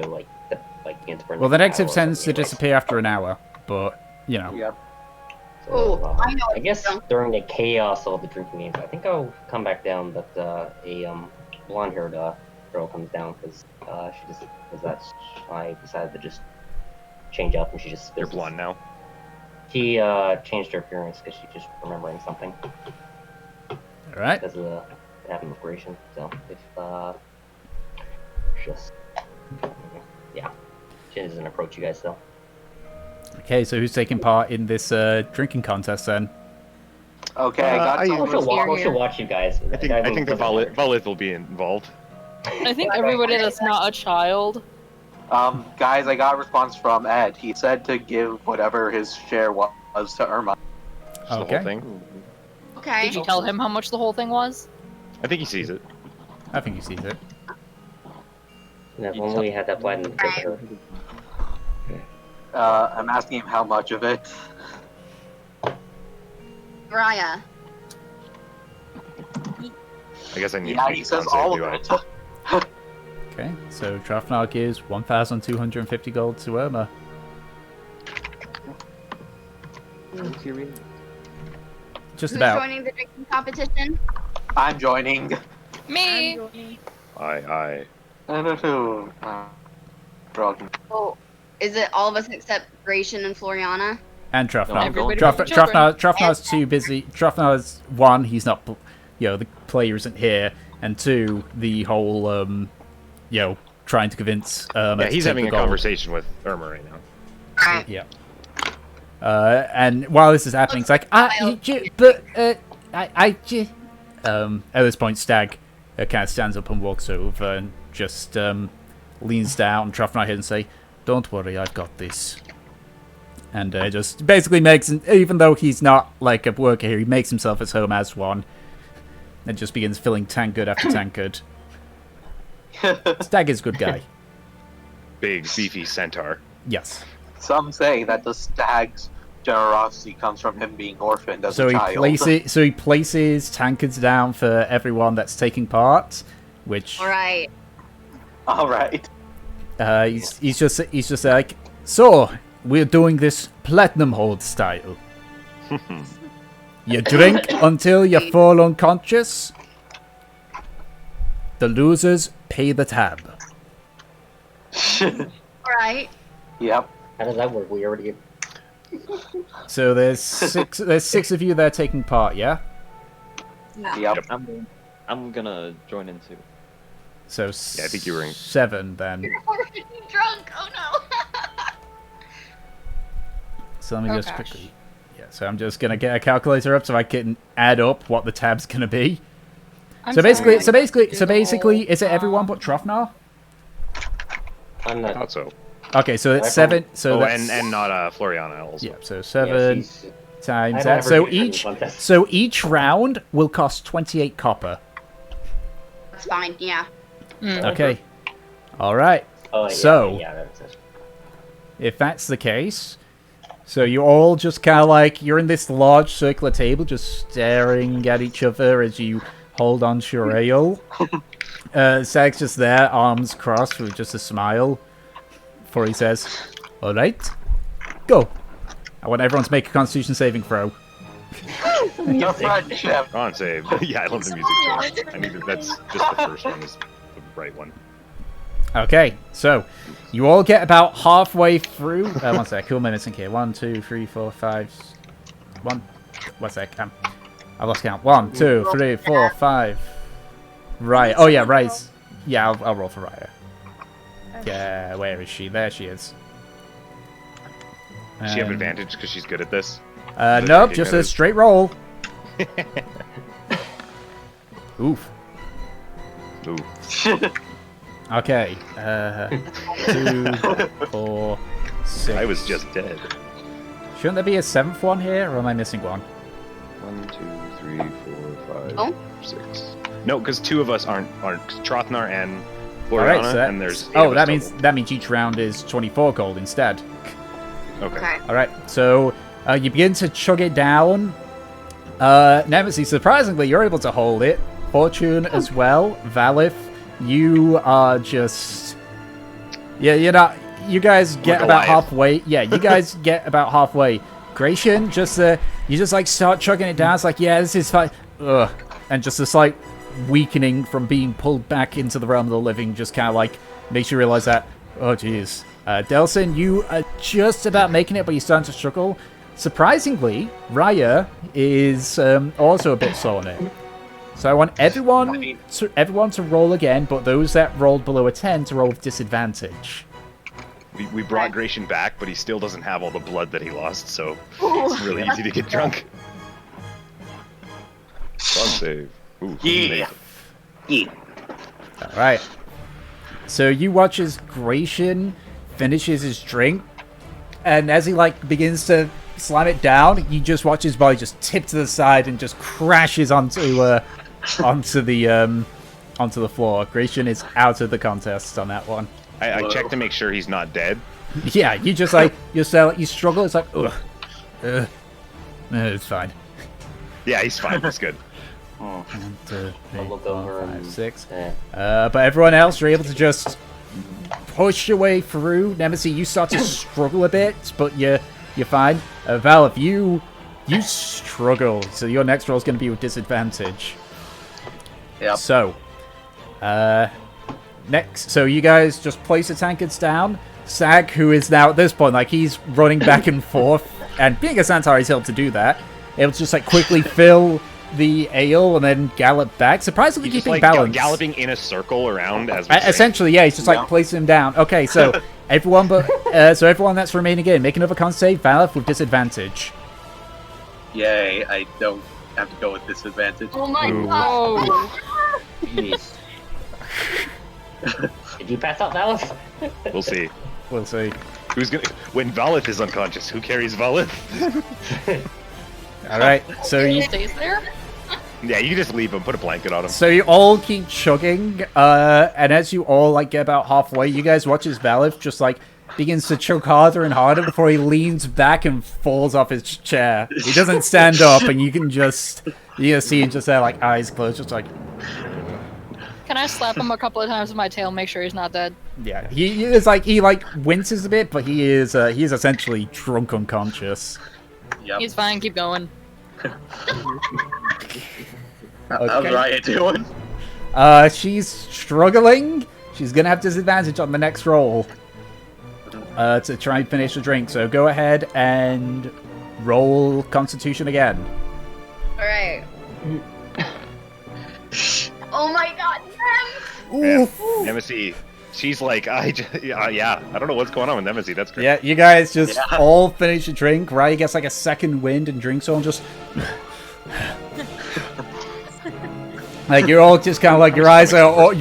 Well, the negative tends to disappear after an hour, but Yep. So, I know. I guess during the chaos of the drinking games, I think I'll come back down, but a blonde-haired girl comes down because I decided to just change up and she just. You're blonde now. She changed her appearance because she's just remembering something. All right. Because of the admiration. So if she doesn't approach you guys though. Okay, so who's taking part in this drinking contest then? Okay, I got some. We'll still watch you guys. I think the Valith will be involved. I think everybody that's not a child. Guys, I got a response from Ed. He said to give whatever his share was to Irma. The whole thing. Okay. Did you tell him how much the whole thing was? I think he sees it. I think he sees it. Yeah, when we had that platinum picture. I'm asking him how much of it. Raya. I guess I need. Yeah, he says all of it. Okay, so Trafnar gives 1,250 gold to Irma. Just Who's about. joining the drinking competition? I'm joining. Me. Aye. Oh, is it all of us except Gratian and Floriana? And Trafnar. Everybody but the children. Trafnar's too busy. Trafnar's one, he's not, the player isn't here, and two, the whole, trying to convince Irma. Yeah, he's having a conversation with Irma right now. Alright. Yeah. And while this is happening, it's like, at this point, Stag kind of stands up and walks over and just leans down and Trafnar here and say, "Don't worry, I've got this." And just basically makes, even though he's not like a worker here, he makes himself as home as one. And just begins filling tankard after tankard. Stag is a good guy. Big, beefy centaur. Yes. Some say that the stag's generosity comes from him being orphaned as a child. He places tankards down for everyone that's taking part, which. Alright. Alright. He's just like, So, we're doing this Platinumhold style. You drink until you fall unconscious. The losers pay the tab. Right. Yep. How does that work? We already. So there's six of you there taking part, yeah? Yep. I'm gonna join in too. So I think you were in 7 then. You're already drunk. Oh no. So let me Oh, just gosh. quickly. Yeah, so I'm just gonna get a calculator up so I can add up what the tab's gonna be. I'm So basically, sorry, is it everyone but Trofnar? I'm I not. thought so. Okay, so it's I 7. So Oh, that's and not Floriana also. yeah. So Yeah, 7 she's- times I that. don't So ever do each contest. so each round will cost 28 copper. That's fine. Yeah. Okay. All right. Oh, yeah, So- yeah, that's it. If that's the case, so you all just kind of like you're in this large circular table, just staring at each other as you hold on to your ale. Sag's just there, arms crossed with just a smile. Before he says, "All right, go." I want everyone to make a Constitution saving throw. Your friendship. On save. Yeah, I love the music too. I need that's just the first one is the right one. Okay, so you all get about halfway through. One sec, cool minutes in here. 1, 2, 3, 4, 5. 1 sec. I lost count. 1, 2, 3, 4, 5. Right. Oh yeah, right. Yeah, I'll roll for Raya. Yeah, where is she? There she is. Does she have advantage because she's good at this? Nope, just a straight roll. Oof. Ooh. Okay. 2, 4, 6. I was just dead. Shouldn't there be a 7th one here, or am I missing one? 1, 2, 3, 4, 5, Oh. 6. No, because 2 of us aren't Trothnar and All Floriana, right, so and there's 8 oh, of that us means total. each round is 24 gold instead. Okay. Okay. All right, so you begin to chug it down. Nemesis, surprisingly, you're able to hold it. Fortune as well. Valif, you are just you're not. You guys get Like about Goliath. halfway. Yeah, you guys get about halfway. Gratian, just you just like start chugging it down. It's like, yeah, this is fine. Ugh, and just a slight weakening from being pulled back into the realm of the living just kind of like makes you realize that, oh jeez. Delson, you are just about making it, but you're starting to struggle. Surprisingly, Raya is also a bit slow on it. So I want everyone to roll again, but those that rolled below a 10 to roll with disadvantage. We brought Gratian back, but he still doesn't have all the blood that he lost, so it's really easy to get drunk. Con save. Ooh, Yeah. Yeah. All right. So you watch as Gratian finishes his drink, and as he like begins to slam it down, you just watch his body just tip to the side and just crashes onto the floor. Gratian is out of the contest on that one. I checked to make sure he's not dead. Yeah, you just like you struggle. It's like ugh. It's fine. Yeah, he's fine. That's good. 1, 2, 3, I'll look 4, over 5, and- 6. Yeah. But everyone else, you're able to just push your way through. Nemesis, you start to struggle a bit, but you're fine. Val, if you struggle, so your next roll is going to be with disadvantage. Yep. So, next, so you guys just place the tankards down. Sag, who is now at this point, like he's running back and forth, and being a Centaur, he's able to do that. Able to just like quickly fill the ale and then gallop back. Surprisingly He's just keeping like balance. galloping in a circle around as we drink. Essentially, yeah, he's just like placing him down. Okay, so everyone that's remaining in, make another con save. Valif with disadvantage. Yay, I don't have to go with disadvantage. Oh my Ooh. god. Jeez. Did you pass out that one? We'll see. We'll see. Who's gonna when Valith is unconscious? Who carries Valith? All right, so He you stays there? Yeah, you can just leave him. Put a blanket on him. So you all keep chugging, and as you all like get about halfway, you guys watch as Valif just like begins to chug harder and harder before he leans back and falls off his chair. He doesn't stand up, and you can see him just there like eyes closed, just like Can I slap him a couple of times with my tail, make sure he's not dead? Yeah, he is like he winces a bit, but he is essentially drunk unconscious. Yep. He's fine, keep going. How's Riot doing? She's struggling. She's gonna have disadvantage on the next roll to try and finish the drink. So go ahead and roll Constitution again. All right. Oh my god, Nemesis. She's like, yeah, I don't know what's going on with Nemesis. That's great. Yeah, you guys just all finish a drink. Rye gets like a second wind and drinks all just. Like you're all just kind of like your eyes are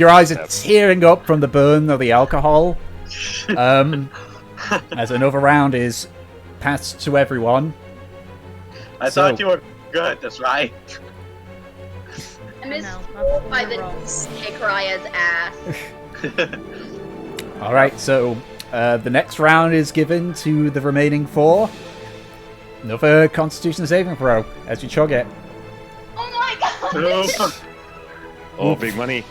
tearing up from the burn of the alcohol. As another round is passed to everyone. I thought you were good. That's right. I missed by the kick Raya's ass. All right, so the next round is given to the remaining 4. Another Constitution saving throw as you chug it. Oh my god! Oh, big money.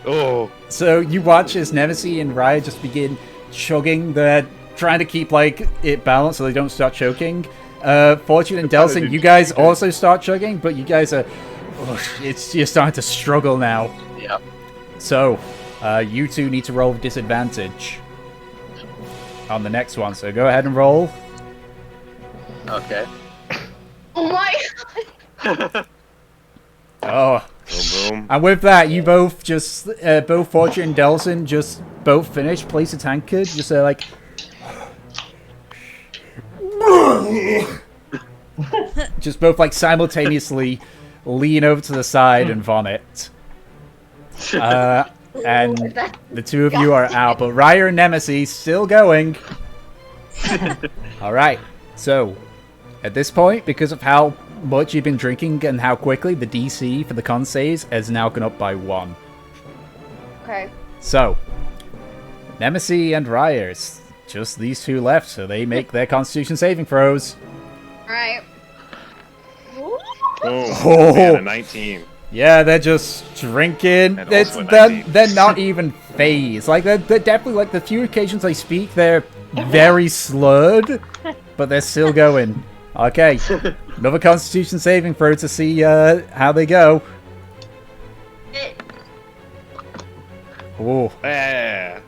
Oh. So you watch as Nemesis and Raya just begin chugging. They're trying to keep like it balanced so they don't start choking. Fortune and Delson, you guys also start chugging, but you guys are you're starting to struggle now. Yep. So you two need to roll with disadvantage on the next one. So go ahead and roll. Okay. Oh my god! Oh. Boom, boom. And with that, you both just, both Fortune and Delson just both finish, place a tankard, just like... just both like simultaneously lean over to the side and vomit. And the two of you are out, but Raya and Nemesis still going. Alright, so at this point, because of how much you've been drinking and how quickly, the DC for the con saves has now gone up by 1. Okay. So, Nemesis and Raya, it's just these two left, so they make their Constitution saving throws. Alright. Boom. Oh. Man, a 19. Yeah, they're just drinking. And It's, also a 19. they're not even phased. Like, they're definitely, like, the few occasions they speak, they're very slurred, but they're still going. Okay, another Constitution saving throw to see how they go. Oh. Yeah.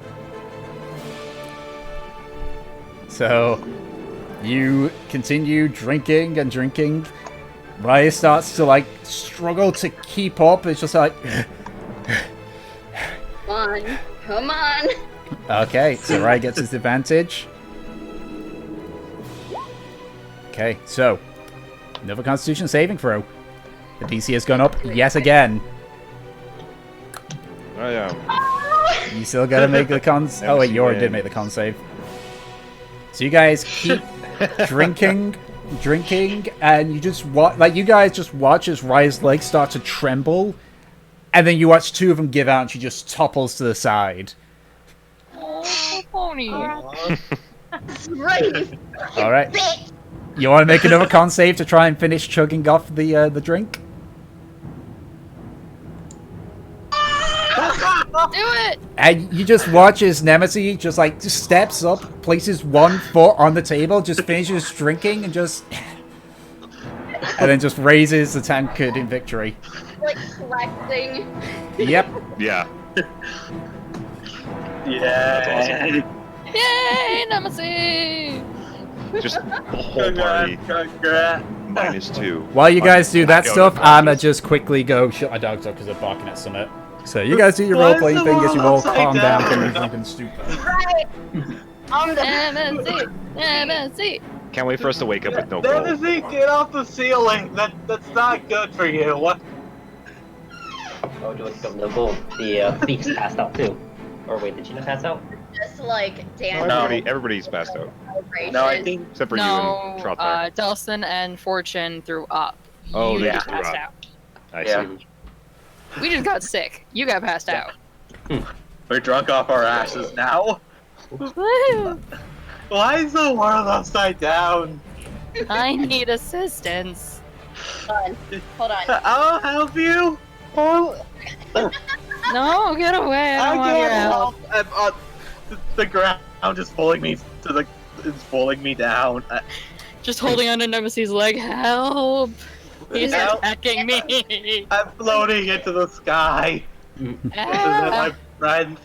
So, you continue drinking and drinking. Raya starts to, like, struggle to keep up. It's just like... Come on. Come on. Okay, so Raya gets his advantage. Okay, so another Constitution saving throw. The DC has gone up yet again. Oh, yeah. You still gotta make the cons. Oh wait, you already did make the con save. So you guys keep drinking, and you just watch. Like you guys just watch as Raya's legs start to tremble, and then you watch 2 of them give out, and she just topples to the side. Oh, pony. Right. All right. You want to make another con save to try and finish chugging off the drink? Do it! And you just watch as Nemesis just steps up, places 1 foot on the table, just finishes drinking, and then just raises the tankard in victory. Like flexing. Yep. Yeah. Yeah. Yay, Nemesis! Just the whole party. Congrats. -2. While you guys do that Go stuff, to I'ma practice. just quickly go shut my dogs up because they're barking at Summit. So you guys do your role-playing thing as you all calm down from your drunken stupor. Right. On the Nemesis! Nemesis! Can't wait for us to wake up with no gold. Nemesis, get off the ceiling. That's not good for you. What? Oh, do it, no gold. The thief's passed out too. Or wait, did she not pass out? just like No, dancing. everybody's passed out. No, I think Except for you No, and Trothar. Delson and Fortune threw up. Oh, You they just just threw passed up. out. I yeah. see. We just got sick. You got passed out. we're drunk off our asses now. Woo! Why is the world upside down? I need assistance. Hold on. Hold on. I'll help you. Oh. No, get away! I don't want your help. The ground is pulling me it's pulling me down. Just holding on to Nemesis's leg. Help! He's Help. attacking me. I'm floating into the sky. Ah. My friend,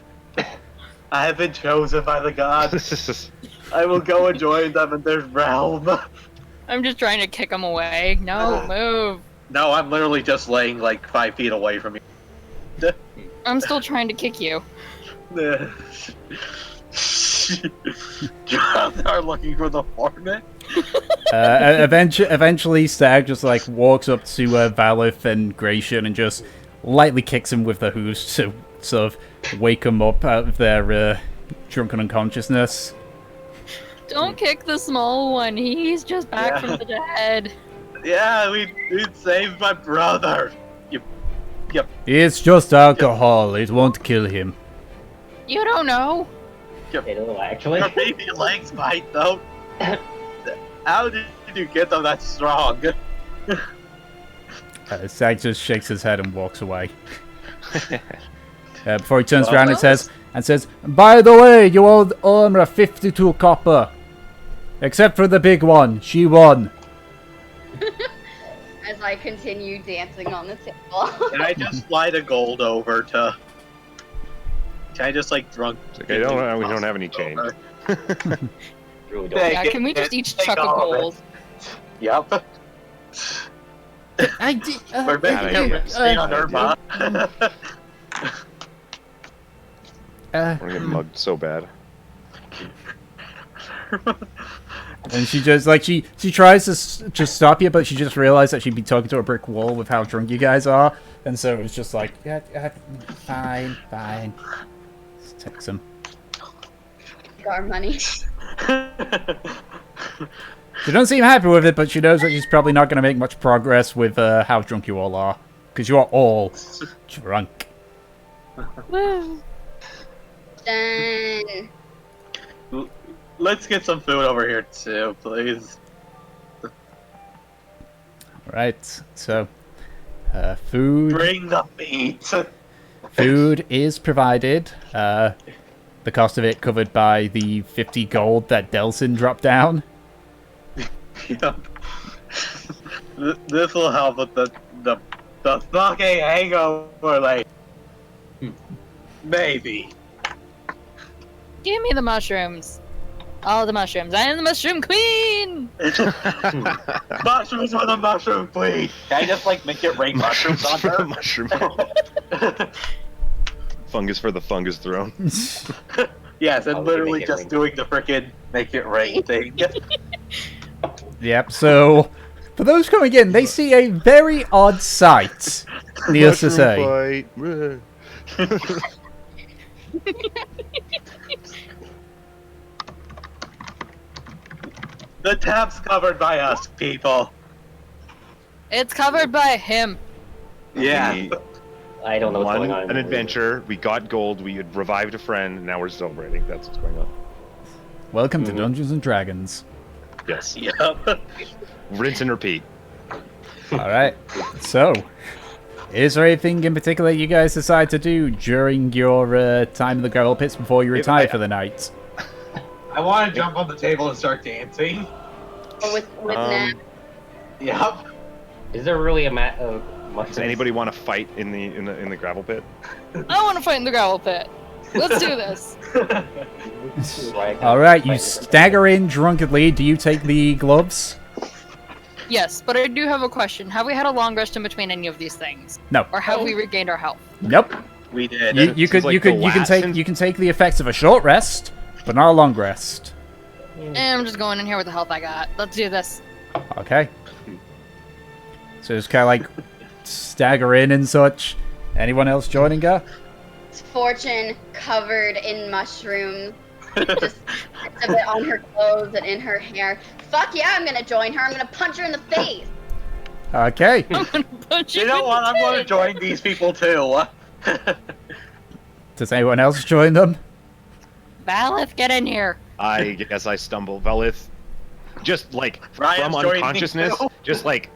I have been chosen by the gods. I will go and join them in their realm. I'm just trying to kick him away. No, move. No, I'm literally just laying like 5 feet away from you. I'm still trying to kick you. Are looking for the hornet. Eventually, Stag just like walks up to Valith and Gratian and just lightly kicks him with the hooves to sort of wake them up out of their drunken unconsciousness. Don't kick the small one. He's just back from the dead. Yeah, we saved my brother. It's just alcohol. It won't kill him. You don't know. Actually. Your baby legs might though. How did you get them that strong? Stag just shakes his head and walks away. Before he turns around and says, "By the way, you owed Irma 52 copper. Except for the big one. She won." As I continue dancing on the table. Can I just slide a gold over to? Can I just like drunk? We don't have any change. Yeah, can we just each chuck a gold? Yep. I did. We're making a mistake on Irma. We're getting mugged so bad. And she just like she tries to just stop you, but she just realized that she'd be talking to a brick wall with how drunk you guys are, and so it was just like, yeah, fine. Just text him. Our money. She doesn't seem happy with it, but she knows that she's probably not going to make much progress with how drunk you all are, because you are all drunk. Woo. Done. Let's get some food over here too, please. Right, so food. Bring the meat. Food is provided. The cost of it covered by the 50 gold that Delsin dropped down. Yep. This will help with the fucking hangover, like maybe. Give me the mushrooms. All the mushrooms. I am the mushroom queen. Mushrooms for the mushroom queen. Can I just like make it rain mushrooms on her? Mushroom. Fungus for the fungus throne. Yes, and literally just doing the frickin' make it rain thing. Yep, so for those coming in, they see a very odd sight, needless to say. The tab's covered by us, people. It's covered by him. Yeah. I don't know what's going on. An adventure. We got gold. We had revived a friend. And now we're celebrating. That's what's going on. Welcome to Dungeons and Dragons. Yes. Yep. Rinse and repeat. Alright, so, is there anything in particular you guys decide to do during your time in the gravel pits before you retire for the night? I want to jump on the table and start dancing. With Nat. Yep. Is there really a Does anybody want to fight in the gravel pit? I want to fight in the gravel pit. Let's do this. Alright, you stagger in drunkenly. Do you take the gloves? Yes, but I do have a question. Have we had a long rest in between any of these things? No. Or have we regained our health? Nope. We did. You can take the effects of a short rest, but not a long rest. I'm just going in here with the health I got. Let's do this. Okay. So just kind of like stagger in and such. Anyone else joining her? Fortune covered in mushrooms. Just a bit on her clothes and in her hair. Fuck yeah, I'm gonna join her. I'm gonna punch her in the face. Okay. I'm gonna punch You know what? I'm going to join these people too. Does anyone else join them? Valith, get in here. I guess I stumble. Velith, just like Ryan's from joining unconsciousness, too. just like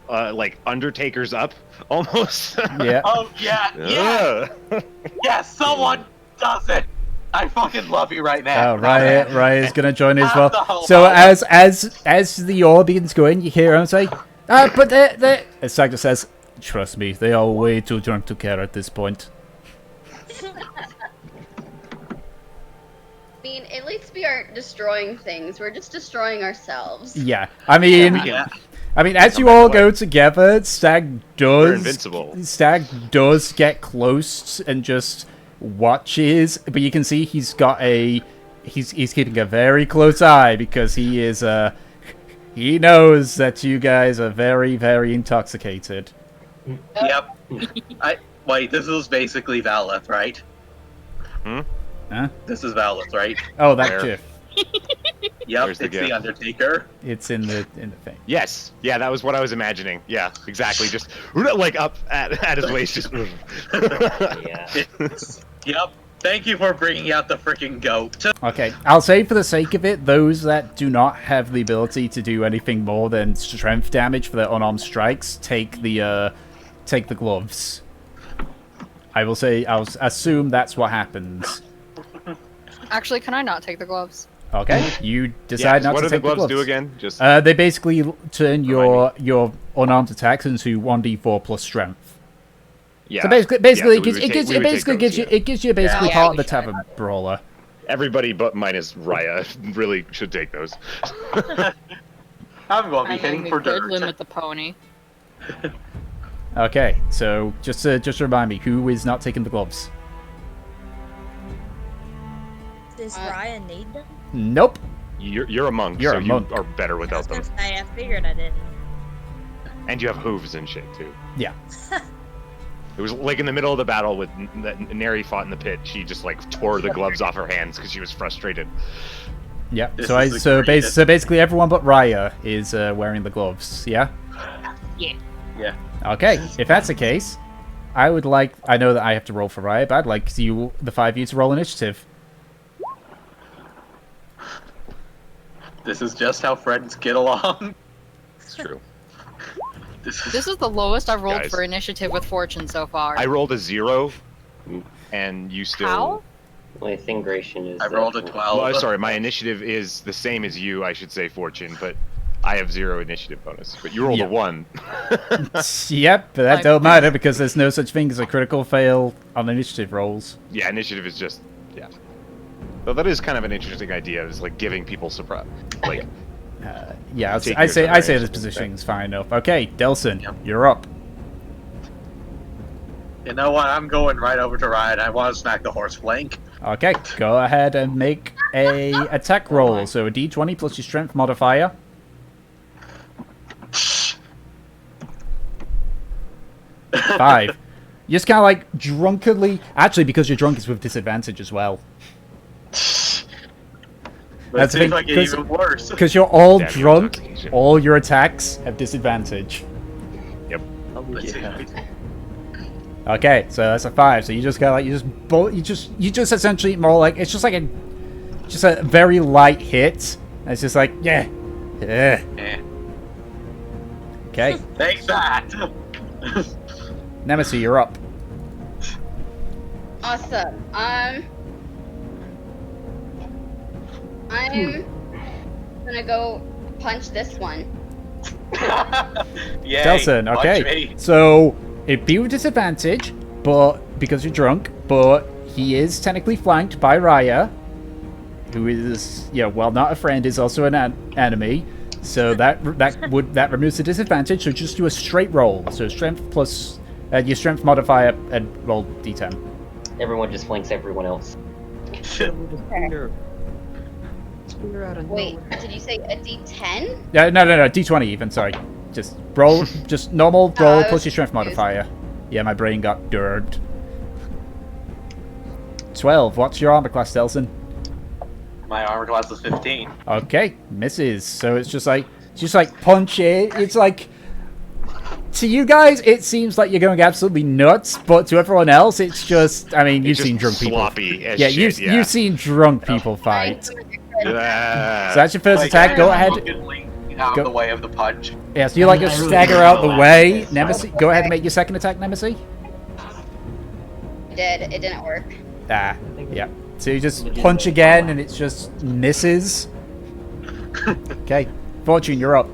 like Undertaker's up almost. Yeah. Oh yeah. Yes, someone does it. I fucking love you right now. Oh, Raya's gonna join as Have the well. whole So house. as the orb begins going, you hear him say, but they as Sagda says, trust me, they are way too drunk to care at this point. I mean, at least we aren't destroying things. We're just destroying ourselves. Yeah. I mean, Yeah. as you all go together, Stag We're does invincible. Stag does get close and just watches, but you can see he's got he's keeping a very close eye because he is he knows that you guys are very, very intoxicated. Yep. Wait, this is basically Valeth, right? Huh? This is Valeth, right? Oh, that Where? GIF. Yep, Where's the it's the gift? Undertaker. It's in the thing. Yes. Yeah, that was what I was imagining. Yeah, exactly. Just like up at his waist. Just. Yeah. Yep. Thank you for bringing out the freaking goat. Okay, I'll say for the sake of it, those that do not have the ability to do anything more than strength damage for their unarmed strikes take the gloves. I'll assume that's what happens. Actually, can I not take the gloves? Okay, you decide not what to do the take the gloves do again? Just They basically turn your unarmed attacks into 1d4 plus strength. yeah. So basically, Yeah, so it gives you basically Yeah, part of we the should. tavern brawler. Everybody but minus Raya really should take those. I'm going to I be mean, hitting we for could dirt. limit the pony. Okay, so just remind me, who is not taking the gloves? Does Ryan need them? Nope. You're a monk, You're so a monk. you are better I was without gonna them. say, I figured I didn't. And you have hooves and shit too. Yeah. It was like in the middle of the battle with that Neri fought in the pit. She just like tore the gloves off her hands because she was frustrated. Yeah. This So is the greatest. so basically everyone but Raya is wearing the gloves. Yeah. Yeah. Yeah. Okay. If that's the case, I would like. I know that I have to roll for Raya, but I'd like the 5 of you to roll initiative. This is just how friends get along. It's true. This is the lowest I've rolled Guys. for initiative with fortune so far. I rolled a 0, and you still. How? My thing Gratian is. I rolled a 12. Well, sorry, my initiative is the same as you. I should say fortune, but I have 0 initiative bonus. But you rolled Yeah. a 1. Yep, but that Like- don't matter because there's no such thing as a critical fail on initiative rolls. Yeah, initiative is just Though that is kind of an interesting idea. Is like giving people surprise. Like Yeah, Take I yours say on this initiative, positioning's fine enough. Okay, Delson, Yep. you're up. You know what? I'm going right over to Ryan. I want to smack the horse flank. Okay, go ahead and make a attack roll. So a d20 plus your strength modifier. 5. You just kind of like drunkenly. Actually, because you're drunk, it's with disadvantage as well. But That's it the seems thing, like it's even worse. Because you're all Damn, you're drunk, intoxication. all your attacks have disadvantage. Oh, Let's see. yeah. Okay, so that's a 5. So you just got like you just essentially more like it's just like a very light hit. And it's just like yeah. Eh. Okay, Take that. Nemesis, you're up. Awesome. I'm gonna go punch this one. Yay. Delson, Punch okay. me. So it'd be with disadvantage, but because you're drunk, but he is technically flanked by Raya, who is not a friend, is also an enemy. So that removes the disadvantage. So just do a straight roll. So strength plus your strength modifier and roll d10. Everyone just flanks everyone else. Wait, did you say a D10? Yeah, no, d20 even. Sorry, just roll, just normal Oh, roll I plus was your strength confused. modifier. Yeah, my brain got dirt. 12. What's your armor class, Delson? My armor class is 15. Okay, misses. So it's just like punch it. It's like to you guys, it seems like you're going absolutely nuts, but to everyone else, it's just. I mean, you've just seen drunk people. sloppy as Yeah, shit. you've seen drunk people fight. Alright, So that's your first Like, attack. Go I ahead. fucking out of the way of the punch. Yeah, so you like just stagger out the way. Nemesis, go ahead and make your second attack, Nemesis. I did. It didn't work. Ah, yeah. So you just punch again, and it just misses. Okay, Fortune, you're up.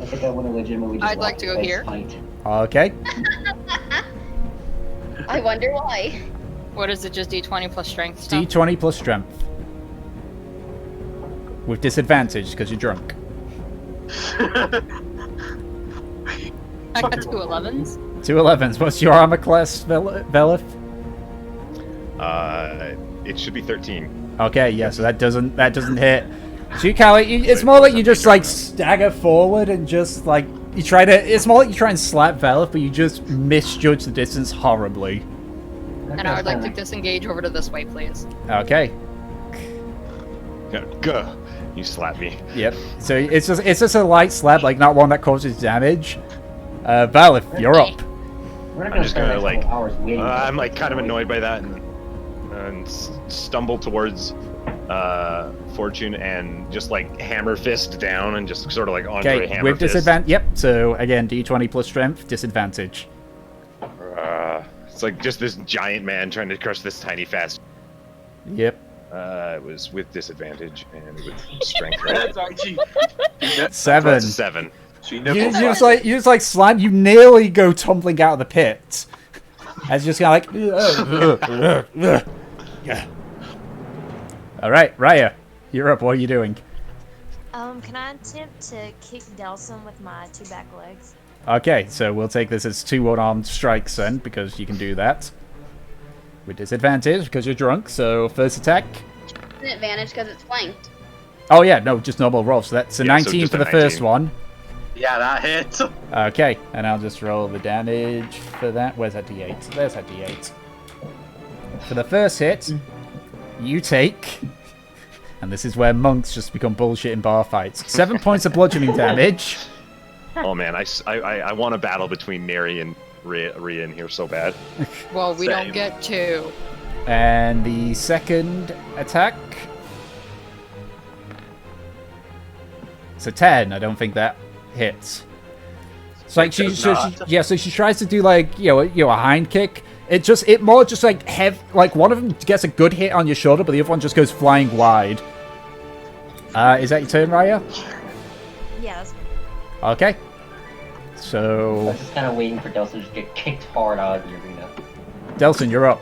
I think I want to legitimately just I'd like to go here. Okay. I wonder why. What is it? Just D20 plus strength stuff? D20 plus strength. With disadvantage, because you're drunk. I got 2 11s. 2 11s. What's your armor class, Velith? It should be 13. Okay, yeah, so that doesn't hit. So you kind of, it's more like you just like stagger forward and just like you try to. It's more like you try and slap Velith, but you just misjudge the distance horribly. And I would like to disengage over to this way, please. Okay. Go. You slap me. Yep. So it's just a light slap, like not one that causes damage. Velith, you're up. I'm just gonna like. I'm like kind of annoyed by that and stumble towards Fortune and just like hammer fist down and just sort of like onto a hammer with fist. disadvantage. Yep. So again, D20 plus strength, disadvantage. It's like just this giant man trying to crush this tiny fast. Yep. It was with disadvantage and with strength. Right? 7. 7. You just like slime. You nearly go tumbling out of the pit. As you just kind of like. Yeah. All right, Raya, you're up. What are you doing? Can I attempt to kick Delson with my 2 back legs? Okay, so we'll take this as 2 unarmed strikes then, because you can do that. With disadvantage, because you're drunk, so first attack. An advantage because it's flanked. Oh yeah, no, just normal roll, so that's a Yeah, so 19 just for a the 19. first one. Yeah, that hits. Okay, and I'll just roll the damage for that. Where's that D8? There's that D8. For the first hit, you take... And this is where monks just become bullshit in bar fights. 7 points of bludgeoning damage. Oh man, I want a battle between Mary and Rhea in here so bad. Well, we don't get 2. And the second attack... It's a 10. I don't think that hits. It's like so she tries to do like a hind kick. It more just like like one of them gets a good hit on your shoulder, but the other one just goes flying wide. Is that your turn, Raya? Yeah, that's good. Okay. I So was just kind of waiting for Delson to just get kicked hard out of the arena. Delson, you're up.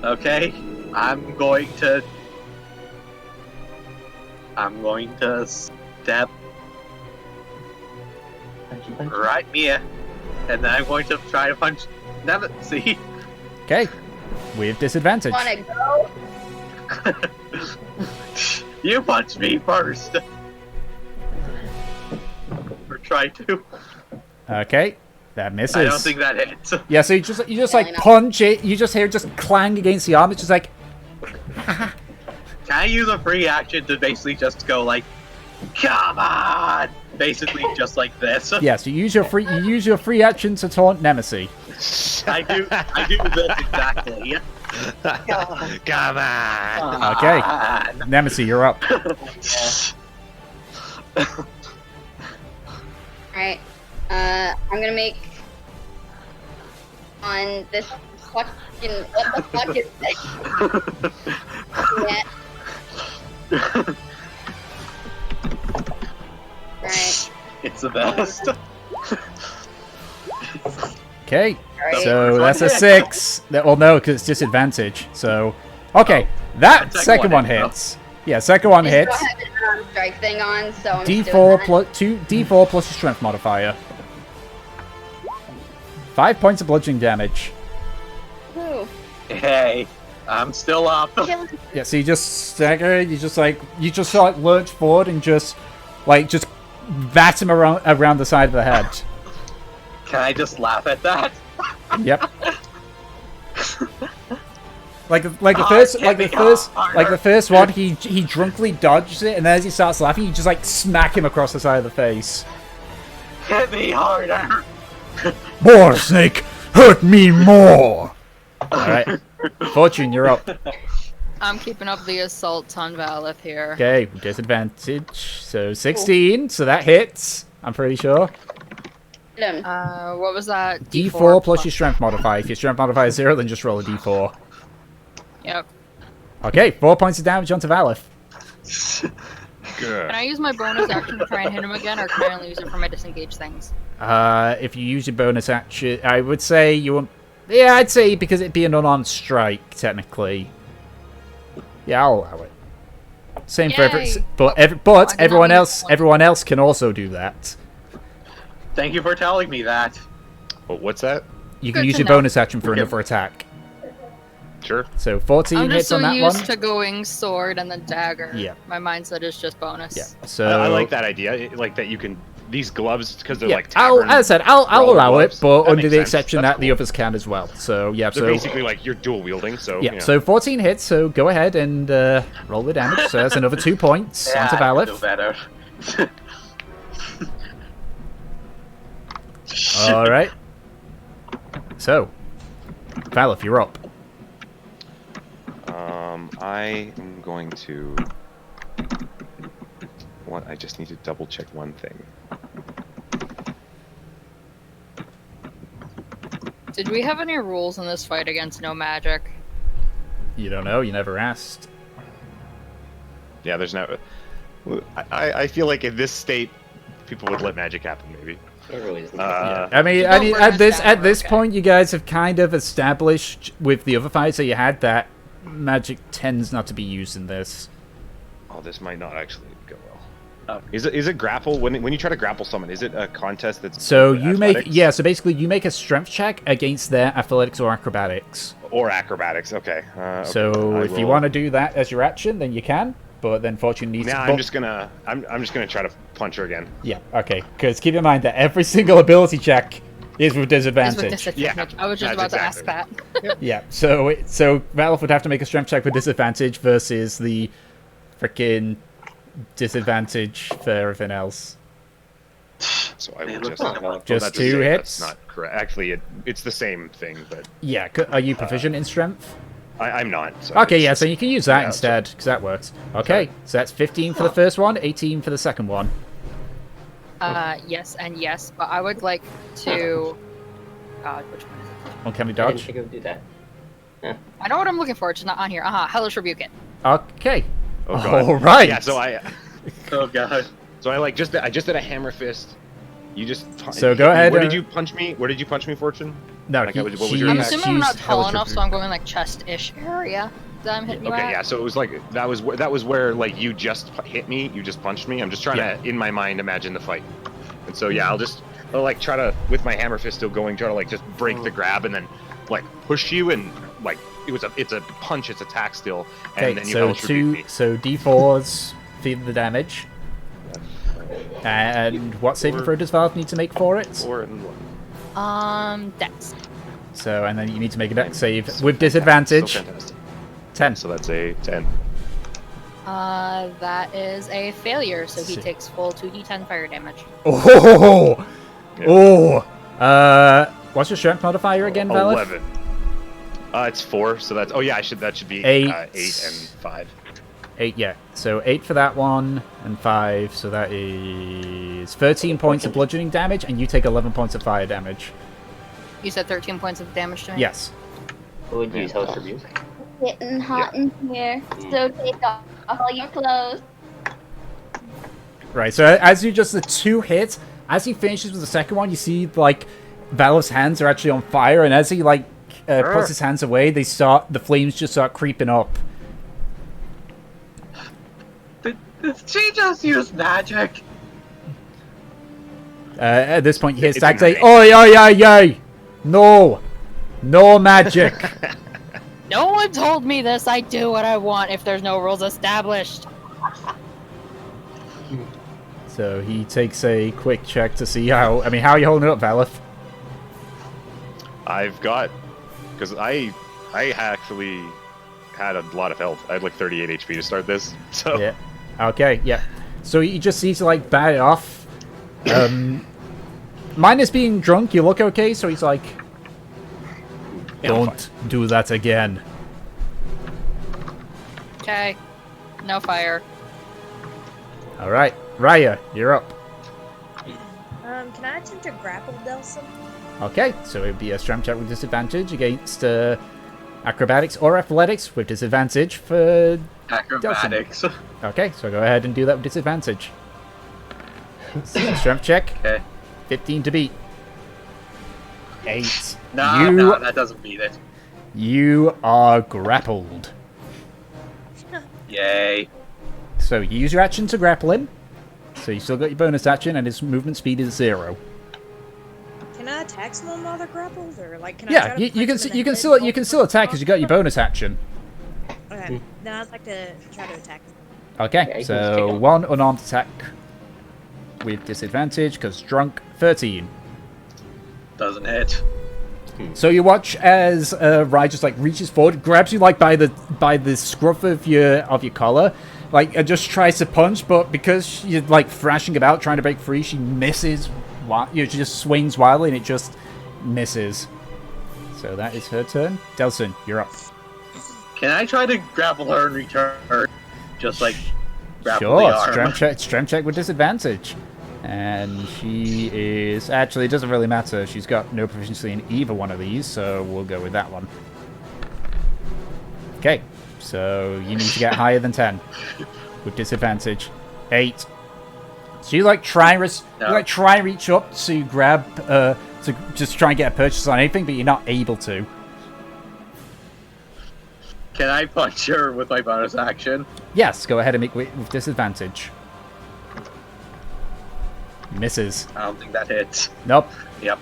Okay, I'm going to step right here, and then I'm going to try to punch Nemesis. Okay. With disadvantage. Wanna go? You punch me first. Or try to. Okay. That misses. I don't think that hits. Yeah, so you just like Really not. punch it. You just hear it just clang against the arm. It's just like. Can I use a free action to basically just go like, come on? Basically just like this. Yeah, so you use your free action to taunt Nemesis. I do this exactly. Come on. Okay. Nemesis, you're up. Alright. I'm gonna make on this fucking what the fuck is this? Yeah. Alright. It's the best. Okay. Alright. So that's a 6. Well, no, because it's disadvantage. So, okay. That second one hits. Yeah, second one I hits. still have an unarmed strike thing on, so I'm just doing D4 that. plus 2d4 plus your strength modifier. 5 points of bludgeoning damage. Ooh. Hey, I'm still up. Kill- Yeah, so you just stagger. You just like lurch forward and just bat him around the side of the head. Can I just laugh at that? Yep. Like the first one, he drunkenly dodges it, and then as he starts laughing, you just like smack him across the side of the face. Hit me harder. More snake, hurt me more. All right, Fortune, you're up. I'm keeping up the assaults on Valith here. Okay, disadvantage. So 16, so that hits. I'm pretty sure. What was that? D4 plus your strength modifier. If your strength modifier is 0, then just roll a D4. Yep. Okay, 4 points of damage onto Valith. Can I use my bonus action to try and hit him again, or can I only use it for my disengage things? If you use your bonus action, I would say you won't... Yeah, I'd say because it'd be an unarmed strike, technically. Yeah, I'll allow it. Same for every... But everyone else can also do that. Thank you for telling me that. Well, what's that? You can use your bonus action for another attack. Sure. So 14 hits on that one. I'm just so used to going sword and then dagger. Yeah. My mindset is just bonus. Yeah. So I like that idea. Like that you can these gloves because they're like. As I said, I'll allow gloves. it, but That under makes the sense. exception That's that the others can as well. So yeah. They're basically like you're dual wielding. So yeah. So 14 hits. So go ahead and roll the damage. So that's another 2 points onto Valith. Better. All right. So, Valith, you're up. I am going to. I just need to double check one thing. Did we have any rules in this fight against no magic? You don't know. You never asked. Yeah, there's no. I feel like in this state, people would let magic happen. Maybe. I mean, at this point, you guys have kind of established with the other fights that you had that magic tends not to be used in this. Oh, this might not actually go well. Is it grapple when you try to grapple someone? Is it a contest that's so you athletics? So basically you make a strength check against their athletics or acrobatics. Or acrobatics. Okay. So if you want to do that as your action, then you can. But then fortune needs. Nah, I'm just gonna try to punch her again. Yeah. Okay. Because keep in mind that every single ability check is with disadvantage. Yeah, I was just about to ask that. Yeah. So Valith would have to make a strength check with disadvantage versus the freaking disadvantage for everything else. So I will just 2 hits. That's not correct. Actually, it's the same thing, but yeah. Are you proficient in strength? I'm not. So okay, yeah, so you can use that instead, because that works. Okay, so that's 15 for the first one, 18 for the second one. Yes and yes, but I would like to... God, which one is it? Well, can we dodge? I didn't think I would do that. Yeah. I know what I'm looking for, it's just not on here. Hellish Rebuke it. Okay. Oh, God. All right. Yeah, so I... Oh, God. So I just did a hammer fist. You just... So go ahead. Where did you punch me? Where did you punch me, Fortune? No, like, I'm assuming I'm not tall enough, so I'm going like chest-ish area that I'm hitting you at. Okay, yeah, so it was like, that was where like you just hit me, you just punched me. I'm just trying to, in my mind, imagine the fight. And so yeah, I'll like try to, with my hammer fist still going, try to like just break the grab and then like push you and like, it's a punch, it's attack still. And then you so D4s feed the damage. And what saving throw does Valith need to make for it? 4 and 1. Dex. So, and then you need to make a dex save with disadvantage. So fantastic. 10. So that's a 10. That is a failure, so he takes full 2d10 fire damage. Oh! Yeah. Oh! What's your strength modifier again, Valith? 11. It's 4, so that's... Oh yeah, that should be 8 and 5. 8, yeah. So 8 for that one, and 5, so that is 13 points of bludgeoning damage, and you take 11 points of fire damage. You said 13 points of damage to me? Yes. Who would use Hellish Rebuke? It's getting hot in here, so take off all your clothes. Right, so as you just the 2 hits, as he finishes with the second one, you see, like, Valith's hands are actually on fire, and as he, like, puts his hands away, the flames just start creeping up. Did she just use magic? At this point, you hear Stag say, "Oi, oi, oi, oi! No! No magic!" No one told me this. I do what I want if there's no rules established. So he takes a quick check to see how... I mean, how are you holding it up, Valith? I've got... Because I actually had a lot of health. I had like 38 HP to start this, so... Yeah. Okay, yeah. So he just seems to, like, bat it off. Minus being drunk, you look okay, so he's like... Don't do that again. Okay. No fire. All right, Raya, you're up. Can I attempt to grapple Delson? Okay, so it would be a strength check with disadvantage against acrobatics or athletics with disadvantage for Acrobatics. Okay, so go ahead and do that with disadvantage. So strength check. Okay. 15 to beat. 8. No, that doesn't beat it. You are grappled. Yay. So you use your action to grapple him. So you still got your bonus action, and his movement speed is 0. Can I attack someone while they're grappled, or like can I? Yeah, try to you punch can them in you the can head still attack because you got your bonus action. Okay, then I'd like to try to attack. Okay, Yeah, you can just so kick him. 1 unarmed attack with disadvantage because drunk. 13. Doesn't hit. So you watch as Rai just like reaches forward, grabs you like by the scruff of your collar, like and just tries to punch, but because you're like thrashing about trying to break free, she misses. She just swings wildly and it just misses. So that is her turn. Delson, you're up. Can I try to grapple her in return? Just like grapple Sure, the arm. strength check with disadvantage. And she is... Actually, it doesn't really matter. She's got no proficiency in either one of these, so we'll go with that one. Okay, so you need to get higher than 10 with disadvantage. 8. So you like try and reach up to grab, to just try and get a purchase on anything, but you're not able to. Can I punch her with my bonus action? Yes, go ahead and make with disadvantage. Misses. I don't think that hits. Nope. Yep.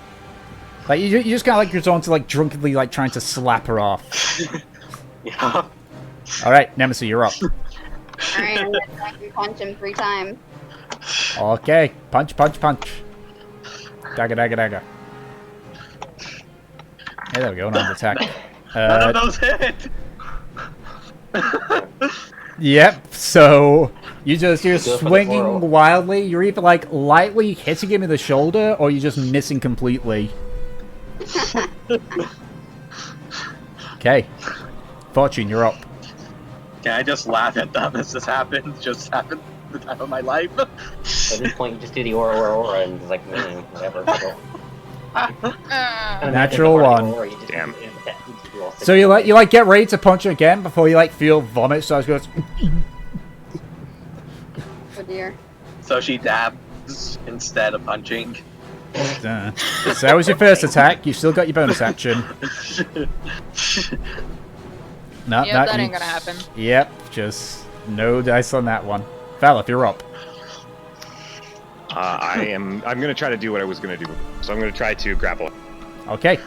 Like you just kind of like goes on to like drunkenly like trying to slap her off. Yeah. All right, Nemesis, you're up. Alright, I'm gonna try and punch him 3 times. Okay, punch, punch, punch. Dagger, dagger, dagger. Hey, there we go, another attack. None of those hit. Yep. So you're Go for the swinging twirl. wildly. You're either like lightly hitting him in the shoulder, or you're just missing completely. Okay, Fortune, you're up. Can I just laugh at them as this happens? Just happened the time of my life. At this point, you just do the aura, and it's like, whatever. Natural one. Damn. So you like get ready to punch her again before you like feel vomit starts goes. Oh dear. So she dabs instead of punching. So that was your first attack. You still got your bonus action. No, Yep, that ain't gonna happen. Yep, just no dice on that one. Valif, you're up. I'm gonna try to do what I was gonna do. So I'm gonna try to grapple. Okay.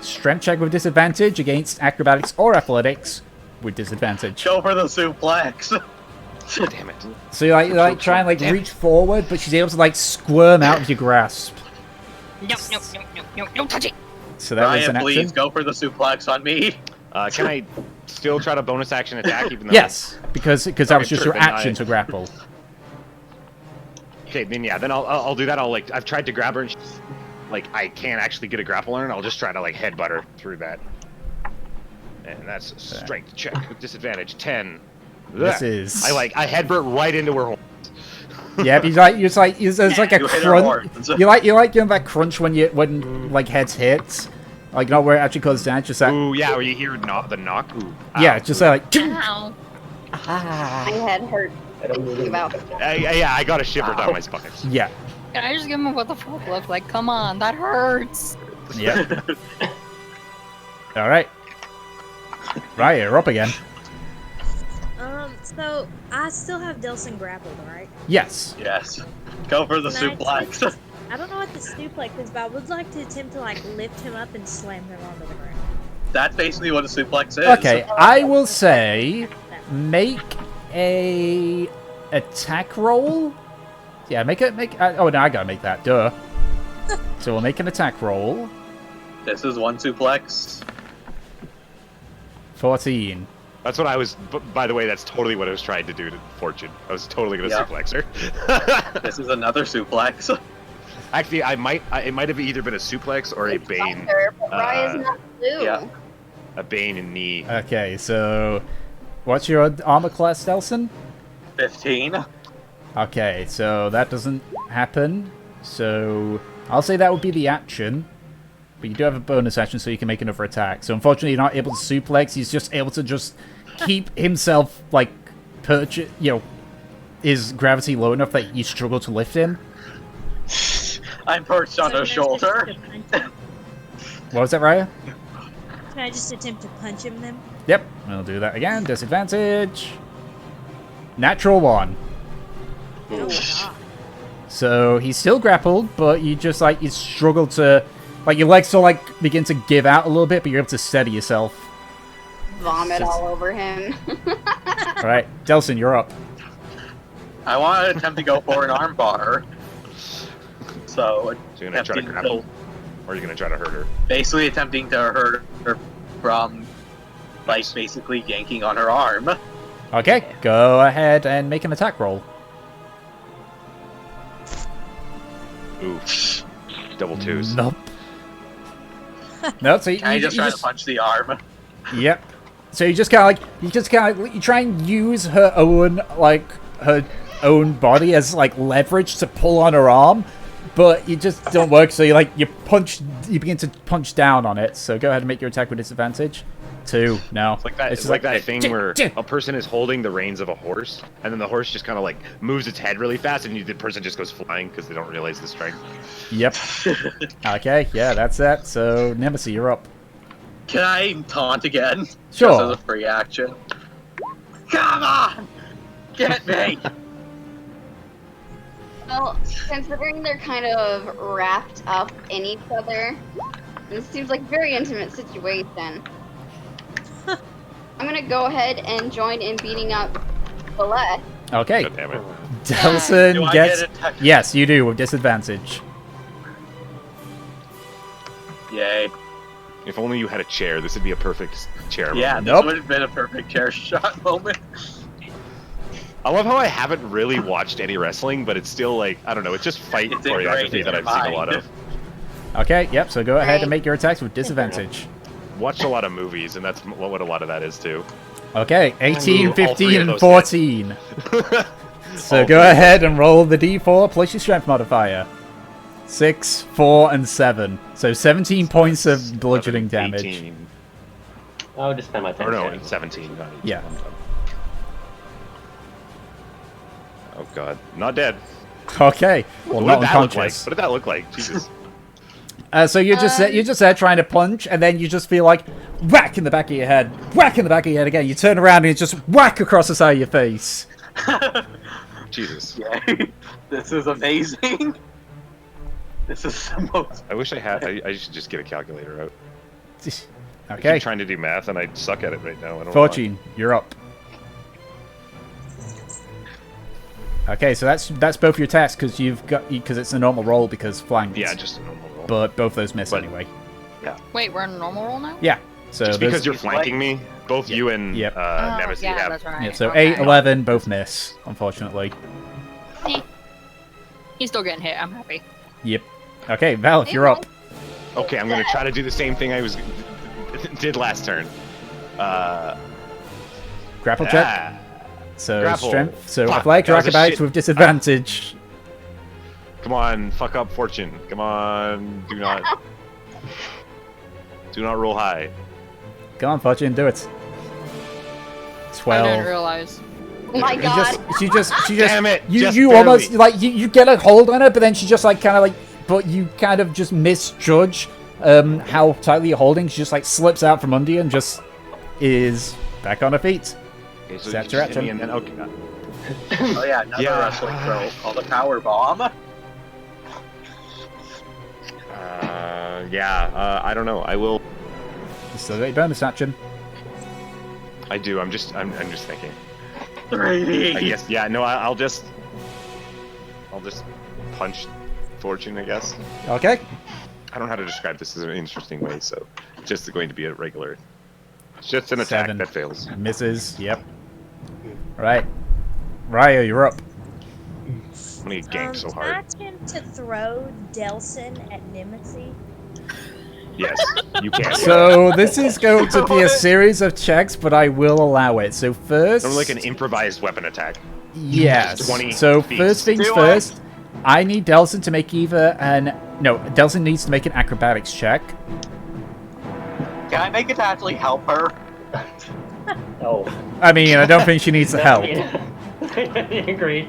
Strength check with disadvantage against acrobatics or athletics with disadvantage. Go for the suplex. Damn it. So you like try and like reach forward, but she's able to like squirm out of your grasp. No, touch it. So that was Ryan, an action. please go for the suplex on me. Can I still try to bonus action attack even though? Yes, because that was Okay, just sure, your then action to grapple. Okay, then yeah, then I'll do that. I've tried to grab her and I can't actually get a grapple on her, and I'll just try to headbutt her through that. And that's a strength check with disadvantage. 10. This Ugh. is. I headbutt right into her horns. Yeah, but there's like a You hit her crunch. horns. You like getting that crunch when like heads hit, like not where it actually causes damage. Just that. Ooh, yeah, where you hear the knock. Ooh. Yeah, Ow. just like. Ow. My head hurt thinking about it. Yeah, I got a shiver down my spine. Yeah. Can I just give him what the fuck look like? Come on, that hurts. Yeah. All right. Right, you're up again. So I still have Delson grappled, right? Yes. Yes. Go for the Can I suplex. attempt- I don't know what the suplex is, but I would like to attempt to lift him up and slam him onto the ground. That's basically what a suplex is. Okay, I will say make a attack roll. Yeah, make. Oh no, I gotta make that. Duh. So we'll make an attack roll. This is one suplex. 14. That's what I was. By the way, that's totally what I was trying to do to Fortune. I was totally gonna Yeah. suplex her. This is another suplex. Actually, it might have either been a suplex or a bane. But Raya's not blue. yeah. A bane in knee. Okay, so What's your armor class, Delson? 15. Okay, so that doesn't happen. So I'll say that would be the action. But you do have a bonus action, so you can make another attack. So unfortunately, you're not able to suplex. He's just able to just keep himself, like, his gravity low enough that you struggle to lift him. I'm perched on her shoulder. What was that, Raya? Can I just attempt to punch him then? Yep, we'll do that again. Disadvantage. Natural 1. Oh god. So he's still grappled, but you just, like, you struggle to... Like, your legs sort of, like, begin to give out a little bit, but you're able to steady yourself. Vomit all over him. Alright, Delson, you're up. I want to attempt to go for an armbar. So you're gonna try to grapple? Or are you gonna try to hurt her? Basically attempting to hurt her from, like, basically yanking on her arm. Okay, go ahead and make an attack roll. Oof. Double 2s. Nope. No, so Can I just try to punch the arm? Yep. So you just kind of like, you try and use her own body as, like, leverage to pull on her arm, but you just don't work. So you begin to punch down on it. So go ahead and make your attack with disadvantage. 2. No. It's like that. It's like that thing where a person is holding the reins of a horse, and then the horse just kind of like moves its head really fast, and the person just goes flying because they don't realize the strength. Yep. Okay. Yeah, that's that. So Nemesis, you're up. Can I taunt again? Sure. Just as a free action. Come on! Get me! Well, considering they're kind of wrapped up in each other, this seems like a very intimate situation. I'm gonna go ahead and join in beating up Colette. Okay. God damn it. Delson Do I gets... get attack? Yes, you do, with disadvantage. Yay. If only you had a chair, this would be a perfect chair Yeah, moment. this Nope. would have been a perfect chair shot moment. I love how I haven't really watched any wrestling, but it's still like, I don't know, it's just fight It's choreography ingrained that in I've your seen a lot mind. of. Okay, yep, so go ahead and Right. make your attacks with disadvantage. Watched a lot of movies, and that's what a lot of that is too. Okay, 18, Ooh, all three 15, of and those 14. So All go three. ahead and roll the d4 plus your strength modifier. 6, 4, and 7. So 17 points of bludgeoning 7, damage. 18. I would just spend my time. Or no, there. it's 17. Not 18. Yeah. Oh god, not dead. Okay, well, What not did that look like? unconscious. What did that look like? Jesus. So you're just there trying to punch, and then you just feel like whack in the back of your head, whack in the back of your head again. You turn around and it's just whack across the side of your face. Jesus. Yay. This is amazing. This is the most... I wish I had. I should just get a calculator out. I Okay, keep trying to do math, and I suck at it right now. I don't know Fortune, you're up. Okay, so that's both your attacks because it's a normal roll because flanked. why. Yeah, just a normal roll. But both those miss But- anyway. Wait, we're in a normal roll now? Yeah. So Just those- because you're flanking me, both you and Yep. Nemesis yeah, have. that's right. yeah, so Okay. 8, 11, both miss, unfortunately. He's still getting hit. I'm happy. Yep. Okay, Val, you're up. Okay, I'm gonna try to do the same thing I did last turn. Grapple check. Ah, So grapple. strength. So Fuck, athletics or that was a acrobatics shit- with disadvantage. come on, fuck up Fortune. Come on, do not roll high. Come on, Fortune, do it. I 12. didn't realize. Oh my god. She just Damn it, you just you barely. almost like you get a hold on her, but then she just like kind of like, but you kind of just misjudge how tightly you're holding. She just like slips out from under you and just is back on her feet. Okay, so That's you your just hit me action. and then, okay. Oh yeah, another Yeah. wrestling throw called a power bomb. Yeah, I don't know. I will. So a bonus action. I do. I'm just thinking. 3D. I guess. Yeah. No. I'll just punch Fortune. I guess. Okay. I don't know how to describe this in an interesting way, so it's just going to be a regular. It's just an attack 7. that fails. Misses. Yep. Right. Ryo, you're up. I'm gonna get ganked so Can I hard. attempt to throw Delson at Nemesis? Yes, you can. So this is going to be a series of checks, but I will allow it. So first, I'm like an improvised weapon attack. yes. 20 So feet. first things Do it. first, I need Delson to make either an Delson needs to make an acrobatics check. Can I make it to actually help her? Oh. I mean, I don't think she needs the help. Agreed.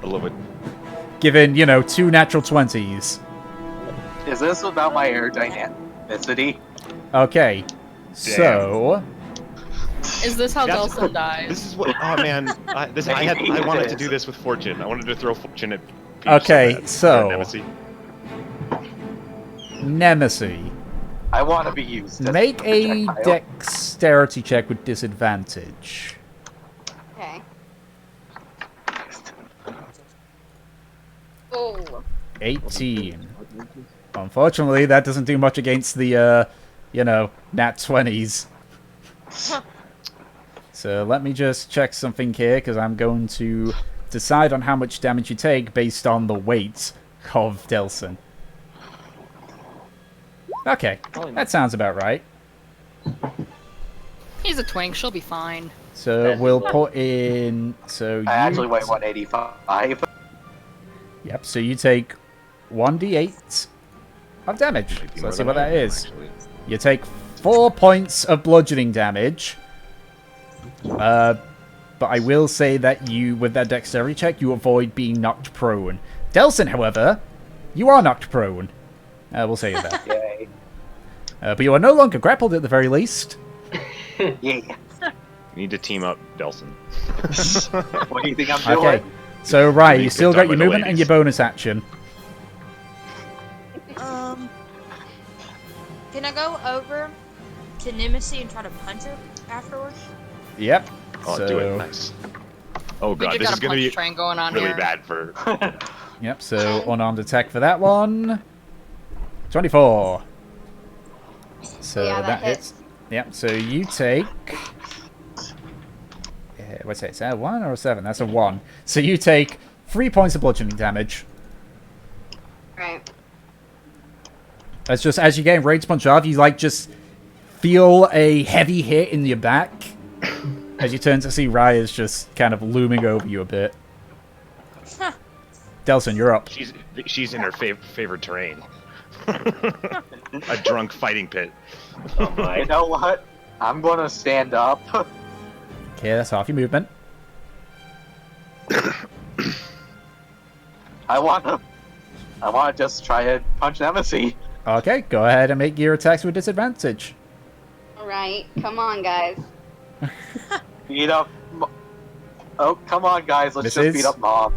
I love it. Given 2 natural 20s. Is this about my aerodynamicity? Okay, so Is this how That's- Delson dies? This is what. Oh man, I wanted to do this with Fortune. I wanted to throw Fortune at. Peach Okay, bad. so- Or Nemesis. Nemesis. I want to be used as Make a projectile. dexterity check with disadvantage. Okay. Oh. 18. Unfortunately, that doesn't do much against the, nat 20s. So let me just check something here, because I'm going to decide on how much damage you take based on the weight of Delson. Okay, that sounds about right. He's a twink. She'll be fine. So we'll put in... So I actually you... weigh 185. Yep, so you take 1d8 of damage. Might be So more let's see than what I that am, is. actually. You take 4 points of bludgeoning damage. But I will say that with that dexterity check, you avoid being knocked prone. Delson, however, you are knocked prone. We'll say that. Yay. But you are no longer grappled at the very least. Yeah. You need to team up, Delson. What do you think I'm doing? Okay. So, right, you Good still done got your by the movement and your ladies. bonus action. Can I go over to Nemesis and try to punch her afterwards? Yep. Oh, so, do it. Nice. Oh We god, just this got is a gonna punch be train going on really here. bad for. Yep, so unarmed attack for that one. 24. So Yeah, that that hits. hits. Yep, so you take... what's it? Is that a 1 or a 7? That's a 1. So you take 3 points of bludgeoning damage. Right. That's just, as you get ready to punch off, you just feel a heavy hit in your back. As you turn to see Raya's just kind of looming over you a bit. Delson, you're up. She's in her favorite terrain. A drunk fighting pit. Oh my. You know what? I'm gonna stand up. Okay, that's half your movement. I wanna just try to punch Nemesis. Okay, go ahead and make your attacks with disadvantage. Alright, come on, guys. Beat up. Oh, come on, guys. Let's Misses? just beat up Mom.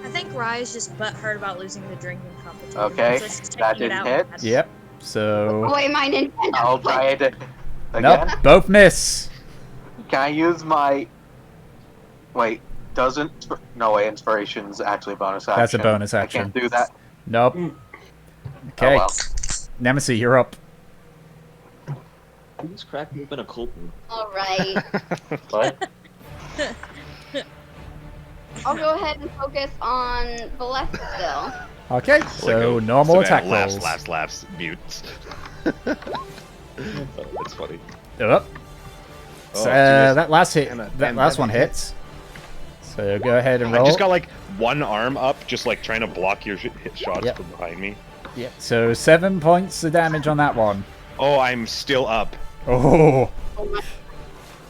I think Raya's just butthurt about losing the drinking competition. Okay, so she's that taking it didn't out hit. on us. Yep, so... Oh, wait, my Nintendo. I'll try it again. Nope, both miss. Can I use my... Wait, doesn't... No way, Inspiration's actually a bonus action. That's a bonus action. I can't do that. Nope. Oh, Okay, well. Nemesis, you're up. Who's cracking open a cold one? Alright. What? I'll go ahead and focus on Celeste still. Okay, so normal attack rolls. Laughs, mutes. That's funny. Up. Oh, So, geez. that last hit, And that last one hits. So go ahead and roll. I just got like one arm up, just like trying to block your hit shots Yep. from behind me. Yep. So 7 points of damage on that one. Oh, I'm still up. Oh.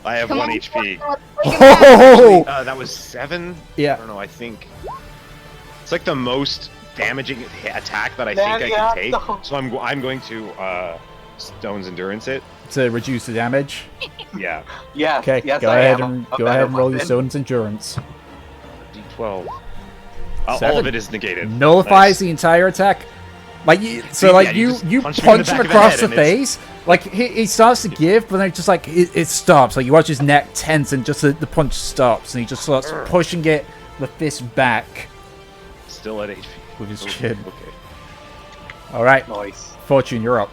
I have Come 1 on, HP. let's take it back. Oh. That was 7? I Yeah. don't know, I think. It's like the most damaging attack that I think I Yeah, can take. no. So I'm going to Stone's Endurance it. To reduce the damage. Yeah. Yes, Okay. yes, go I ahead am. and A go ahead better and roll your weapon. stone's endurance. D12. All 7. of it is negated. Nullifies Nice. the entire attack. Like you, so, See, like yeah, you you, just you punch him in the punch him back of the across head the and it's- face. Like he starts to give, but then just like it stops. Like you watch his neck tense, and just the punch stops, and he just starts pushing it, the fist back Still at HP. with his Okay, chin. Okay. All right, Nice. Fortune, you're up.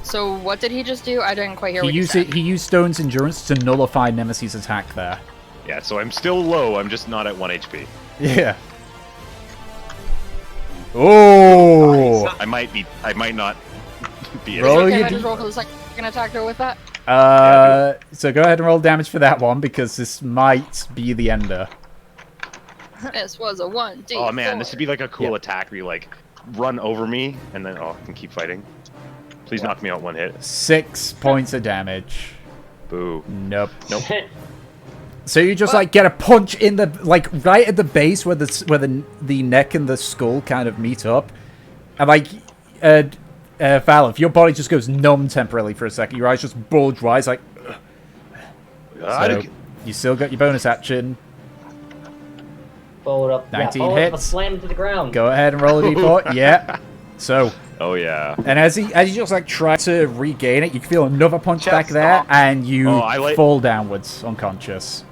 So what did he just do? I didn't quite hear He what you used said. it. He used Stone's endurance to nullify Nemesis' attack there. Yeah, so I'm still low. I'm just not at 1 HP. Yeah. Oh. I might not be. Roll Can your I just d- roll for the second attack though with that? So go ahead and roll damage for that one because this might be the ender. This was a 1d. Oh man, this would be like a cool Yep. attack where you like run over me and then I can keep fighting. Please knock me out one hit. 6 points of damage. Boo. Nope. Nope. So you just like get a punch in the like right at the base where the neck and the skull kind of meet up, and like Valif, your body just goes numb temporarily for a second. Your eyes just bulge wide, like. So you still got your bonus action. Forward up. 19 forward up, hits. slam to the ground. Go ahead and roll a d4. Yeah. So. Oh yeah. And as you just like try to regain it, you feel another punch back there, and you fall downwards, unconscious.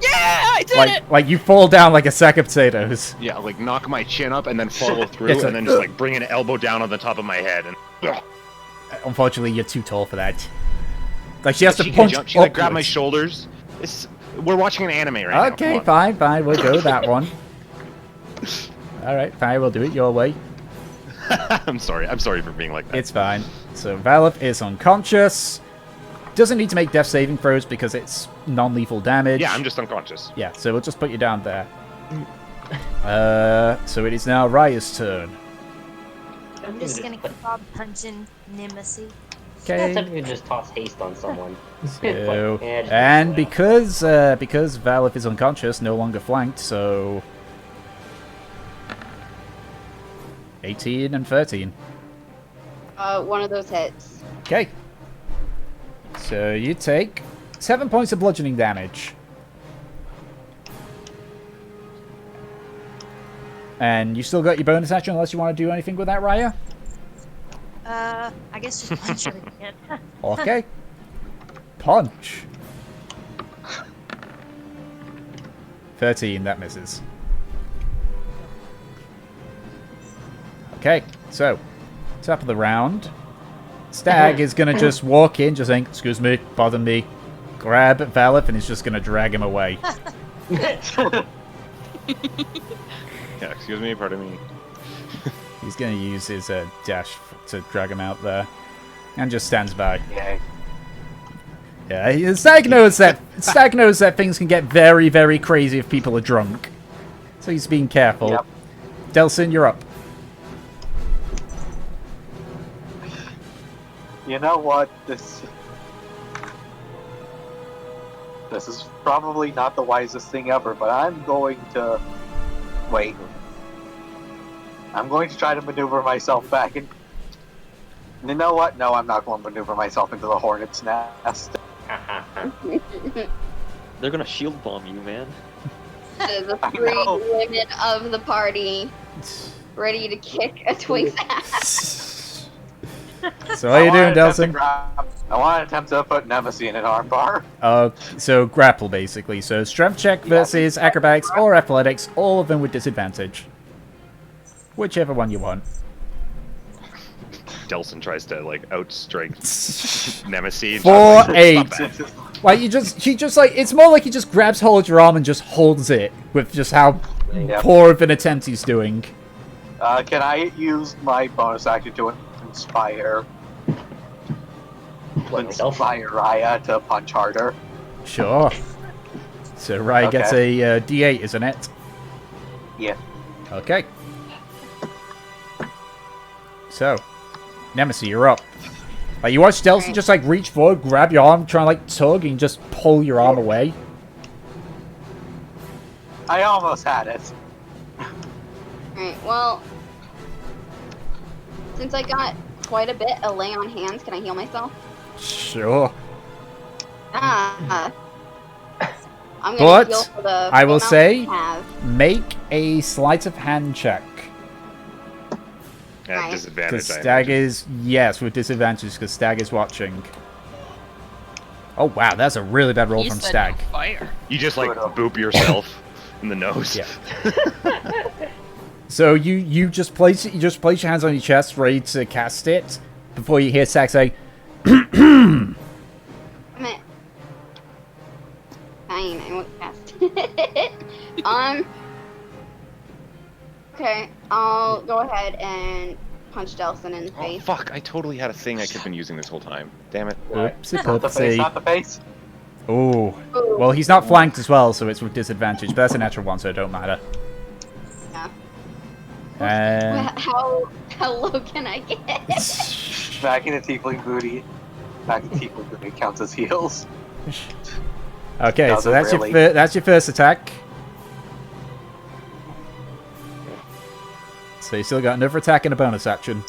Yeah, I did it! Like you fall down like a sack of potatoes. Yeah, like knock my chin up and then follow through, and then just like bring an elbow down on the top of my head, and. Unfortunately, you're too tall for that. Like she has to She can punch. jump. She like grab my upwards. shoulders. We're watching an anime right now. Okay, Come on. fine. We'll go with that one. All right, fine. We'll do it your way. I'm sorry for being like that. It's fine. So Valif is unconscious. Doesn't need to make death saving throws because it's non-lethal damage. Yeah, I'm just unconscious. Yeah, so we'll just put you down there. So it is now Raya's turn. I'm just gonna keep on punching Nemesis. Okay. Sometimes you can just toss haste on someone. So, Yeah, just and do it. because Valif is unconscious, no longer flanked, so 18 and 13. One of those hits. Okay. So you take 7 points of bludgeoning damage. And you still got your bonus action unless you want to do anything with that, Raya? I guess just punch her again. Okay. Punch. 13, that misses. Okay, so, top of the round. Stag is going to just walk in, just saying, excuse me, pardon me, grab Valif, and he's just going to drag him away. Yeah, excuse me, pardon me. He's going to use his dash to drag him out there. And just stands by. Yay. Yeah, Stag knows that things can get very, very crazy if people are drunk. So he's being careful. Yep. Delson, you're up. You know what? This is probably not the wisest thing ever, but I'm going to wait. I'm going to try to maneuver myself back in. You know what? No, I'm not going to maneuver myself into the hornet's nest. They're gonna shield bomb you, man. The I three know. women of the party ready to kick a twink's ass. So how you doing, Delson? I want to attempt to put Nemesis in an armbar. So grapple, basically. So strength check versus acrobatics or athletics, all of them with disadvantage. Whichever one you want. Delson tries to like outstrength Nemesis. 4-8. Like he just like it's more like he just grabs hold of your arm and just holds it with just how Yep. poor of an attempt he's doing. Can I use my bonus action to inspire Raya to punch harder? Sure. So Rai gets a D8, isn't it? Yeah. Okay. So, Nemesis, you're up. Like you watch Delson just like reach forward, grab your arm, try and like tug, and just pull your arm away. I almost had it. Alright, well, since I got quite a bit of lay on hands, can I heal myself? Sure. I'm gonna But heal for the I will amount say, have. make a sleight of hand check. At Right. disadvantage. Because I Stag imagine. is, yes, with disadvantage, because Stag is watching. Oh wow, that's a really bad roll He from said Stag. no fire. You just like boop yourself in the nose. Yeah. So you just place your hands on your chest, ready to cast it, before you hear Stag say, Fine, I won't cast. Okay, I'll go ahead and punch Delson in the Oh face. fuck! I totally had a thing I could have been using this whole time. Damn it. Oopsie Not the face, poopsie. not the face. Oh. Ooh. Well, he's not flanked as well, so it's with disadvantage. But that's a natural one, so it don't matter. Yeah. And How low can I get? Back in the tiefling booty. Back in the tiefling booty counts as heals. okay, so Doesn't that's really. that's your first attack. So you still got another attack and a bonus action.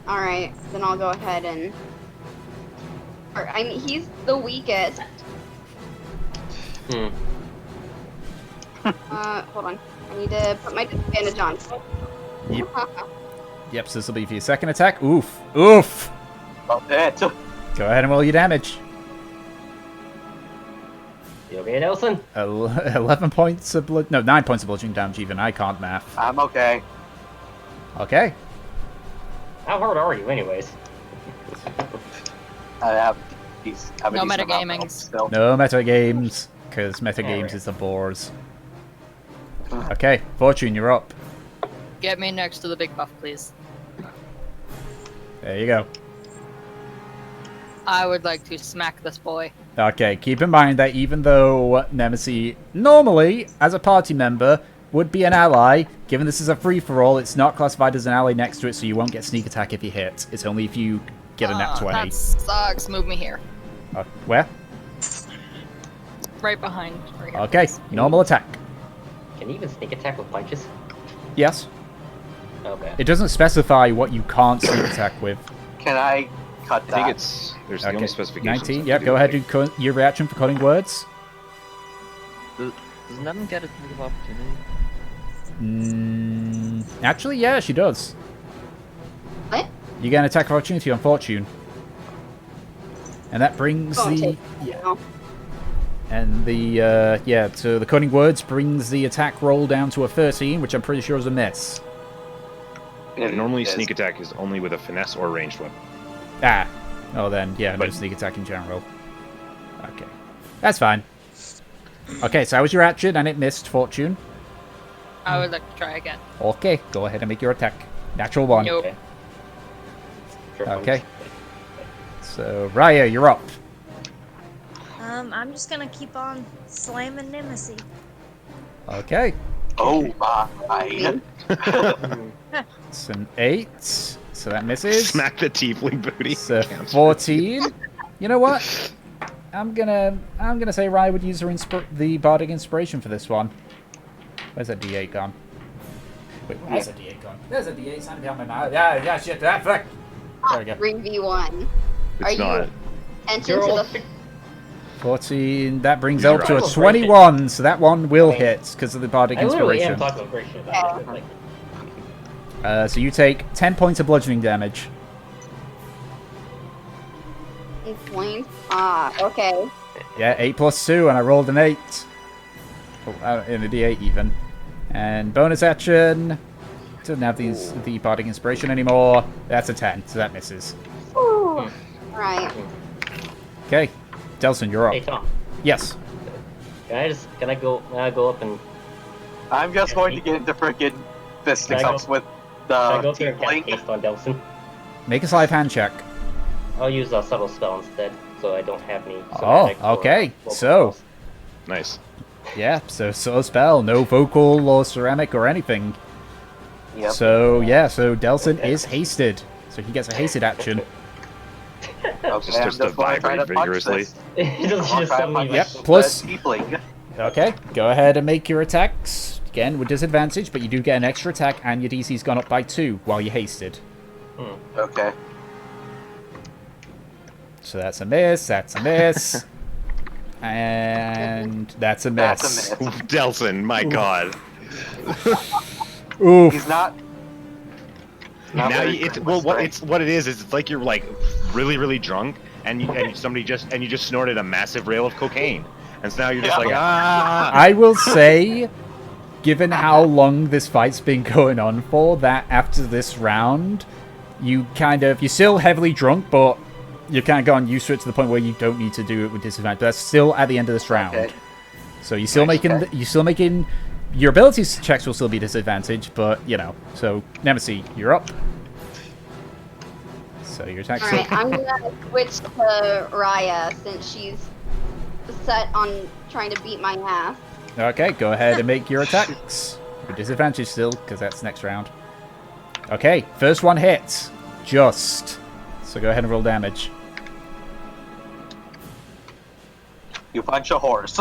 Alright, then I'll go ahead and... I mean, he's the weakest. Hold on. I need to put my disadvantage on. Yep. Yep, so this will be for your second attack. Oof. Oof! Well, that. Go ahead and roll your damage. You okay, Nelson? 11 points of blood. No, 9 points of bludgeoning damage, even. I can't math. I'm okay. Okay. How hard are you, anyways? I have a No decent amount of metagaming. health still. No metagames, because metagames is the bores. Okay, Fortune, you're up. Get me next to the big buff, please. There you go. I would like to smack this boy. Okay, keep in mind that even though Nemesis normally, as a party member, would be an ally, given this is a free-for-all, it's not classified as an ally next to it, so you won't get sneak attack if you hit. It's only if you get a nat 20. That sucks. Move me here. Where? Right behind. Right here. Okay, normal attack. Can you even sneak attack with punches? Yes. Okay. It doesn't specify what you can't sneak attack with. Can I cut I that? think it's there's the only specifications. 19, have yep, to go do ahead with, and your reaction for cutting words. Does none get a sneak of opportunity? Actually, yeah, she does. What? You get an attack of opportunity on Fortune. And that brings Oh, the... okay. Yeah. And the, yeah, so the cutting words brings the attack roll down to a 13, which I'm pretty sure is a miss. like, normally It is. sneak attack is only with a finesse or ranged weapon. Ah. Oh, then, yeah, no But- sneak attack in general. Okay. That's fine. Okay, so that was your action, and it missed Fortune. I would like to try again. Okay, go ahead and make your attack. Natural 1. Nope. Okay. Sure, Okay. So, Raya, you're up. I'm just gonna keep on slamming Nemesis. Okay. Oh my. It's an 8. So that misses. Smack the tiefling booty. It's a 14. You know what? I'm gonna say Raya would use her the bardic inspiration for this one. Where's that D8 gone? Wait, where's that D8 gone? There's a D8 standing behind my mouth. Yeah, shit, that fuck. There we go. 3v1. Are It's not. you attention to the 14. That brings You're up to a right. 21. So that one will hit because of the bardic I literally am inspiration. talking great shit about it. Like, So you take 10 points of bludgeoning damage. points? Okay. Yeah, 8 plus 2, and I rolled an 8. Oh, in a D8 even. And bonus action. Doesn't have the bardic inspiration anymore. That's a 10, so that misses. Ooh. Right. Okay, Delson, you're up. hey Tom, Yes. can I go up and I'm just going to get into frickin' fisticuffs with can I go the up there and cast tiefling. haste on Delson? Make a sleight of hand check. I'll use a subtle spell instead, so I don't have any. Oh, somatic or okay. vocal So, spells. Nice. yeah, so spell, no vocal or ceramic or anything. Yep. So, yeah, so Delson Okay. is hasted. So he gets a hasted action. Okay, Just I'm to just going to try vibrate to punch vigorously. this. It doesn't I'll just try to suddenly punch like, Yep, this plus- tiefling. Okay, go ahead and make your attacks. Again, with disadvantage, but you do get an extra attack, and your DC's gone up by 2 while you're hasted. Okay. So that's a miss, that's a miss. And that's a miss. That's a miss. Delson, my god. Oof. He's not. not Now very it's good well, with what strength. it's what it is it's like you're like really drunk, and somebody just snorted a massive rail of cocaine, and so now you're just like I will say, given how long this fight's been going on for, that after this round, you're still heavily drunk, but you've kind of gotten used to it to the point where you don't need to do it with disadvantage. But that's still at the end of this round. Okay. So you're still making your abilities checks will still be disadvantaged, but you know. So Nemesis, you're up. So your attack. Alright, I'm gonna switch to Raya since she's set on trying to beat my ass. Okay, go ahead and make your attacks. With disadvantage still, because that's next round. Okay, first one hits. Just. So go ahead and roll damage. You punch a horse.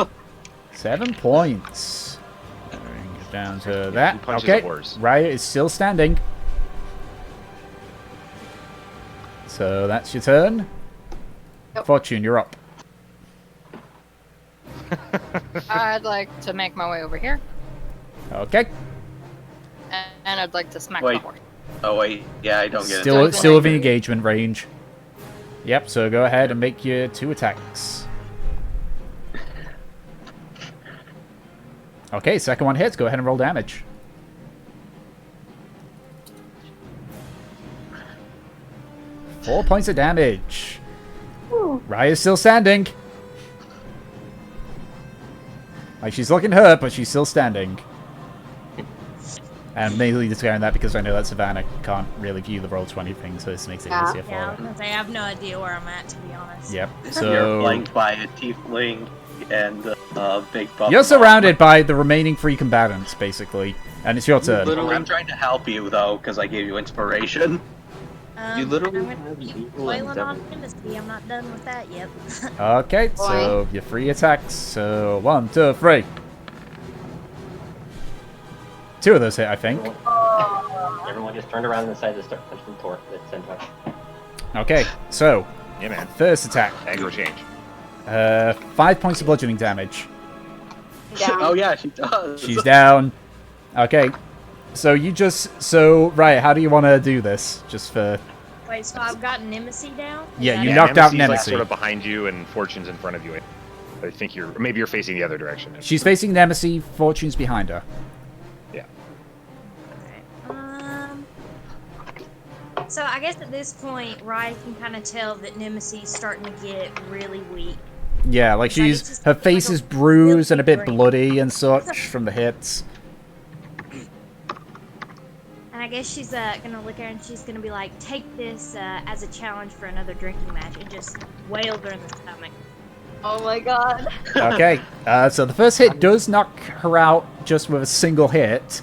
7 points. Bring it down to that. Who punches Okay, a horse? Raya is still standing. So that's your turn. Yep. Fortune, you're up. I'd like to make my way over here, Okay. and I'd like to smack Wait. the horse. Oh wait, yeah, I don't get Still it. within engagement range. Yep, so go ahead and make your 2 attacks. Okay, second one hits. Go ahead and roll damage. Four points of damage. Raya's still standing. Like, she's looking hurt, but she's still standing. And mainly discarding that because I know that Savannah can't really view the roll 20 thing, so this makes it easier for Yeah, I her. was gonna say I have no idea where I'm at, to be honest. Yep, You're so... flanked by a tiefling and big buff. You're surrounded by the remaining 3 combatants, basically. And it's your turn. I'm trying to help you, though, because I gave you inspiration. You literally I'm gonna have keep evil wailing and on devil. Timothy. I'm not done with that yet. Okay, so your 3 attacks. So 1, 2, 3. 2 of those hit, I think. Everyone just turned around and decided to start punching the torque at the same time. Okay, so Yeah, man. first attack. Aggro change. 5 points of bludgeoning damage. Down. Oh yeah, she does. She's down. Okay, so Raya, how do you want to do this? Just for Wait, so I've got Nemesis down? Is Yeah, that you it? knocked out Nemesi's, Nemesis. like, sort of behind you, and Fortune's in front of you. I think maybe you're facing the other direction. she's facing Nemesis. Fortune's behind her. Yeah. So I guess at this point, Ryan can kind of tell that Nemesis is starting to get really weak. Yeah, like her face is bruised and a bit bloody and such from the hits. And I guess she's gonna look at her and she's gonna be like, take this as a challenge for another drinking match, and just wail her in the stomach. Oh my god. Okay, so the first hit does knock her out just with a single hit.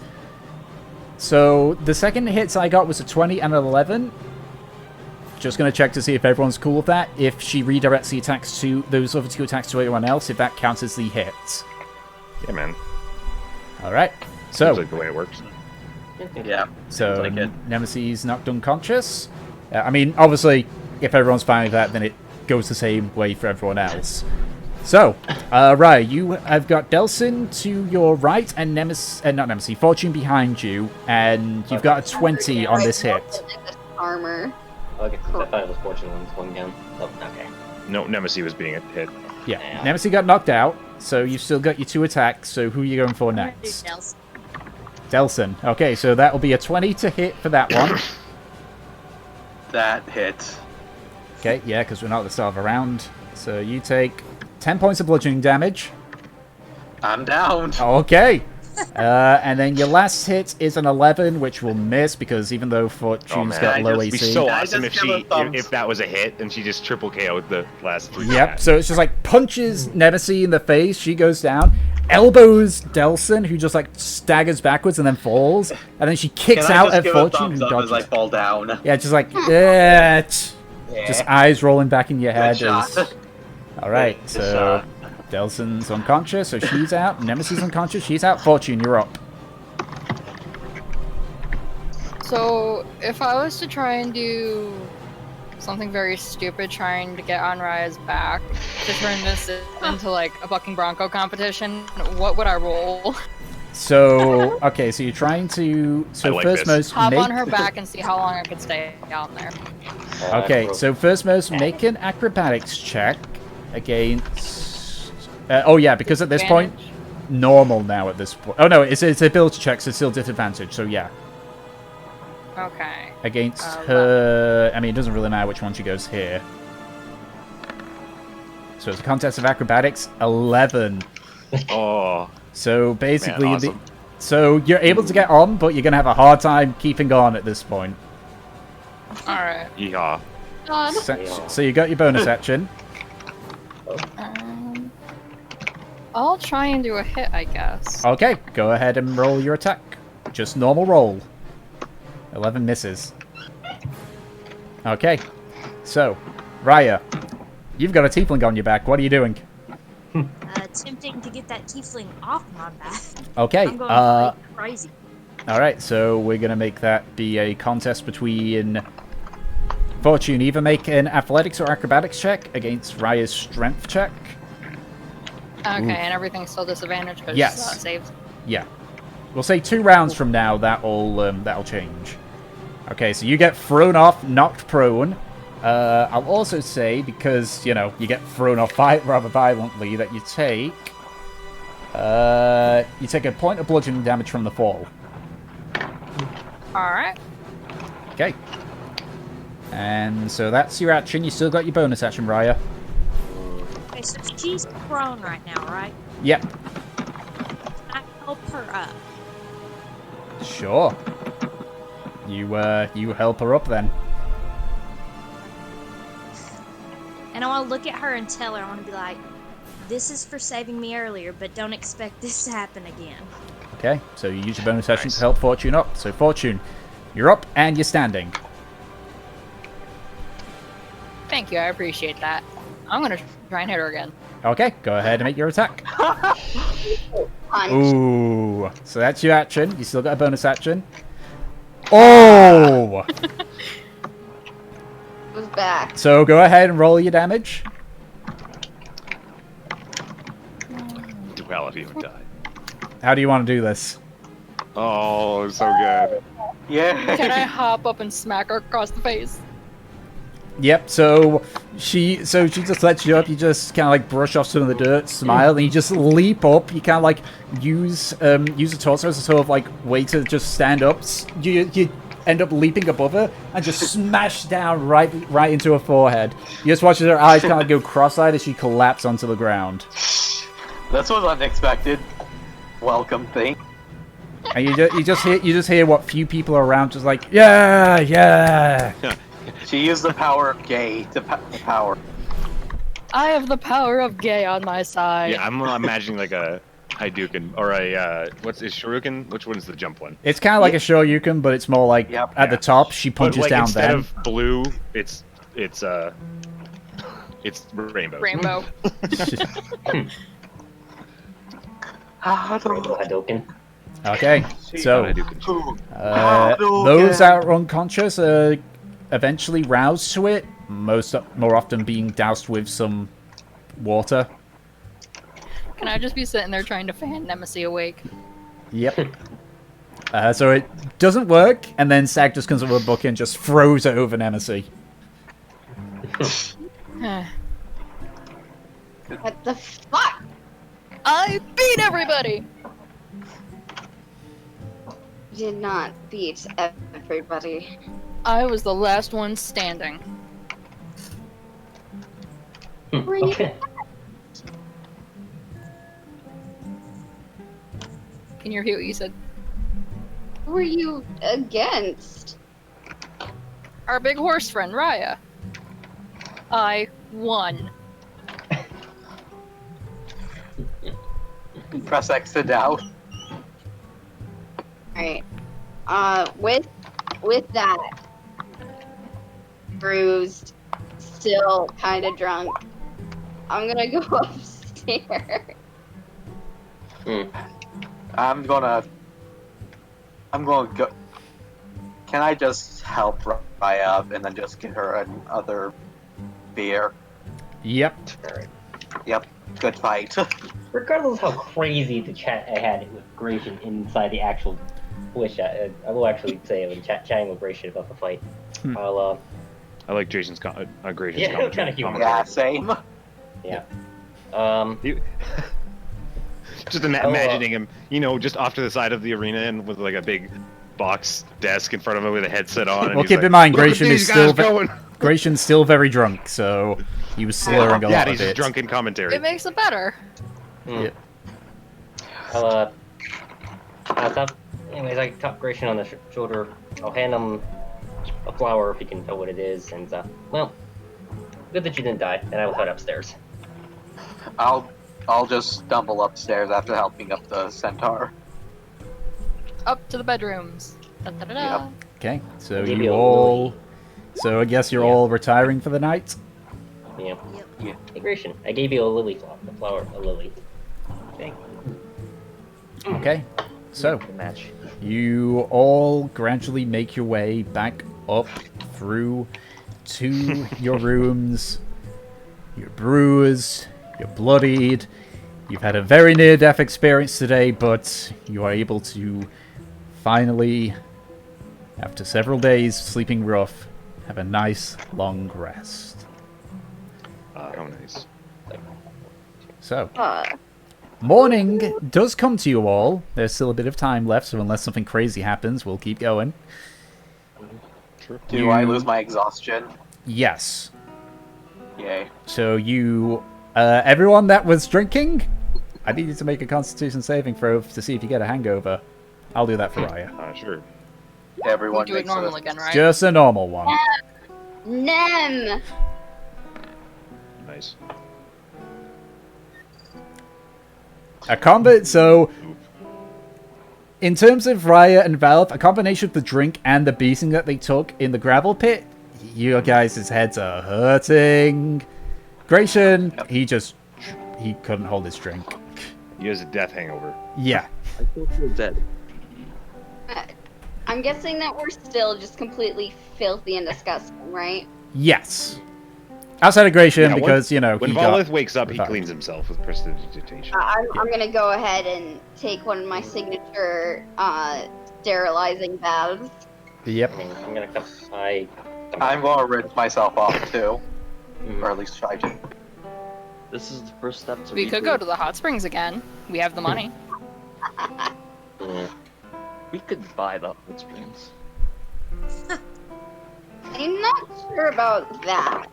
So the second hits I got was a 20 and an 11. Just going to check to see if everyone's cool with that. If she redirects the attacks to those other 2 attacks to anyone else, if that counts as the hits. Yeah, man. All right. Seems So, like the way it works. Yeah. so like it. Nemesis knocked unconscious. I mean, obviously, if everyone's fine with that, then it goes the same way for everyone else. So, Raya, you have got Delson to your right and not Nemesis, Fortune behind you, and you've got a 20 on this hit. Armor. Okay, I thought it was Fortune when swung down. Oh, okay. No, Nemesis was being hit. Yeah, Nemesis got knocked out, so you've still got your 2 attacks, so who are you going for I'm gonna do next? Delson. Delson. Okay, so that will be a 20 to hit for that one. That hits. Okay, yeah, because we're not at the start of a round. So you take 10 points of bludgeoning damage. I'm down. Okay. And then your last hit is an 11, which will miss because even though Fortune's got low It'd be AC. so I awesome just if give a thumbs. if that was a hit and she just triple KO'd the last 3. Yep, so it's just like punches Nemesis in the face, she goes down, elbows Delson, who just like staggers backwards and then falls, and then she kicks Can I out just at give a Fortune, thumbs who up as I dodges. fall down? Yeah, just like, just eyes rolling back in your head. Good Alright, Good so shot. Delson's unconscious, so she's out. Nemesis unconscious, she's out. Fortune, you're up. So, if I was to try and do something very stupid, trying to get on Raya's back to turn this into like a bucking bronco competition, what would I roll? So, okay, so you're trying to... So I like first this. most, Hop make... on her back and see how long I could stay on there. Okay, so first most, make an acrobatics check against... oh yeah, because at this point, Advantage? normal now at this point. Oh no, it's ability check, so it's still disadvantage, so yeah. Okay. Against her... I mean, it doesn't really matter which one she goes here. So it's a contest of acrobatics, 11. Oh, So basically, man, awesome. so you're able to get on, but you're gonna have a hard time keeping on at this point. Alright. Yeehaw. So you got your bonus action. I'll try and do a hit, I guess. Okay, go ahead and roll your attack. Just normal roll. 11 misses. Okay, so Raya, you've got a tiefling on your back. What are you doing? Attempting to get that tiefling off my back. Okay. I'm going like crazy. All right, so we're gonna make that be a contest between Fortune. Either make an athletics or acrobatics check against Raya's strength check. Okay, Ooh. and everything's still disadvantaged because Yes. saves. Yeah, we'll say 2 rounds from now that'll change. Okay, so you get thrown off, knocked prone. I'll also say, because you get thrown off rather violently, that you take a point of bludgeoning damage from the fall. Alright. Okay. And so that's your action. You still got your bonus action, Raya. Okay, so she's prone right now, right? Yep. Can I help her up? Sure. You help her up then. And I want to look at her and tell her, I want to be like, this is for saving me earlier, but don't expect this to happen again. Okay, so you use your bonus action to help Fortune up. So Fortune, you're up and you're standing. Thank you, I appreciate that. I'm gonna try and hit her again. Okay, go ahead and make your attack. Punch. Ooh, so that's your action. You still got a bonus action. Oh! Was back. So go ahead and roll your damage. Duality would die. How do you want to do this? Oh, so good. Yeah. Can I hop up and smack her across the face? Yep, so she just lets you up, you just kind of like brush off some of the dirt, smile, and you just leap up, you kind of like use the torso as a sort of like way to just stand up. You end up leaping above her and just smash down right into her forehead. You just watch her eyes kind of go cross-eyed as she collapses onto the ground. This was unexpected. Welcome thing. And you just hear what few people are around just like, yeah, yeah. She used the power of gay to power. I have the power of gay on my side. Yeah, I'm imagining like a Hadouken or a what's is Shoryuken? Which one's the jump one? It's kind of like a Shoryuken, but it's more like at the top she punches But, like, down instead then. of blue, it's rainbow. Rainbow. Rainbow Hadouken. Okay, so Hadouken. those that are unconscious are eventually roused to it, more often being doused with some water. Can I just be sitting there trying to fan Nemesis awake? Yep. So it doesn't work, and then Sag just comes up with a bucket and just throws it over Nemesis. What the fuck? I beat everybody! Did not beat everybody. I was the last one standing. Were you? Okay. Can you hear what you said? Who were you against? Our big horse friend, Raya. I won. Press X to doubt. Alright. With that, bruised, still kind of drunk, I'm gonna go upstairs. I'm gonna go. Can I just help Raya up and then just get her another beer? Yep. Yep. Good fight. Regardless of how crazy the chat I had with Gratian inside the actual Twitch, I will actually say when chatting with Gratian about the fight. I'll I like Jason's Gracious yeah, kind of humor. Yeah, same. Yeah. Just imagining him, just off to the side of the arena and with like a big box desk in front of him with a headset on. And Well, he's keep like, in mind, "Look at Gratian these is still guys going." Gratian's still very drunk, so he was slurring a Yeah, lot he's of just it. drunken commentary. It makes it better. Yeah. I'll tap. Anyways, I tap Gratian on the shoulder. I'll hand him a flower if he can tell what it is, and well, good that you didn't die. And I will head upstairs. I'll just stumble upstairs after helping up the centaur. Up to the bedrooms. Da-da-da-da. Yep. Okay, so I'll give you you a all... lily. So I guess you're Yeah. all retiring for the night? Yeah. Yep. Hey, Gratian, I gave you a lily flower, a lily. Thank you. Okay, so The match. you all gradually make your way back up through to your rooms. You're bruised, you're bloodied, you've had a very near-death experience today, but you are able to finally, after several days sleeping rough, have a nice long rest. How nice. So, Uh, morning does come to you all. There's still a bit of time left, so unless something crazy happens, we'll keep going. Do I lose my exhaustion? Yes. Yay. So you, everyone that was drinking, I need you to make a Constitution saving throw to see if you get a hangover. I'll do that for Raya. Sure. Everyone You do it makes normal again, right? Just a normal one. Nem! Nice. A combat. So, in terms of Raya and Valve, a combination of the drink and the beating that they took in the gravel pit, your guys' heads are hurting. Gratian, he couldn't hold his drink. He has a death hangover. Yeah. I still feel dead. I'm guessing that we're still just completely filthy and disgusting, right? Yes. Outside of Gratian, Yeah, because, you know, When he got... Volith wakes up, he revived. cleans himself with prestidigitation. I'm gonna go ahead and take one of my signature sterilizing baths. Yep. I'm gonna come. I'm going to rinse myself off too, or at least try to. This is the first step to We could go to the hot springs again. We have the money. We could buy the hot springs. I'm not sure about that.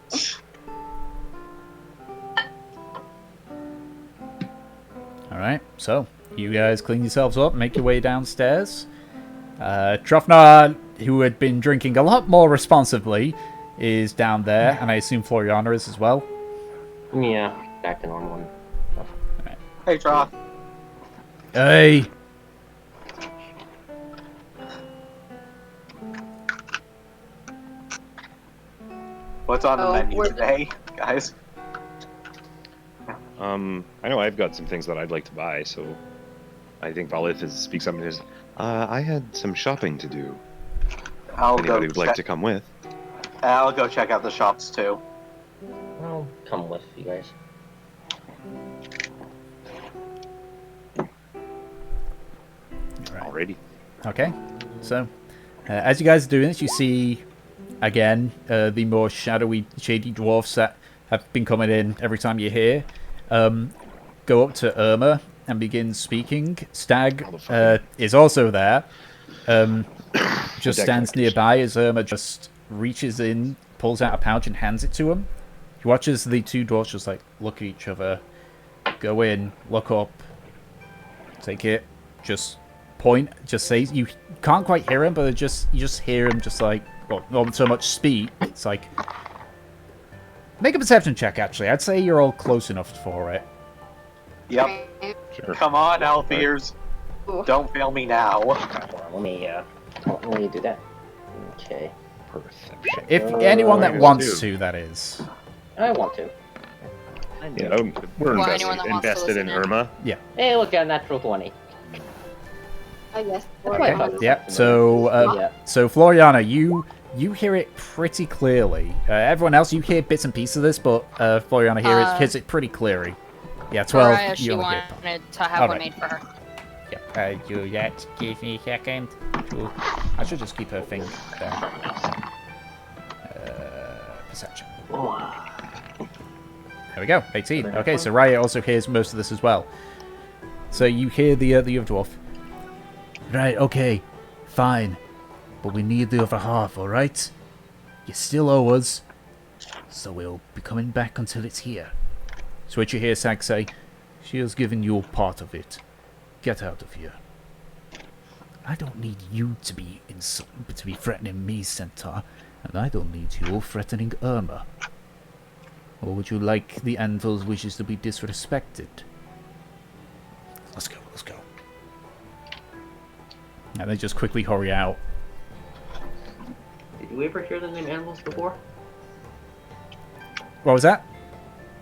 Alright, so you guys clean yourselves up, make your way downstairs. Trofnar, who had been drinking a lot more responsibly, is down there, and I assume Floriana is as well. Yeah, back to normal. Hey, Troth. Hey! What's on the Oh, menu we're- today, guys? I know I've got some things that I'd like to buy, so I think Volith speaks up and says, I had some shopping to do. I'll Anybody would go. like to come with? I'll go check out the shops too. I'll come with you guys. already. Okay, so as you guys are doing this, you see again the more shadowy, shady dwarfs that have been coming in every time you're here. Go up to Irma and begin speaking. Stag is also there. Just stands nearby as Irma just reaches in, pulls out a pouch and hands it to him. He watches the two dwarfs just like look at each other, go in, look up, take it, just point, just say, you can't quite hear him, but you just hear him just like, well, not so much speak. It's like, make a perception check. Actually, I'd say you're all close enough for it. Yep. Sure. Come on, elf ears. Ooh. Don't fail me now. Let me do that. Okay. Perception. If anyone that wants do. to, that is. I want to. Yeah, we're Well, anyone that wants to invested in listen in. Irma. Hey, look at natural 20. I guess. Okay. Yeah. So, so Floriana, you hear it pretty clearly. Everyone else, you hear bits and pieces of this, but Floriana hears it pretty clearly. Yeah, 12. Mariah, she you only hear. wanted to have All one right. made for her. Yeah. Do that. Give me a second. Sure. I should just keep her thing there. Perception. There we go. 18. Okay, so Raya also hears most of this as well. So you hear the other dwarf. Right. Okay. Fine. But we need the other half. All right. You still owe us. so we'll be coming back until it's here. So what you hear Sag say, she has given you part of it. Get out of here. I don't need you to be threatening me, Centaur, and I don't need you threatening Irma. Or would you like the Anvil's wishes to be disrespected? Let's go, let's go. And they just quickly hurry out. Did we ever hear the name Anvils before? What was that?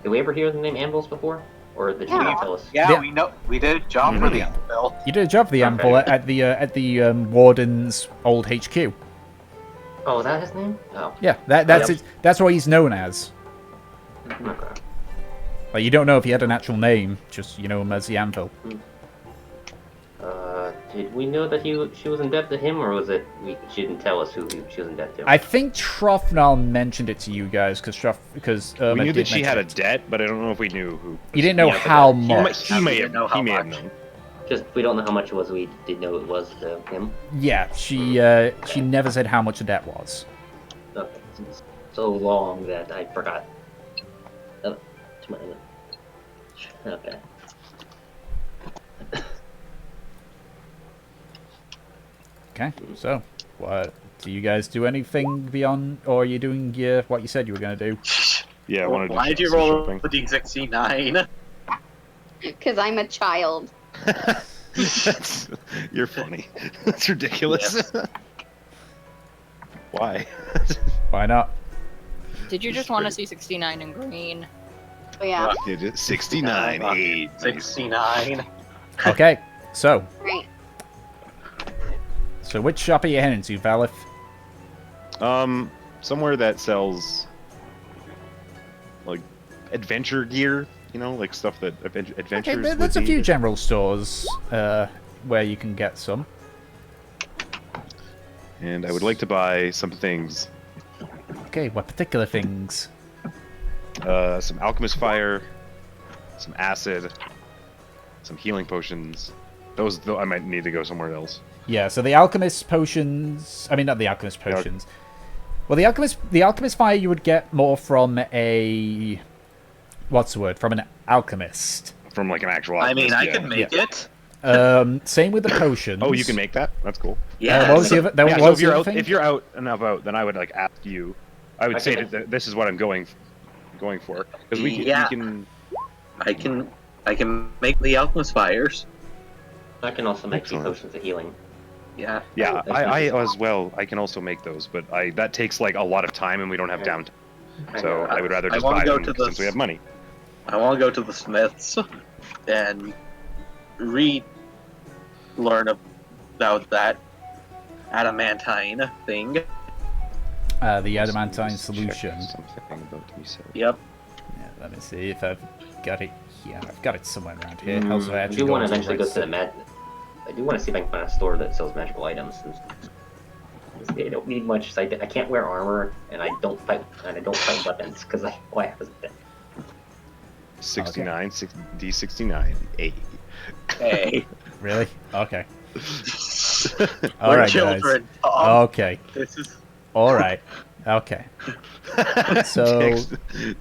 Did we ever hear the name Anvils before? Or did you tell us? Yeah, Yeah. we know. We did a job for the Anvil. You did a job for the Anvil at the Warden's old HQ. Oh, was that his name? Oh. Yeah, that's what he's known as. Okay. Like, you don't know if he had an actual name, just you know him as the Anvil. Did we know that she was in debt to him, or was it she didn't tell us who she was in debt to? I think Trofnal mentioned it to you guys because we knew that she had a debt, but I don't know if we knew who. You didn't know how much. He may have known. Just we don't know how much it was. We did know it was him. Yeah, she never said how much the debt was. Okay, it's so long that I forgot. Okay. Okay, so what do you guys do anything beyond, or are you doing what you said you were going to do? Yeah, I wanted to. Why did you roll the D69? Because I'm a child. You're funny. That's ridiculous. Yes. Why? Why not? Did you just want to see 69 in green? Oh, yeah. It is 69. 69. Okay, so Right. which shop are you heading to, Valith? Somewhere that sells like adventure gear. You know, like stuff that adventures. Okay, there's a few general stores where you can get some. And I would like to buy some things. Okay, what particular things? Some alchemist fire, some acid, some healing potions. Those I might need to go somewhere else. Yeah, so the alchemist potions. I mean, not the alchemist potions. Well, the alchemist fire you would get more from a what's the word? From an alchemist. From like an actual I alchemist. mean, I can make it. Same with the potions. Oh, you can make that? That's cool. Yeah. What was the other? Yeah, What so was the other thing? if you're out and about, then I would like ask you. I would say that this is what I'm going for, because we can. I can make the alchemist fires. I can also make Excellent. potions of healing. Yeah. Yeah, I as well. I can also make those, but that takes like a lot of time, and we don't have downtime. So I would rather just buy them since we have money. I want to go to the smiths and learn about that adamantine thing. The adamantine solution. Check something about research. Yep. Yeah, let me see if I've got it here. I've got it somewhere around here. I do want to eventually go to the I do want to see if I can find a store that sells magical items. They don't need much. I can't wear armor, and I don't fight weapons because why haven't that? 69, D69, 8. Hey. Really? Okay. We're All right, children, guys. Tom. Okay. This is. All right. Okay. So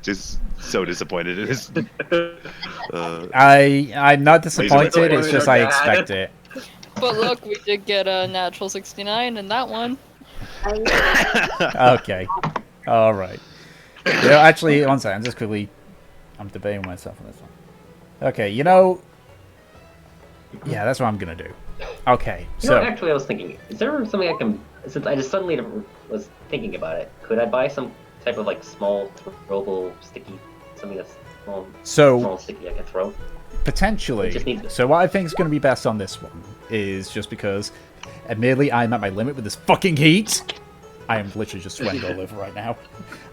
just so disappointed. It is. I'm not disappointed. It's just I Dad. expect it. But look, we did get a natural 69 in that one. Okay. All right. You know, actually, one second. I'm debating myself on this one. Okay. Yeah, that's what I'm gonna do. Okay. You know, actually, I was thinking, is there something I can? Since I just suddenly was thinking about it, could I buy some type of like small throwable sticky, something that's small sticky I can throw? Potentially. So what I think is going to be best on this one is just because, admittedly, I'm at my limit with this fucking heat. I am literally just sweating all over right now.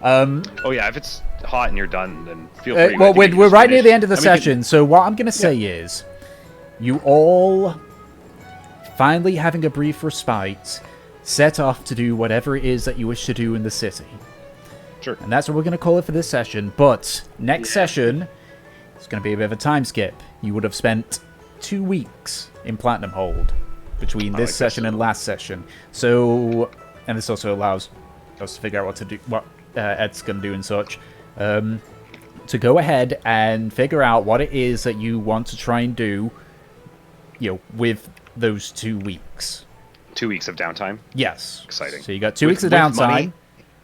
Oh yeah, if it's hot and you're done, then feel free. Well, we're right near the end of the session, so what I'm going to say is, you all, finally having a brief respite, set off to do whatever it is that you wish to do in the city. Sure. And that's what we're going to call it for this session, but next session, it's going to be a bit of a time skip. You would have spent 2 weeks in Platinumhold between this session and last session. So, and this also allows us to figure out what Ed's going to do and such, to go ahead and figure out what it is that you want to try and do, with those 2 weeks. 2 weeks of downtime? Yes. Exciting. So you got 2 weeks of downtime. Money?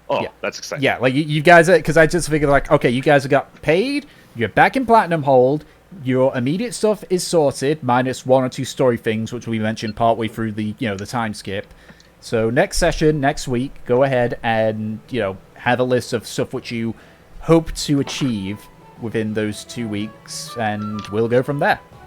Oh, Yeah. that's exciting. Yeah, like you guys, because I just figured like, okay, you guys have got paid, you're back in Platinumhold, your immediate stuff is sorted, minus 1 or 2 story things, which we mentioned partway through the, the time skip. So next session, next week, go ahead and, have a list of stuff which you hope to achieve within those 2 weeks, and we'll go from there.